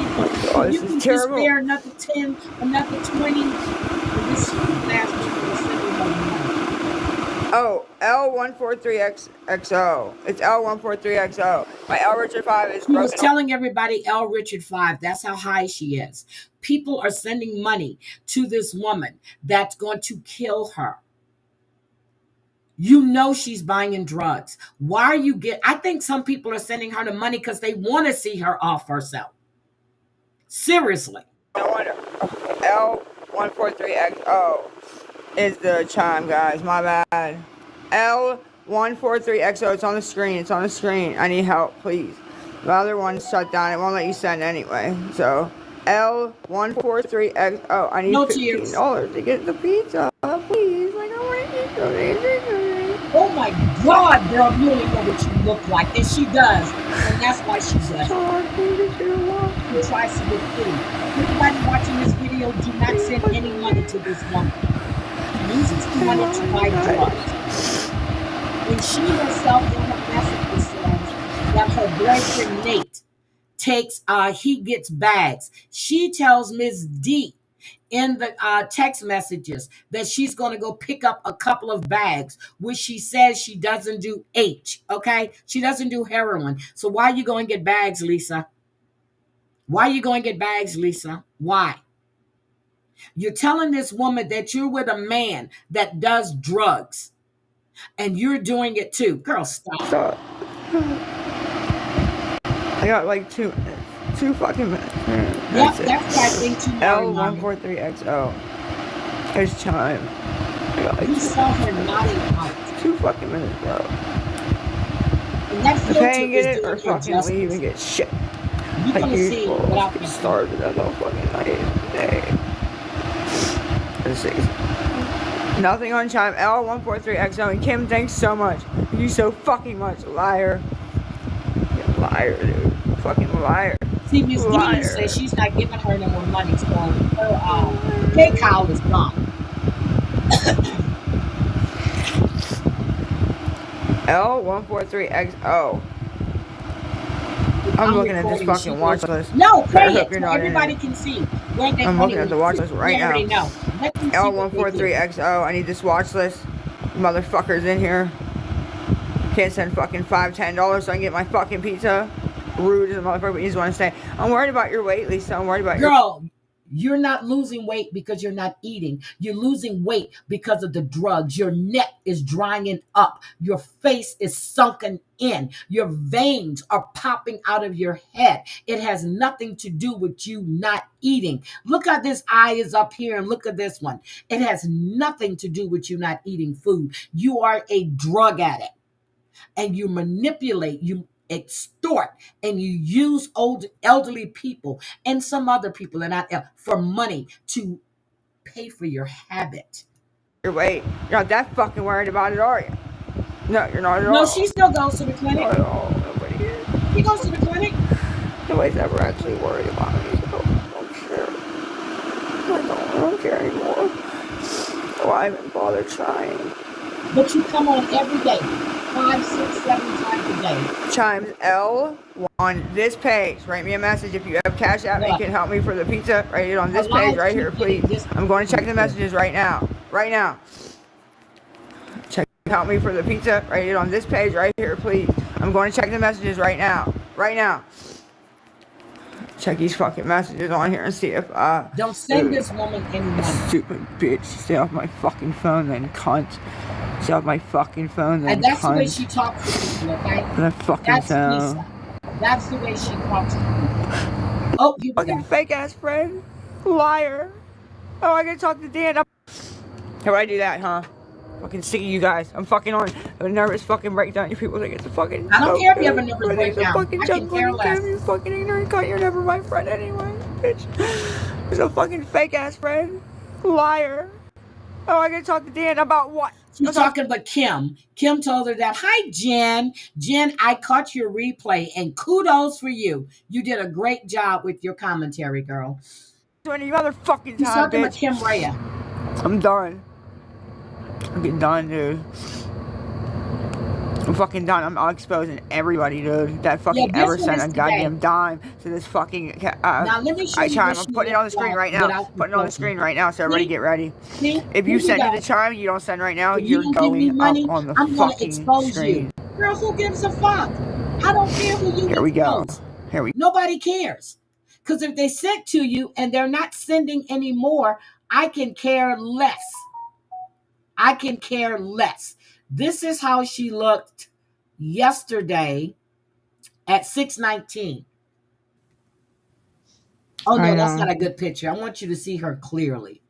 you can just spare another 10, another 20. And this last week was sending her money. Oh, L143XO. It's L143XO. My L Richard 5 is broken. He was telling everybody L Richard 5. That's how high she is. People are sending money to this woman that's going to kill her. You know she's buying drugs. Why are you I think some people are sending her the money because they want to see her off herself. Seriously. No wonder. L143XO is the chime, guys. My bad. L143XO. It's on the screen. It's on the screen. I need help, please. The other one's shut down. It won't let you send anyway. So L143XO. I need $15 to get the pizza. Please. Like, I want to eat something. Oh my God, girl, you don't even know what you look like. And she does. And that's why she does. She tries to get free. Everybody watching this video, do not send any money to this woman. She uses the money to buy drugs. And she herself in her message says that her boyfriend Nate takes, he gets bags. She tells Ms. D in the text messages that she's going to go pick up a couple of bags, which she says she doesn't do H, okay? She doesn't do heroin. So why are you going to get bags, Lisa? Why are you going to get bags, Lisa? Why? You're telling this woman that you're with a man that does drugs, and you're doing it too. Girl, stop. I got like 2 minutes. 2 fucking minutes. Yep, that's why I think L143XO. It's time. I got like You saw her nodding out. 2 fucking minutes, bro. And that The filter pain is get it doing or her fucking justice. leave and get shit. You're Like gonna see usual. without Get that. started that motherfucking night. Nothing on chime. L143XO. And Kim, thanks so much. Thank you so fucking much. Liar. You're a liar, dude. Fucking liar. See, Miss Dee says she's not giving her no more money, so her PayPal is gone. L143XO. I'm looking at this fucking watch list. No, play I hope it you're so not in everybody it. can see. Where that I'm money looking at the watch list right we already now. know. Let them see what they do. L143XO. I need this watch list. Motherfuckers in here. Can't send fucking $5, $10 so I can get my fucking pizza. Rude as a motherfucker, but you just want to say, I'm worried about your weight, Lisa. I'm worried about Girl, you're not losing weight because you're not eating. You're losing weight because of the drugs. Your neck is drying up. Your face is sunken in. Your veins are popping out of your head. It has nothing to do with you not eating. Look how this eye is up here and look at this one. It has nothing to do with you not eating food. You are a drug addict and you manipulate, you extort, and you use elderly people and some other people for money to pay for your habit. your weight. You're not that fucking worried about it, are you? No, you're not at all. No, she still goes to the clinic. Not at all. Nobody is. She goes to the clinic. Nobody's ever actually worried about me, so I'm sure. I don't care anymore. So I haven't bothered trying. But you come on every day. 5, 6, 7 times a day. Chimes L on this page. Write me a message if you have Cash App and you can help me for the pizza. Write it on this page right here, please. I'm going to check the messages right now. Right now. Help me for the pizza. Write it on this page right here, please. I'm going to check the messages right now. Right now. Check these fucking messages on here and see if don't send this woman any money. Stupid bitch. Stay off my fucking phone then, cunt. Stay off my fucking phone then, and that's cunt. the way she talks to people, okay? That fucking sound. That's the way she talks to people. Oh, you fucking fake ass friend. Liar. Oh, I gotta talk to Dan. How do I do that, huh? Fucking sick of you guys. I'm fucking on a nervous fucking breakdown. You people think it's a fucking. I don't care if you have a nervous breakdown. It's a fucking I can care less. You fucking ignorant cunt. You're never my friend anyway, bitch. You're a fucking fake ass friend. Liar. Oh, I gotta talk to Dan about what? She's talking about Kim. Kim told her that, hi, Jen. Jen, I caught your replay and kudos for you. You did a great job with your commentary, girl. 20 motherfucking She's time, talking bitch. about Kim RHOA. I'm done. I'm getting done, dude. I'm fucking done. I'm exposing everybody, dude. That fucking ever sent a goddamn dime to this fucking. Now let me show you. Chime. I'm putting it on the screen right now. Putting it on the screen right now, so everybody get ready. If you send to the chime, you don't send right now. You're going up on the fucking screen. Girl, who gives a fuck? I don't care who you. Here we go. Here we. Nobody cares, because if they sent to you and they're not sending anymore, I can care less. I can care less. This is how she looked yesterday at 6:19. Oh, no, that's not a good picture. I want you to see her clearly.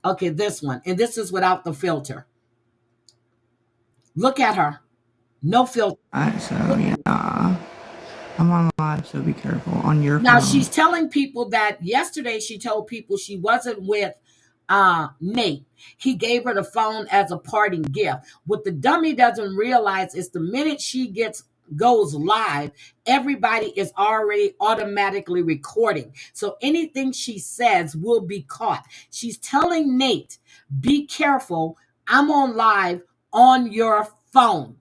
Okay, this one. And this is without the filter. Look at her. No filter. So, yeah. I'm on live, so be careful on your phone. Now, she's telling people that yesterday she told people she wasn't with Nate. He gave her the phone as a parting gift. What the dummy doesn't realize is the minute she goes live, everybody is already automatically recording. So anything she says will be caught. She's telling Nate, be careful. I'm on live on your phone.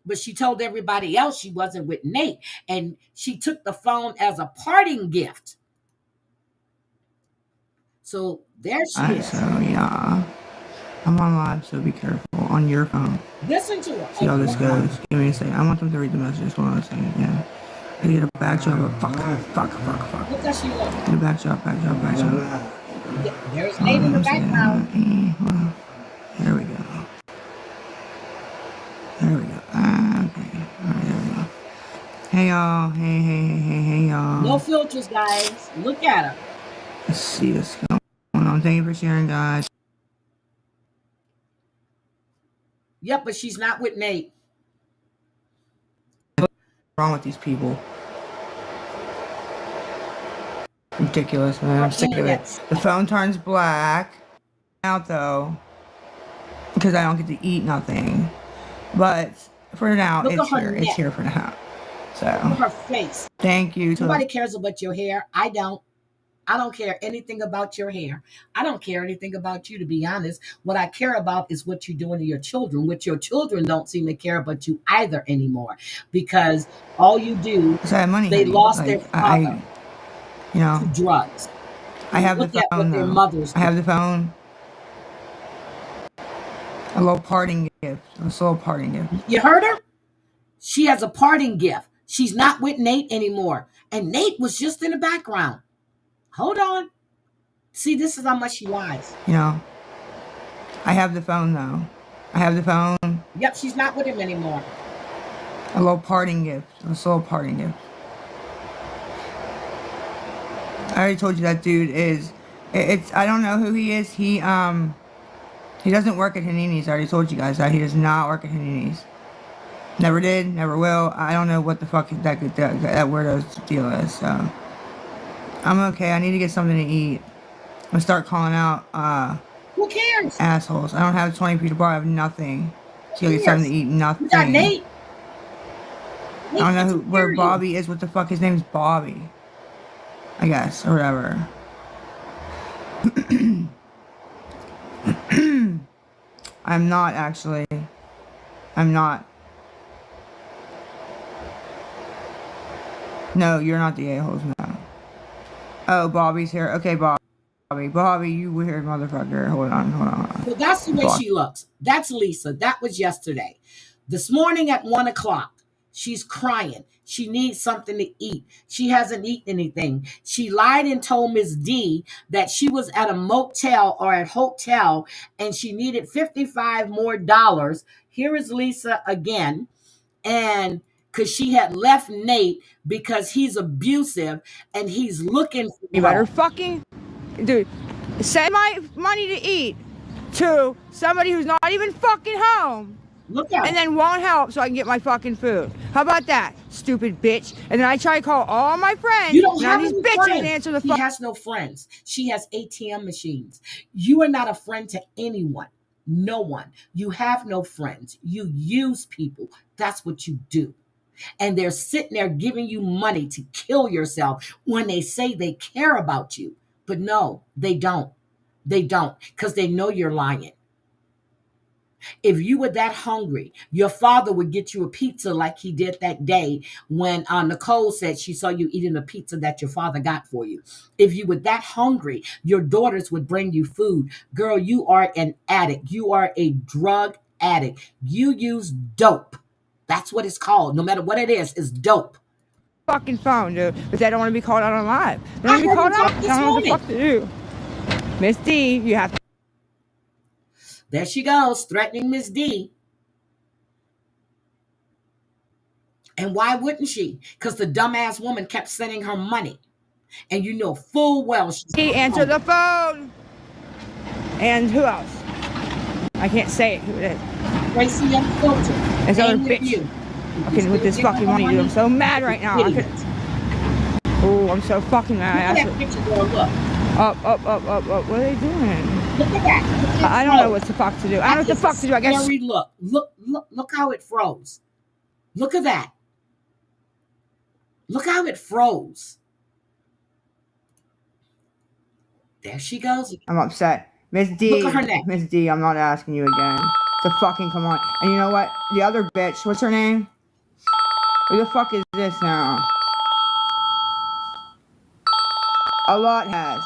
But she told everybody else she wasn't with Nate. And she took the phone as a parting gift. So there she is. So, yeah. I'm on live, so be careful on your phone. Listen to her. See how this goes. Give me a second. I want them to read the messages. Hold on a second. Yeah. I get a backdrop of fuck. Look how she looks. Get a backdrop. There's Nate in the background. There we go. Okay. Alright, there we go. Hey, y'all. Hey, y'all. No filters, guys. Look at her. Let's see what's going on. Thank you for sharing, guys. Yep, but she's not with Nate. What's wrong with these people? Ridiculous, man. I'm sick of it. The phone turns black out though because I don't get to eat nothing. But for now, Look it's at her here. neck. It's here for now. So Look at her face. Thank you. Nobody cares about your hair. I don't. I don't care anything about your hair. I don't care anything about you, to be honest. What I care about is what you're doing to your children, which your children don't seem to care about you either anymore, because all you do, they lost their father to drugs. I have the phone, their mothers I have the phone. A little parting gift. A little parting gift. You heard her? She has a parting gift. She's not with Nate anymore. And Nate was just in the background. Hold on. See, this is how much she lies. You know, I have the phone, though. I have the phone. Yep, she's not with him anymore. A little parting gift. A little parting gift. I already told you that dude is... I don't know who he is. He doesn't work at Hanini's. I already told you guys that. He does not work at Hanini's. Never did, never will. I don't know what the fuck that weirdo's deal is, so... I'm okay. I need to get something to eat. I'm gonna start calling out, who cares? Assholes. I don't have 20 people to bar. I have nothing. So you get something to eat, nothing. You got Nate. I don't know where Bobby is. What the fuck? His name's Bobby. I guess, or whatever. I'm not, actually. I'm not. No, you're not the a-holes, no. Oh, Bobby's here. Okay, Bobby, you weird motherfucker. Hold on. Well, that's the way she looks. That's Lisa. That was yesterday. This morning at 1 o'clock, she's crying. She needs something to eat. She hasn't eaten anything. She lied and told Miss D that she was at a motel or at hotel and she needed $55 more. Here is Lisa again. And because she had left Nate because he's abusive and he's looking for You better fucking... Dude, send my money to eat to somebody who's not even fucking home. Look at and then won't help so I can get my fucking food. How about that, stupid bitch? And then I try to call all my friends. You don't have any these bitches friends. answer the phone. She has no friends. She has ATM machines. You are not a friend to anyone. No one. You have no friends. You use people. That's what you do. And they're sitting there giving you money to kill yourself when they say they care about you. But no, they don't. They don't, because they know you're lying. If you were that hungry, your father would get you a pizza like he did that day when Nicole said she saw you eating a pizza that your father got for you. If you were that hungry, your daughters would bring you food. Girl, you are an addict. You are a drug addict. You use dope. That's what it's called. No matter what it is, it's dope. Fucking phone, dude. But they don't want to be called out on live. They don't want to be called out. They don't know what the fuck to do. Miss D, you have to. There she goes, threatening Miss D. And why wouldn't she? Because the dumbass woman kept sending her money. And you know full well she answered the phone. And who else? I can't say it. Who it is? Tracy and Filter. This other bitch. Okay, with this fucking money, dude. I'm so mad right now. Oh, I'm so fucking mad. Look at that picture, girl. Look. Up. What are they doing? Look at that. I don't know what the fuck to do. I don't know what the fuck to do. I guess. Look how it froze. Look at that. Look how it froze. There she goes. I'm upset. Miss D. Look at her neck. Miss D, I'm not asking you again. So fucking come on. And you know what? The other bitch, what's her name? Who the fuck is this now? A lot has.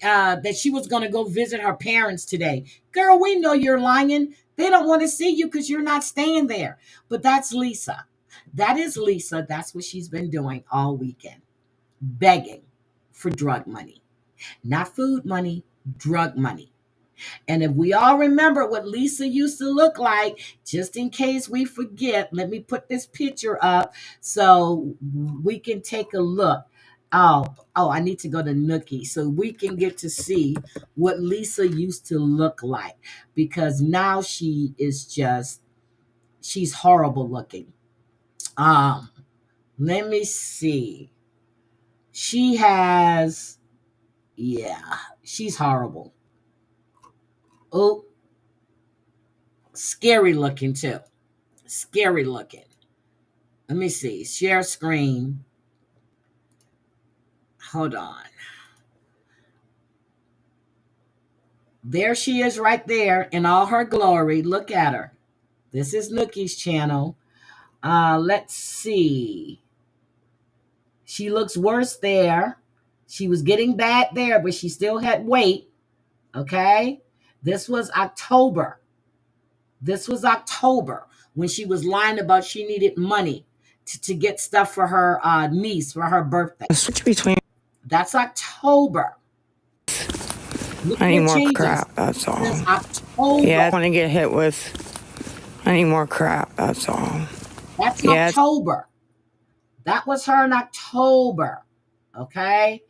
Said that she was going to go visit her parents today. Girl, we know you're lying. They don't want to see you because you're not staying there. But that's Lisa. That is Lisa. That's what she's been doing all weekend. Begging for drug money. Not food money, drug money. And if we all remember what Lisa used to look like, just in case we forget, let me put this picture up so we can take a look Oh, I need to go to Nookie so we can get to see what Lisa used to look like, because now she's horrible looking. Um, Let me see. She has, yeah, she's horrible. Oh, scary looking too. Scary looking. Let me see. Share screen. Hold on. There she is right there in all her glory. Look at her. This is Nookie's channel. Let's see. She looks worse there. She was getting bad there, but she still had weight. Okay. This was October. When she was lying about she needed money to get stuff for her niece for her birthday. Switch between. That's October. I need more crap, that's all. Since October. Yeah, I want to get hit with. I need more crap, that's all. That's October. That was her in October. Okay.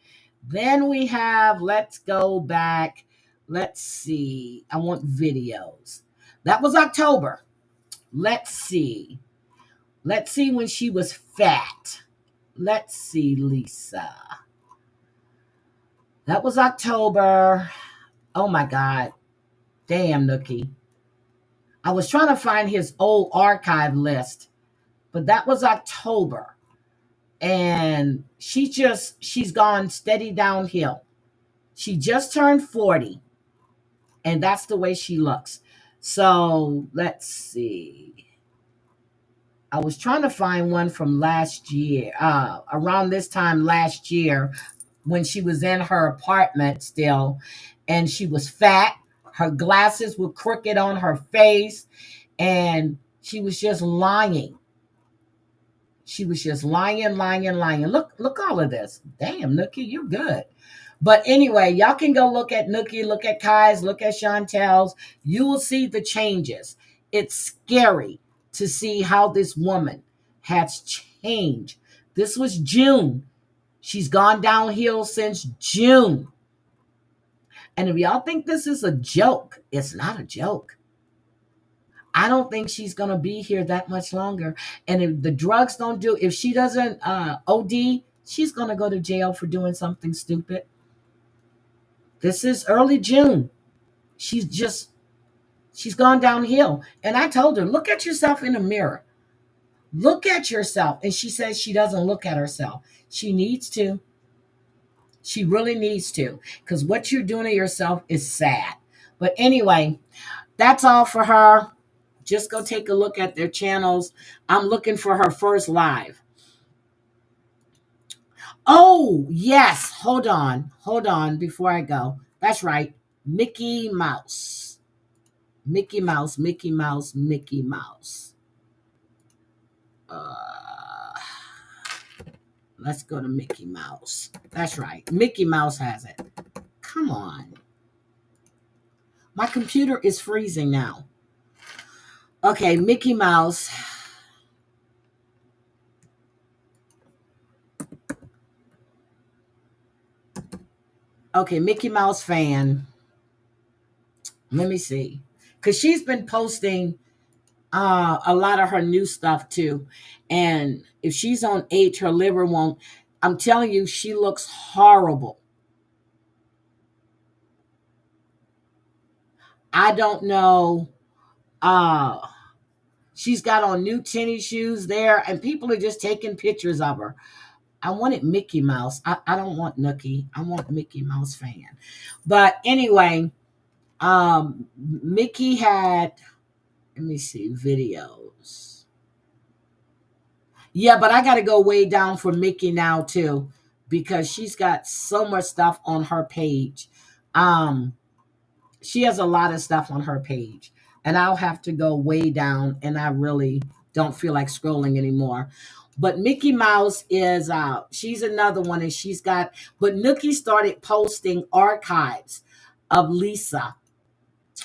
Then we have, let's go back. Let's see. I want videos. That was October. Let's see. Let's see when she was fat. Let's see, Lisa. That was October. Oh my God. Damn, Nookie. I was trying to find his old archive list, but that was October. And she's gone steady downhill. She just turned 40, and that's the way she looks. So let's see. I was trying to find one from last year, around this time last year, when she was in her apartment still, and she was fat. Her glasses were crooked on her face, and she was just lying. She was just lying. Look all of this. Damn, Nookie, you're good. But anyway, y'all can go look at Nookie, look at Kai's, look at Chantel's. You will see the changes. It's scary to see how this woman has changed. This was June. She's gone downhill since June. And if y'all think this is a joke, it's not a joke. I don't think she's going to be here that much longer. And if the drugs don't do, if she doesn't OD, she's going to go to jail for doing something stupid. This is early June. She's gone downhill. And I told her, look at yourself in the mirror. Look at yourself. And she says she doesn't look at herself. She needs to. She really needs to. Because what you're doing to yourself is sad. But anyway, that's all for her. Just go take a look at their channels. I'm looking for her first live. Oh, yes. Hold on before I go. That's right. Mickey Mouse. Mickey Mouse. Let's go to Mickey Mouse. That's right. Mickey Mouse has it. Come on. My computer is freezing now. Okay, Mickey Mouse. Okay, Mickey Mouse fan. Let me see. Because she's been posting a lot of her new stuff too. And if she's on H, her liver won't. I'm telling you, she looks horrible. I don't know. She's got on new tennis shoes there, and people are just taking pictures of her. I wanted Mickey Mouse. I don't want Nookie. I want Mickey Mouse fan. But anyway, Mickey had, let me see, videos. Yeah, but I got to go way down for Mickey now too, because she's got so much stuff on her page. She has a lot of stuff on her page, and I'll have to go way down, and I really don't feel like scrolling anymore. But Mickey Mouse is, she's another one, and she's got, but Nookie started posting archives of Lisa,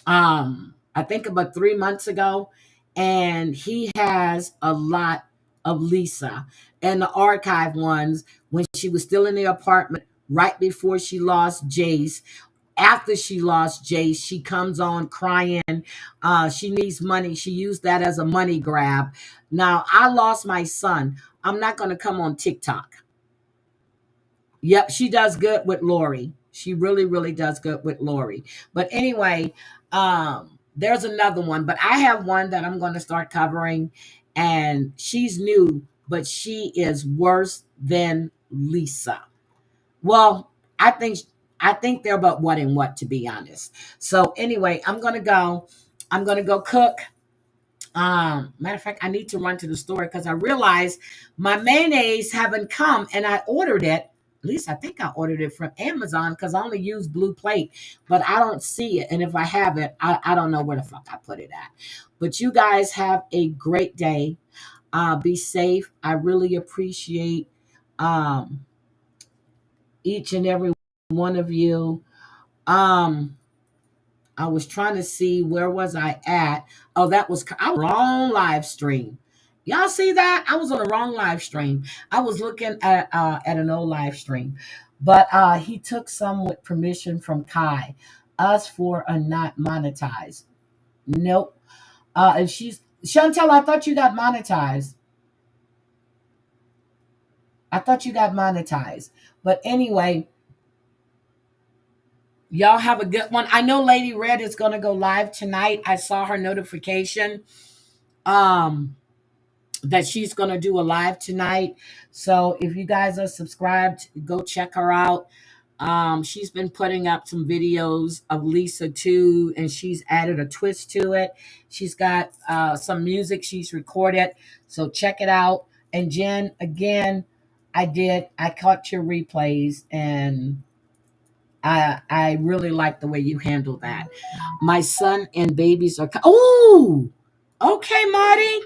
I think about 3 months ago, and he has a lot of Lisa, and the archive ones when she was still in the apartment right before she lost Jace. After she lost Jace, she comes on crying. She needs money. She used that as a money grab. Now, I lost my son. I'm not going to come on TikTok. Yep, she does good with Lori. She really, really does good with Lori. But anyway, there's another one. But I have one that I'm going to start covering. And she's new, but she is worse than Lisa. Well, I think they're about what and what, to be honest. So anyway, I'm gonna go. I'm gonna go cook. Matter of fact, I need to run to the store because I realized my mayonnaise haven't come, and I ordered it. At least I think I ordered it from Amazon because I only use Blue Plate, but I don't see it. And if I have it, I don't know where the fuck I put it at. But you guys have a great day. Be safe. I really appreciate each and every one of you. I was trying to see where was I at. Oh, I was wrong live stream. Y'all see that? I was on the wrong live stream. I was looking at an old live stream, but he took some with permission from Kai. Us for a not monetized. Nope. And she's Chantel. I thought you got monetized. But anyway, y'all have a good one. I know Lady Red is going to go live tonight. I saw her notification that she's going to do a live tonight. So if you guys are subscribed, go check her out. She's been putting up some videos of Lisa too, and she's added a twist to it. She's got some music she's recorded. So check it out. And Jen, again, I caught your replays, and I really like the way you handle that. My son and babies are. Oh, okay, Marty.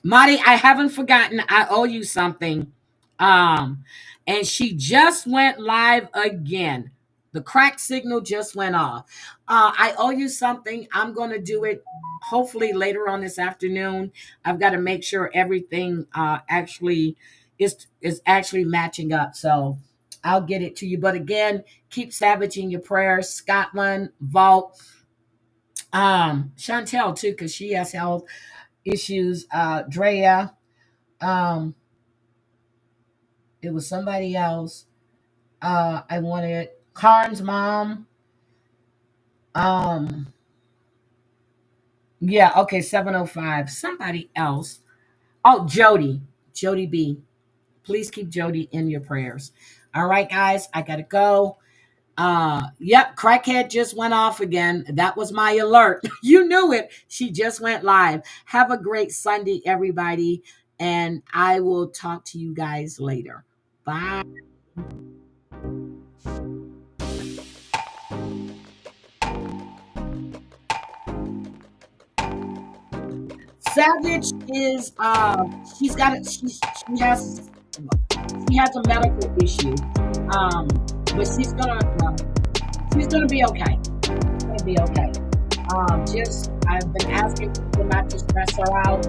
Marty, I haven't forgotten. I owe you something. And she just went live again. The crack signal just went off. I owe you something. I'm going to do it hopefully later on this afternoon. I've got to make sure everything actually is actually matching up. So I'll get it to you. But again, keep Savage in your prayers. Scotland, Vault, Chantel too, because she has health issues. Drea, it was somebody else. I wanted Karn's mom. Yeah, okay, 705. Somebody else. Oh, Jody B. Please keep Jody in your prayers. All right, guys, I gotta go. Yep, crackhead just went off again. That was my alert. You knew it. She just went live. Have a great Sunday, everybody, and I will talk to you guys later. Bye. Savage is she has a medical issue. But she's gonna be okay. She's gonna be okay. I've been asking people not to stress her out.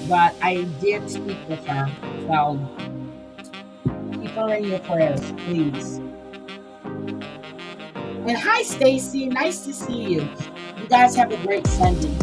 But I did speak with her. So keep her in your prayers, please. And hi, Stacy. Nice to see you. You guys have a great Sunday.